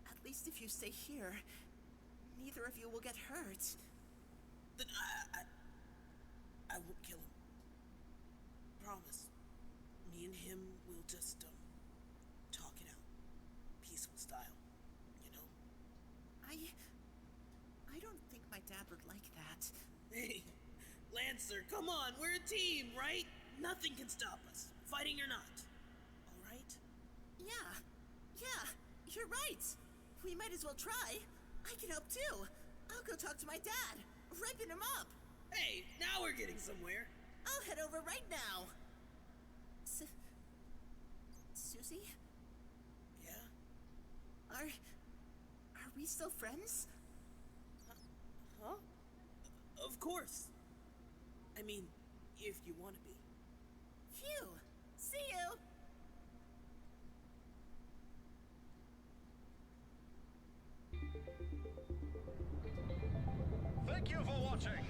At least if you stay here, neither of you will get hurt. Then I won't kill him. Promise. Me and him will just talk it out, peaceful style. You know. I don't think my dad would like that. Hey, Lancer, come on, we're a team, right? Nothing can stop us, fighting or not. All right? Yeah, you're right. We might as well try. I can help too. I'll go talk to my dad, ripen him up. Hey, now we're getting somewhere. I'll head over right now. Susie? Yeah? Are we still friends? Huh? Of course. I mean, if you want to be. Phew! See you! Thank you for watching.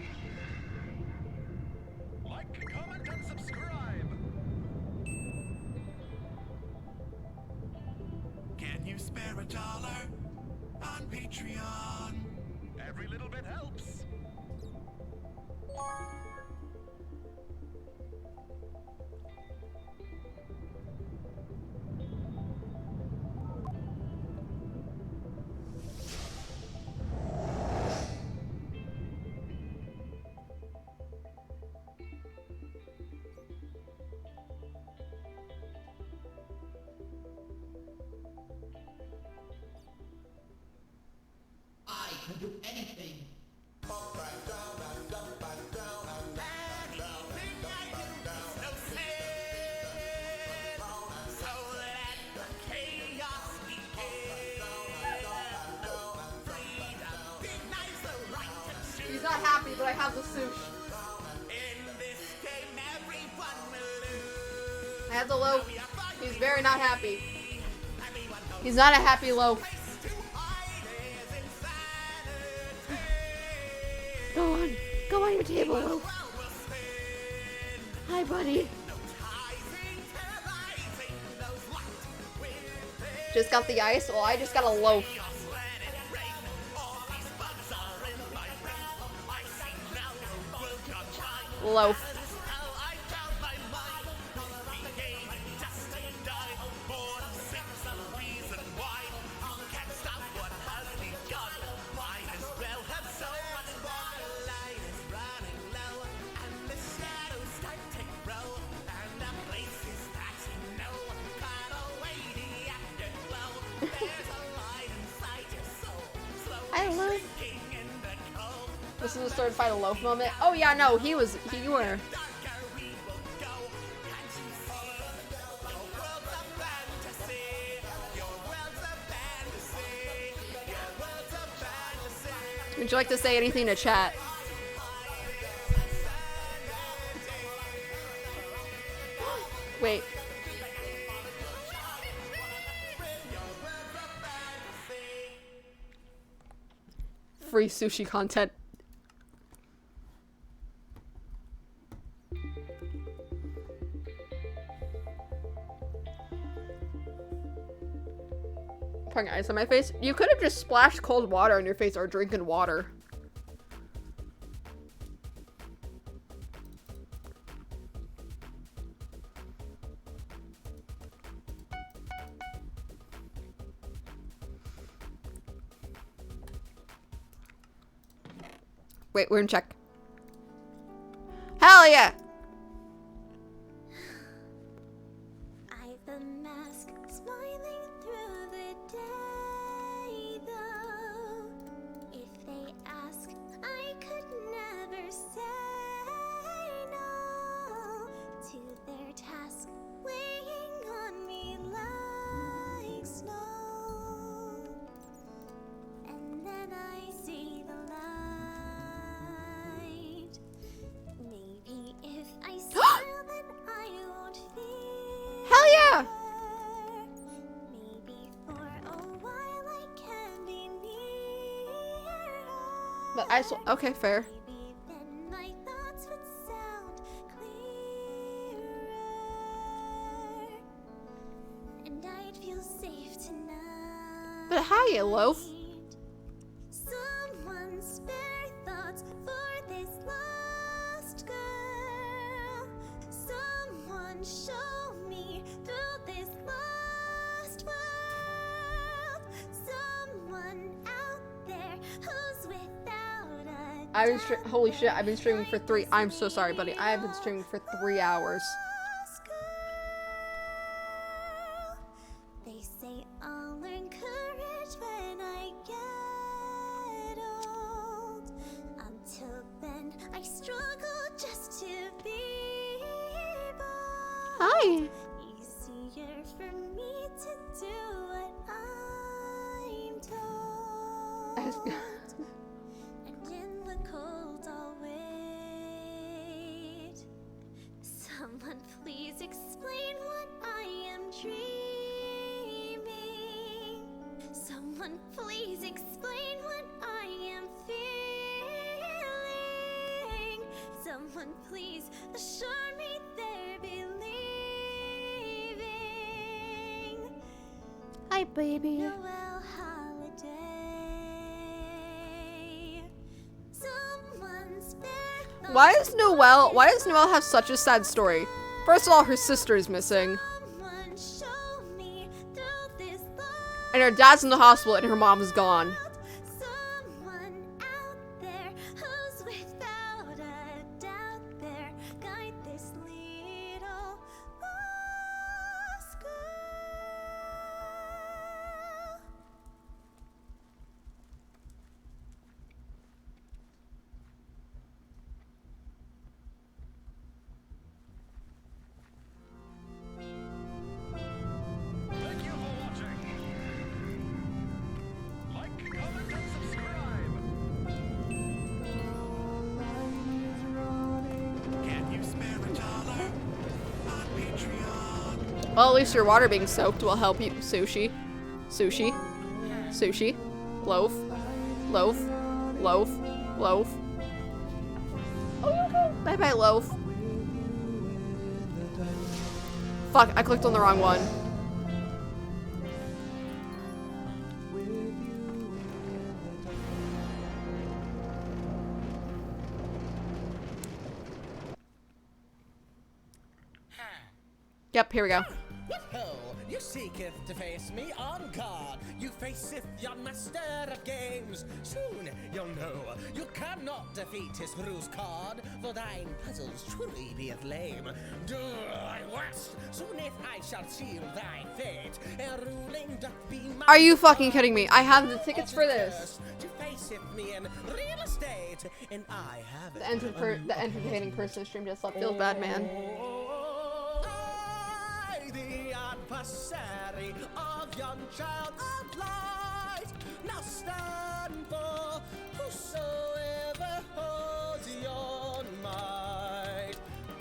Like, comment, and subscribe. Can you spare $1 on Patreon? Every little bit helps. I can do anything. He's not happy, but I have the sush. I have the loaf. He's very not happy. He's not a happy loaf. Go on your table, loaf. Hi, buddy. Just got the ice? Well, I just got a loaf. Loaf. This is a certified loaf moment. Oh yeah, no, you were. Would you like to say anything to chat? Wait. Free sushi content. Pouring ice on my face. You could have just splashed cold water on your face or drinking water. Wait, we're in check. Hell yeah! I've a mask smiling through the day, though. If they ask, I could never say no to their task, weighing on me like snow. And then I see the light. Maybe if I smile, then I won't feel. Hell yeah! Maybe for a while I can be near. But okay, fair. Maybe then my thoughts would sound clearer, and I'd feel safe tonight. But hiya, loaf. Someone spare thoughts for this lost girl. Someone show me through this lost world. Someone out there who's without a Holy shit, I've been streaming for 3. I'm so sorry, buddy. I have been streaming for 3 hours. They say I'll learn courage when I get old. Until then, I struggle just to be bold. Hi. Easier for me to do what I'm told. And in the cold, I'll wait. Someone please explain what I am dreaming. Someone please explain what I am feeling. Someone please assure me they're believing. Hi, baby. Noel holiday. Someone spare. Why does Noelle have such a sad story? First of all, her sister is missing. Someone show me through this light. And her dad's in the hospital and her mom's gone. Someone out there who's without a doubt there. Guide this little lost girl. Thank you for watching. Like, comment, and subscribe. Can you spare $1 on Patreon? Well, at least your water being soaked will help you, Sushi. Sushi. Sushi. Loaf. Loaf. Loaf. Loaf. Oh, okay. Bye bye, loaf. Fuck, I clicked on the wrong one. Yep, here we go. Ho, you seeketh to face me on guard. You faceth yon master of games. Soon you'll know you cannot defeat his ruse card, for thine puzzles truly beeth lame. Do I west, soon if I shall seal thy fate. A ruling doth be my Are you fucking kidding me? I have the tickets for this. to faceth me in real estate, and I have it. The entertaining person stream just left. Feels bad, man. The adversary of young child of light, now stand for whosoever holds your might.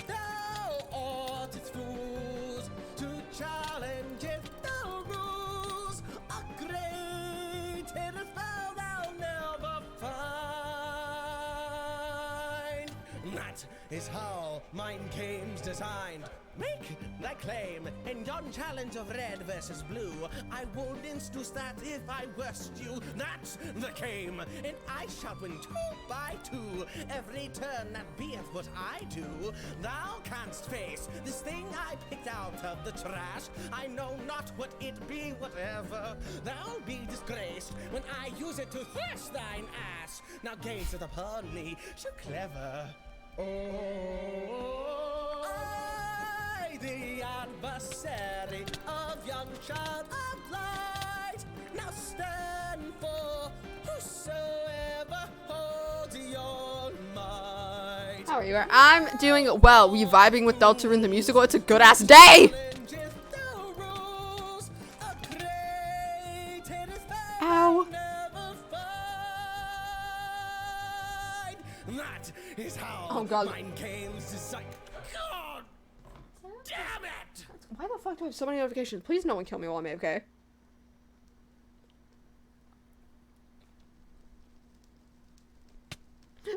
Thou art its fools to challenge it, the rules are great and foul thou never find. That is how mind game's designed. Make thy claim in yon challenge of red versus blue. I would introduce that if I worst you. That's the game, and I shall win 2 by 2. Every turn that beeth what I do. Thou canst face this thing I picked out of the trash. I know not what it be, whatever. Thou'll be disgraced when I use it to thrash thine ass. Now gaze it upon me, so clever. The adversary of young child of light, now stand for whosoever holds your might. How are you? I'm doing well. We vibing with Deltarune the musical. It's a good ass day. Ow. That is how Oh god. mind games design. God damn it! Why the fuck do I have so many notifications? Please no one kill me while I'm AFK.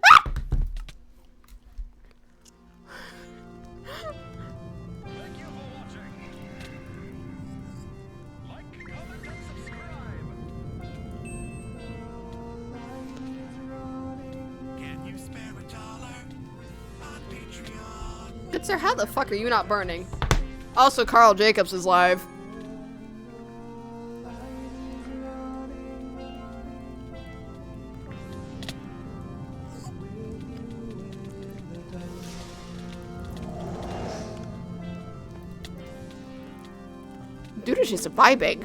Ah! Thank you for watching. Like, comment, and subscribe. Can you spare $1 on Patreon? Good sir, how the fuck are you not burning? Also, Carl Jacobs is live. Dude is just vibing.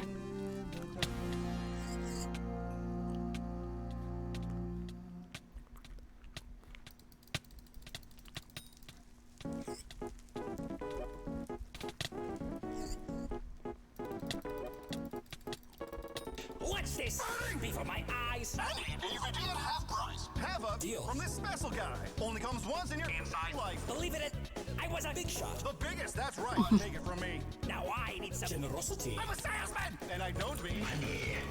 What's this? Before my eyes. You can get half price. Have a Deal. from this special guy. Only comes once in your inside life. Believe it, I was a big shot. The biggest, that's right. Take it from me. Now I need some generosity. I'm a salesman, and I don't mean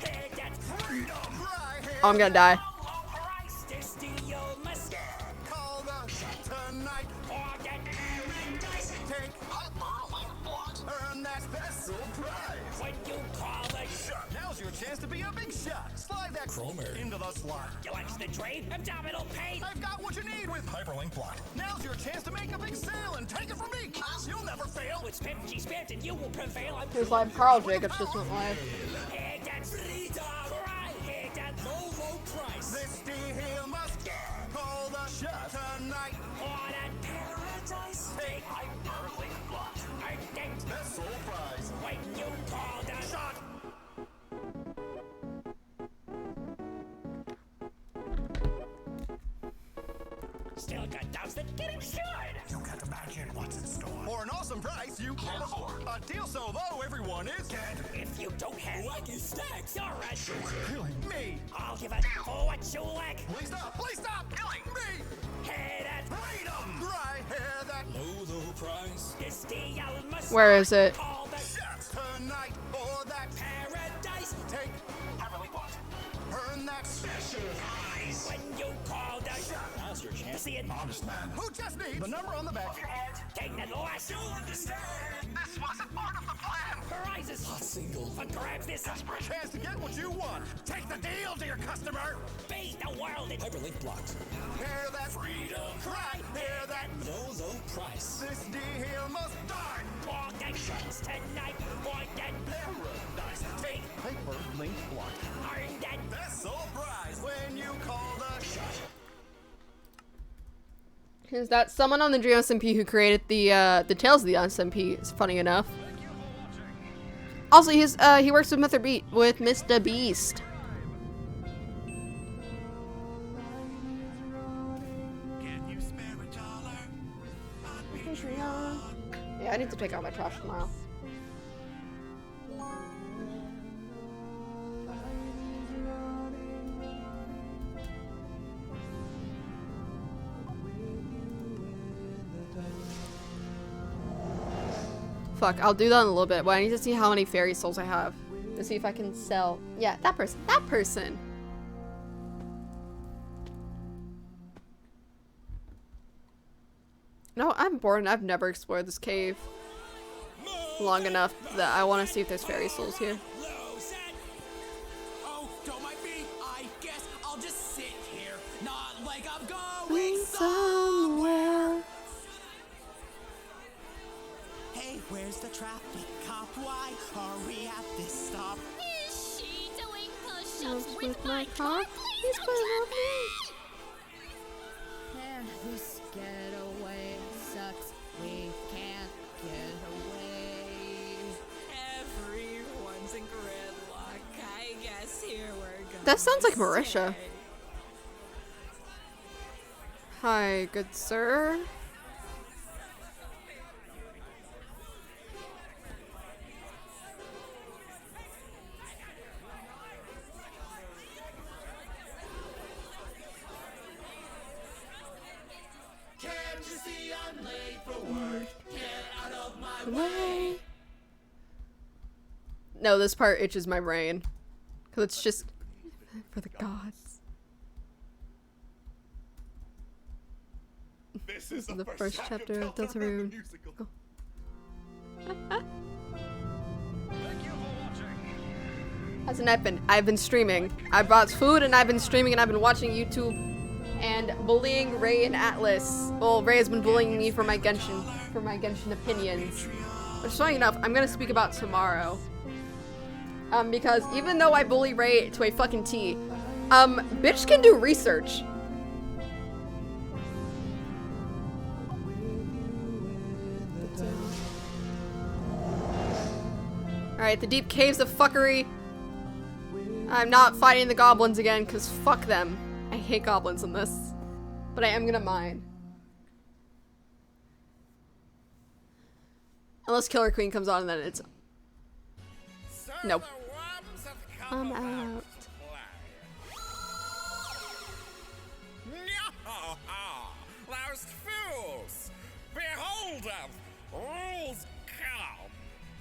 Hey, that's freedom. right here. Oh, I'm gonna die. Price to steal my scare. Call the shot tonight. Or get paradise. Take hyperlink blocks. Earn that special prize. When you call the shot. Now's your chance to be a big shot. Slide that Cromer. into the slot. You like the trade? Abdominal pain. I've got what you need with Hyperlink Block. Now's your chance to make a big sale and take it from me. You'll never fail. With Pepsi spent and you will prevail. I'm Here's live. Carl Jacobs just went live. Hey, that's freedom. Right. Hey, that's no low price. This deal must call the shot tonight. On a paradise. Take hyperlink block. I get Special prize. when you call the shot. Still got doubts that getting should. You can't imagine what's in store. For an awesome price you can't afford. A deal so low everyone is dead. If you don't have lucky stacks, you're a Killing me. I'll give it for what you lack. Please stop. Please stop. Killing me. Hey, that Freedom. Right here that low price. This deal must Where is it? call the shots tonight for that paradise. who just needs the number on the back of your hand. Take that last. You'll understand. This wasn't part of the plan. Prizes. Hot single. But grabs this desperate chance to get what you want. Take the deal, dear customer. Beat the world in hyperlink blocks. Hear that freedom cry. Hear that low price. This deal must die. Block actions tonight. Point that paradise. Take hyperlink block. Earn that best-sold prize when you call the shot. Is that someone on the Dream SMP who created the Tales of the SMP? It's funny enough. Also, he works with Mr. Beast. Yeah, I need to take out my trash tomorrow. Fuck, I'll do that in a little bit, but I need to see how many fairy souls I have. To see if I can sell. Yeah, that person. That person! No, I'm bored and I've never explored this cave long enough that I want to see if there's fairy souls here. Oh, don't mind me. I guess I'll just sit here. Not like I'm going somewhere. Hey, where's the traffic cop? Why are we at this stop? Is she doing push-ups with my car? Please put it on me. Yeah, this getaway sucks. We can't get away. Everyone's in gridlock. I guess here we're going. That sounds like Marisha. Hi, good sir. Can't you see I'm late for work? Get out of my Way. No, this part itches my brain. Cause it's just for the gods. This is the first chapter of Deltarune. Go. How's the night been? I've been streaming. I brought food and I've been streaming and I've been watching YouTube and bullying Ray and Atlas. Well, Ray has been bullying me for my Genshin opinions. Which, funny enough, I'm gonna speak about tomorrow. Because even though I bully Ray to a fucking T, bitch can do research. Alright, the deep caves of fuckery. I'm not fighting the goblins again, because fuck them. I hate goblins in this. But I am gonna mine. Unless Killer Queen comes on and then it's... Nope. I'm out. Those fools! Behold them! Rules come!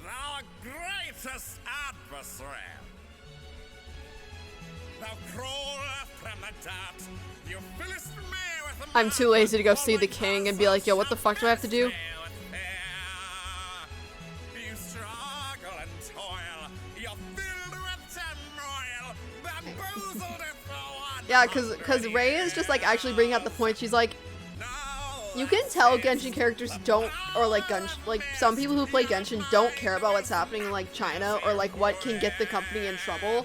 Our greatest adversary! Thou crawler from the dirt, you fillest me with I'm too lazy to go see the king and be like, yo, what the fuck do I have to do? You struggle and toil, you're filled with turmoil, bamboozled and for one. Yeah, cause Ray is just like actually bringing out the point. She's like, you can tell Genshin characters don't, or like some people who play Genshin don't care about what's happening in like China or like what can get the company in trouble.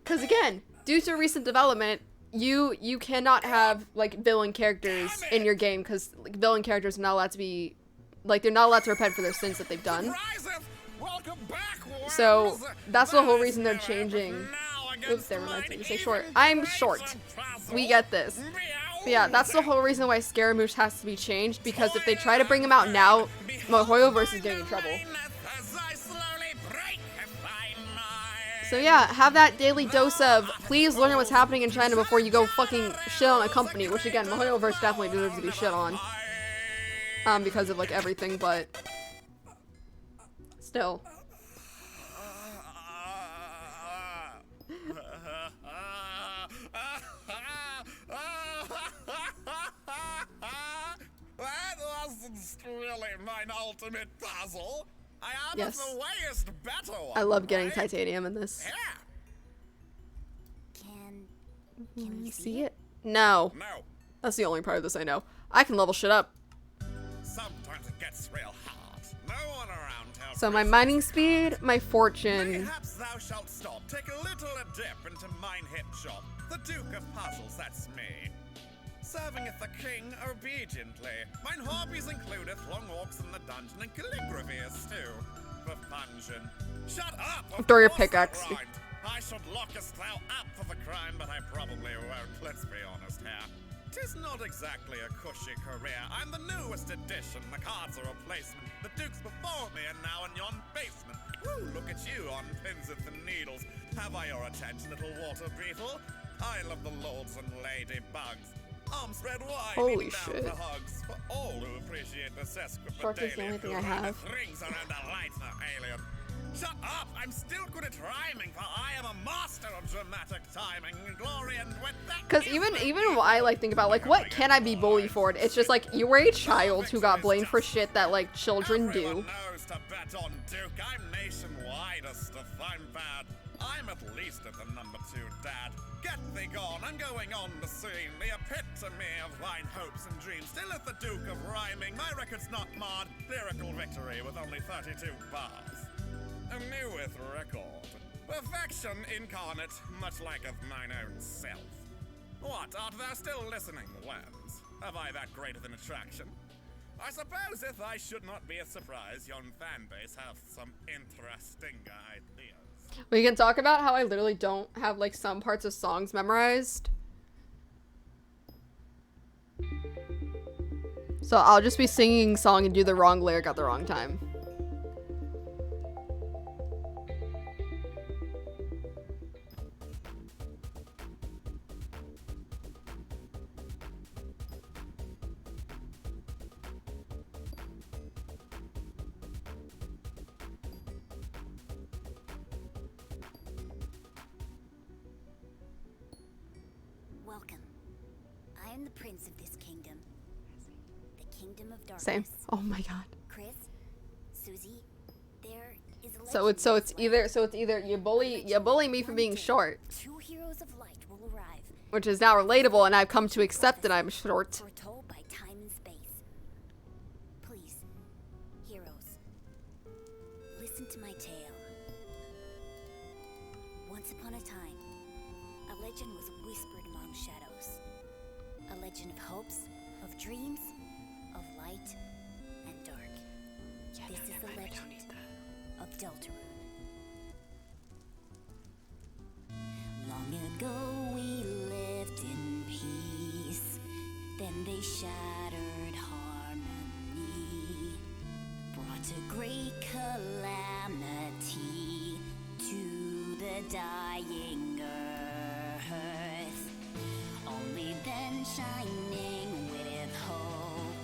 Cause again, due to recent development, you cannot have like villain characters in your game because like, villain characters are not allowed to be, like they're not allowed to repent for their sins that they've done. So that's the whole reason they're changing. Oops, there reminds me to say short. I'm short. We get this. But yeah, that's the whole reason why Scaramouche has to be changed, because if they try to bring him out now, MiHoYoverse is getting in trouble. So yeah, have that daily dose of, please learn what's happening in China before you go fucking shit on a company, which again, MiHoYoverse definitely deserves to be shit on. Because of like everything, but still. ultimate puzzle. I am Yes. the wayest better one. I love getting right? titanium in this. Can you see it? No. No. That's the only part of this I know. I can level shit up. Sometimes it gets real hard. No one around tells So my mining speed, my fortune. Mayhaps thou shalt stop. Take a little a dip into mine hip shop. The Duke of Puzzles, that's me. Servingeth the king obediently. Mine hobbies includeth long walks in the dungeon and calligraphy too. For function. Shut up! of Throw your course I pickaxe. grind. I should lockest thou up for the crime, but I probably won't. Let's be honest here. 'Tis not exactly a cushy career. I'm the newest addition. The cards are a replacement. The Duke's before me and now in yon basement. Woo, look at you on pins and needles. Have I your attention, little water beetle? I love the lords and ladybugs. Arms spread wide, Holy leaning down shit. for hugs. For all who appreciate the sesquipedalian. Shark is the only thing I who have. runneth rings around a lighter alien. Shut up! I'm still good at rhyming, for I am a master of dramatic timing, glory, and with that. Because even when I like think about like what can I be bullied for? It's just like you were a child who got blamed for shit that like children do. Everyone knows to bet on Duke. I'm nationwidest if I'm bad. I'm at least at the number 2 dad. Get thee gone, I'm going on the scene. The epitome of thine hopes and dreams. Still at the Duke of rhyming. My record's not marred. Lyrical victory with only 32 bars. A neweth record. Perfection incarnate, much liketh mine own self. What, art thou still listening, Lens? Have I that great of an attraction? I suppose if I should not be a surprise, yon fanbase have some interesting ideas. We can talk about how I literally don't have like some parts of songs memorized. So I'll just be singing a song and do the wrong lyric at the wrong time. Welcome. I am the prince of this kingdom. The kingdom of darkness. Same. Oh my god. Chris, Susie, there is a So it's either you bully me for being short, 2 heroes of light will arrive, which is now relatable, and I've come to accept that I'm short. foretold by time and space. Please, heroes, listen to my tale. Once upon a time, a legend was whispered among shadows. A legend of hopes, of dreams, of light and dark. This is the legend of Deltarune. Long ago we lived in peace. Then they shattered harmony, brought a great calamity to the dying earth. Only then, shining with hope,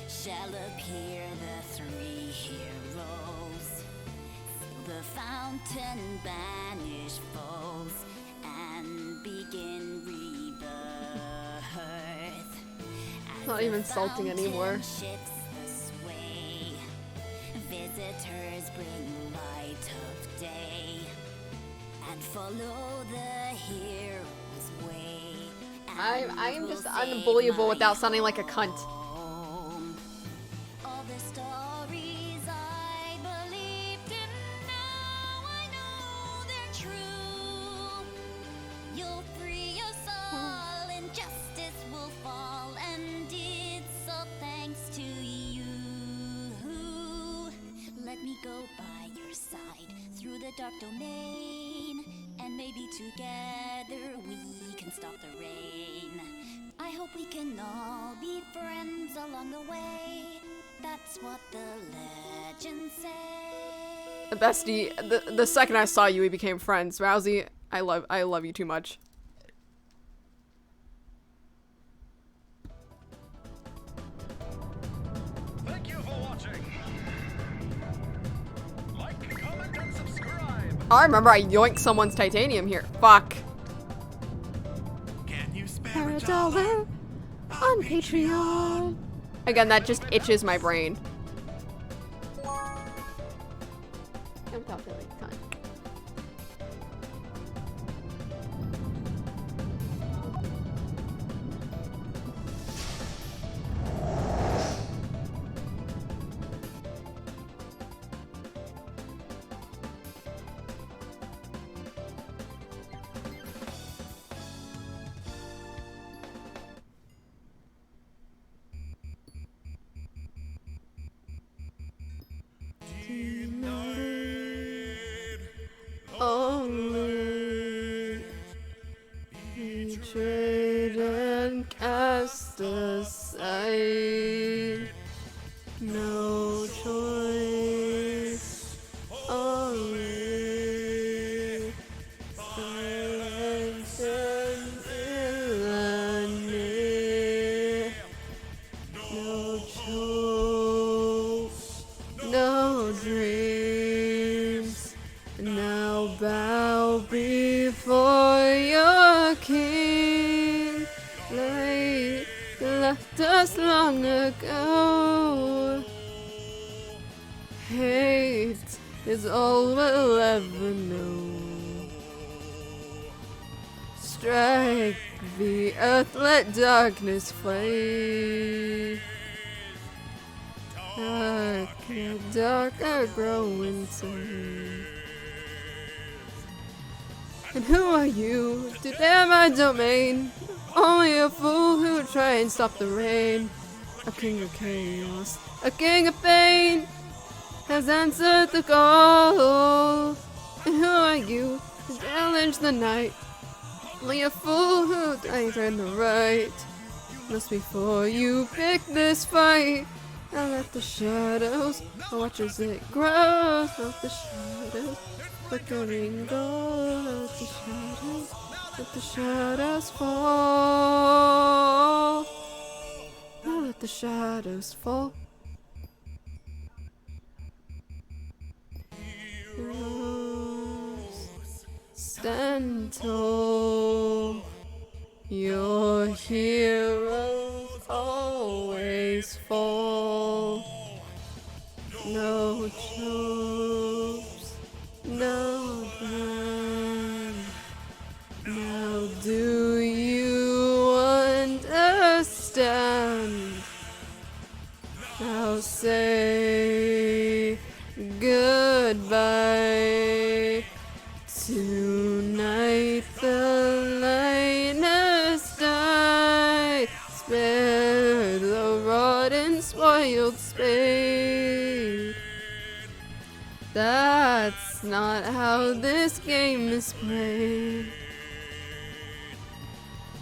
shall appear the 3 heroes. Seal the fountain, banish foes, and begin rebirth. As Not the even salting anymore. fountain shifts the sway, visitors bring light of day, and follow the hero's way. I'm just unbullyable without sounding like a cunt. All the stories I believed in, now I know they're true. You'll free us all, and justice will fall, and it's so thanks to you. Let me go by your side through the dark domain, and maybe together we can stop the rain. I hope we can all be friends along the way. That's what the legends say. Bestie, the second I saw you, we became friends. Rousey, I love you too much. Thank you for watching. Like, comment, and subscribe. Oh, I remember I yoinked someone's titanium here. Fuck. Can you spare $1 on Patreon. Again, that just itches my brain. I'm calculating time. Only betrayed and cast aside. No choice. Only silence and villainy. No choice. No dreams. Now bow before your king. Late left us long ago. Hate is all we'll ever know. Strike the earth, let darkness fade. Darker, darker grow inside. And who are you to dare my domain? Only a fool who would try and stop the rain. A king of chaos, a king of pain, has answered the call. And who are you to challenge the night? Only a fool who dies in the right. Must before you pick this fight. Now let the shadows watch as it grows. Let the shadows flickering gold. Let the shadows fall. Now let the shadows fall. Heroes, stand tall. Your heroes always fall. No troops, no plan. Now do you understand? Now say goodbye. Tonight the lioness died. Spare the rotten, spoiled spade. That's not how this game is played.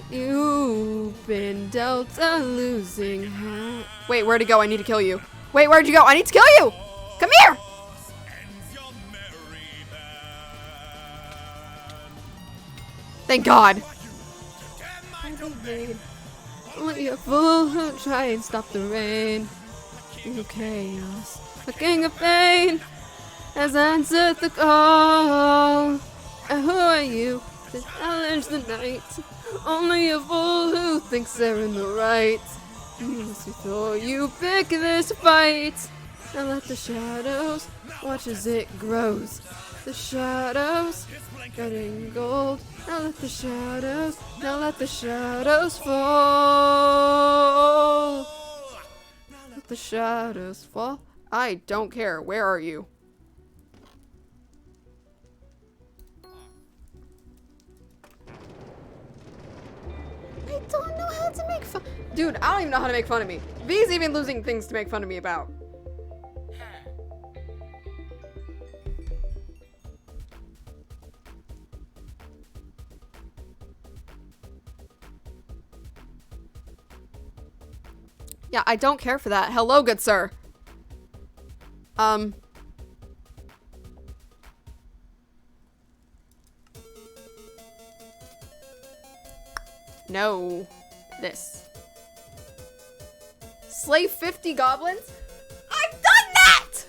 You've been dealt a losing hand. Wait, where'd he go? I need to kill you. Wait, where'd you go? I need to kill you! Come here! Thank God. Only a fool who'll try and stop the rain. You chaos, a king of pain, has answered the call. And who are you to challenge the night? Only a fool who thinks they're in the right. Before you pick this fight. Now let the shadows watch as it grows. The shadows getting gold. Now let the shadows fall. Let the shadows fall. I don't care. Where are you? I don't know how to make fun. Dude, I don't even know how to make fun of me. V's even losing things to make fun of me about. Yeah, I don't care for that. Hello, good sir. No. This. Slay 50 goblins? I've done that!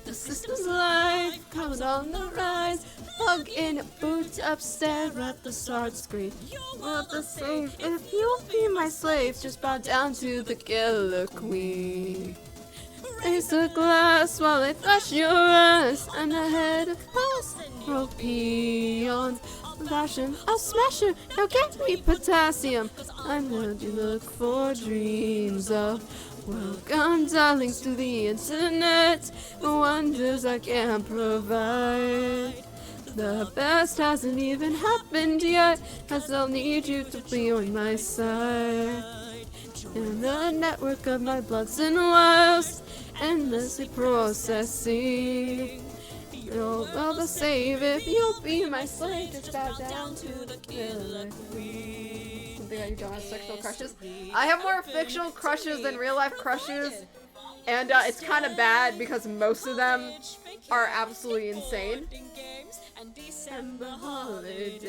The system's life comes on the rise. Plug in a boot upstairs at the start screen. You're the safe if you'll be my slave. Just bow down to the killer queen. piece of glass while I flash your eyes. I'm the head of past peons. Fashion, I'll smash her. Now get me potassium. I'm what you look for dreams of. Welcome, darlings, to the internet. Wonders I can't provide. The best hasn't even happened yet, as I'll need you to be on my side. In the network of my bloods and wiles, endlessly processing. You'll rather save if you'll be my slave. Just bow down to the killer queen. Something that you don't have fictional crushes. I have more fictional crushes than real life crushes, and it's kind of bad because most of them are absolutely insane. December holiday.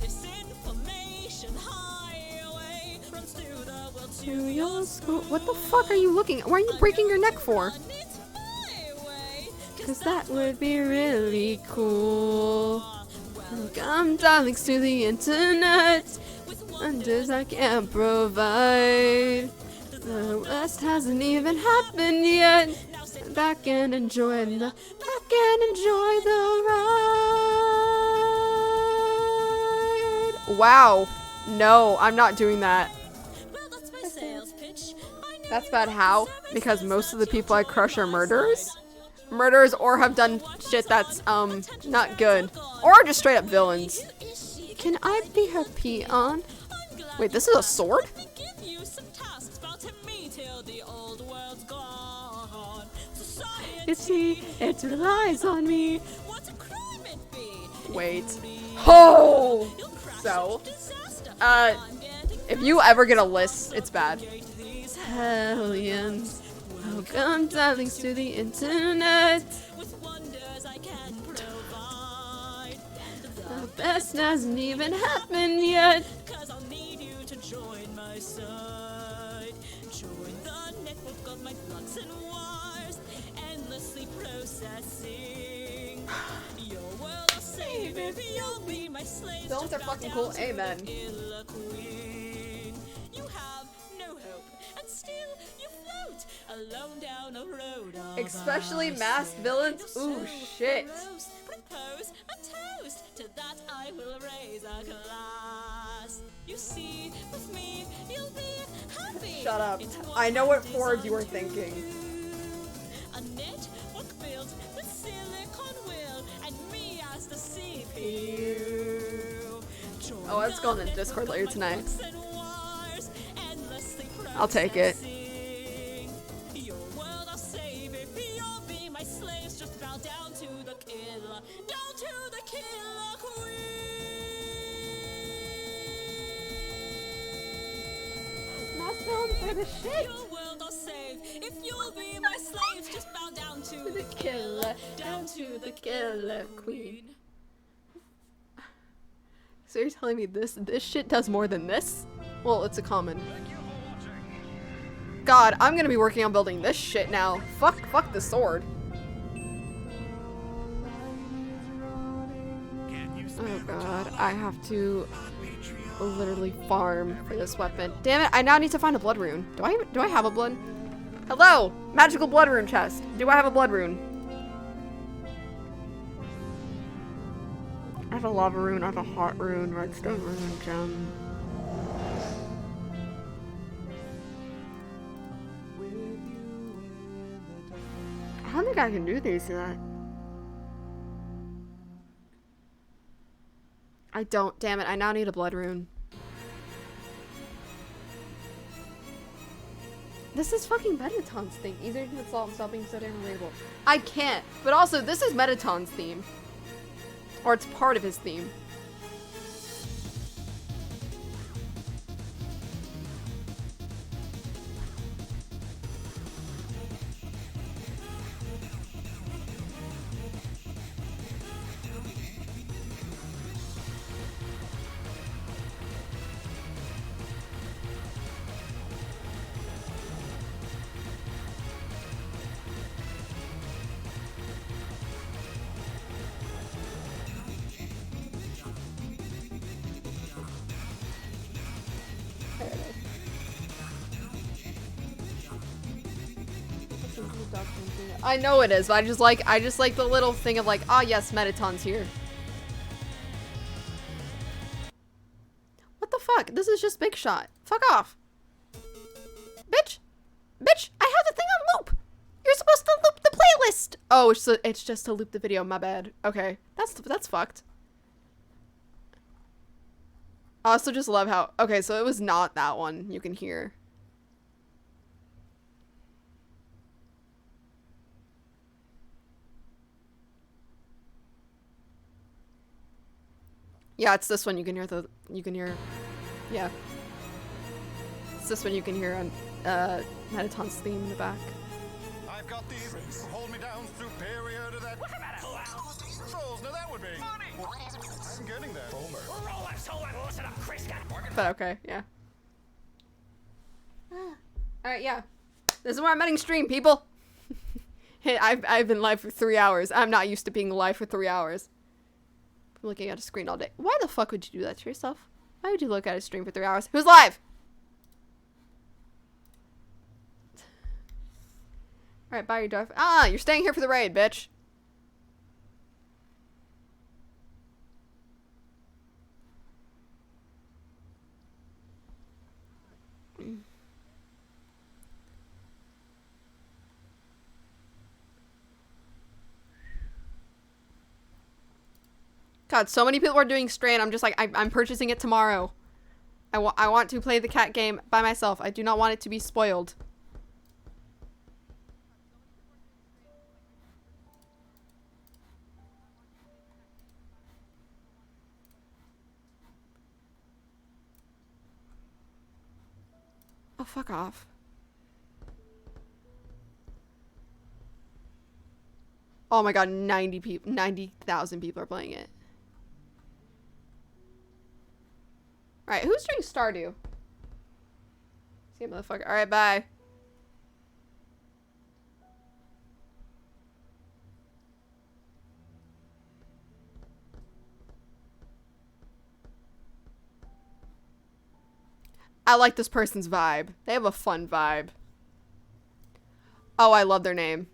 This information highway runs through the world to your school. What the fuck are you looking at? Why are you breaking your neck for? Cause that would be really cool. Welcome, darlings, to the internet. Wonders I can't provide. The rest hasn't even happened yet. Back and enjoy the ride. Wow. No, I'm not doing that. That's bad how? Because most of the people I crush are murderers? Murderers or have done shit that's, not good. Or just straight up villains. Can I be her peon? Wait, this is a sword? You see, it relies on me. Wait. Oh! So, if you ever get a list, it's bad. Hellions, welcome, darlings, to the internet. The best hasn't even happened yet. Join my side. Join the network of my blocks and wires, endlessly processing. Your world I'll save if you'll be my slave. Films are fucking cool, amen. You have no hope, and still you float alone down a road of especially masked villains. Ooh, shit. Propose a toast, to that I will raise a glass. You see, with me, you'll be happy. Shut up. I know what Ford you were thinking. A network built with silicon will, and me as the CPU. Oh, let's go on the Discord later tonight. I'll take it. Your world I'll save if you'll be my slaves. Just bow down to the killer, down to the killer queen. For the shit. Your world I'll save if you'll be my slaves. Just bow down to the killer, down to the killer queen. So you're telling me this shit does more than this? Well, it's a common. God, I'm gonna be working on building this shit now. Fuck the sword. Oh god, I have to literally farm for this weapon. Damn it, I now need to find a blood rune. Do I have a blood? Hello! Magical blood rune chest. Do I have a blood rune? I have a lava rune, I have a heart rune, redstone rune, gem. I don't think I can do these yet. I don't. Damn it. I now need a blood rune. This is fucking Metaton's thing. Easier to install and stop being so damn relatable. I can't. But also, this is Metaton's theme. Or it's part of his theme. I know it is, but I just like the little thing of like, oh yes, Mettaton's here. What the fuck? This is just Big Shot. Fuck off. Bitch! Bitch! I have the thing on loop! You're supposed to loop the playlist! Oh, it's just to loop the video, my bad. Okay. That's fucked. I also just love how... Okay, so it was not that one you can hear. Yeah, it's this one you can hear yeah. It's this one you can hear on Mettaton's theme in the back. I've got these. Hold me down, superior to that. What's the matter? Rolls, now that would be. I'm getting there. Roll that soul and listen up, Chris. But okay, yeah. Alright, yeah. This is where I'm ending stream, people. Hey, I've been live for 3 hours. I'm not used to being live for 3 hours. I'm looking at a screen all day. Why the fuck would you do that to yourself? Why would you look at a stream for 3 hours? Who's live? Alright, bye, your dog. Ah, you're staying here for the raid, bitch. God, so many people are doing Strain. I'm just like, I'm purchasing it tomorrow. I want to play the cat game by myself. I do not want it to be spoiled. Oh, fuck off. Oh my god, 90,000 people are playing it. Alright, who's doing Stardew? See you, motherfucker. Alright, bye. I like this person's vibe. They have a fun vibe. Oh, I love their name.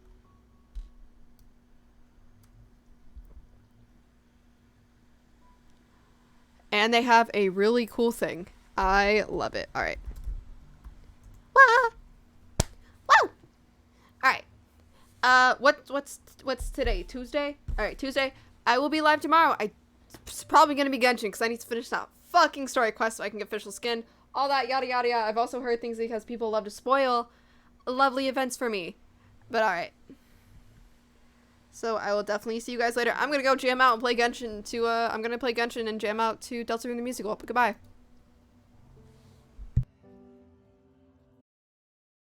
And they have a really cool thing. I love it. Alright. Whoa! Whoa! Alright. What's today? Tuesday? Alright, Tuesday. I will be live tomorrow. It's probably gonna be Genshin because I need to finish that fucking story quest so I can get official skin. All that yada yada yada. I've also heard things because people love to spoil lovely events for me. But alright. So I will definitely see you guys later. I'm gonna go jam out and play Genshin to I'm gonna play Genshin and jam out to Deltarune the Musical. Goodbye.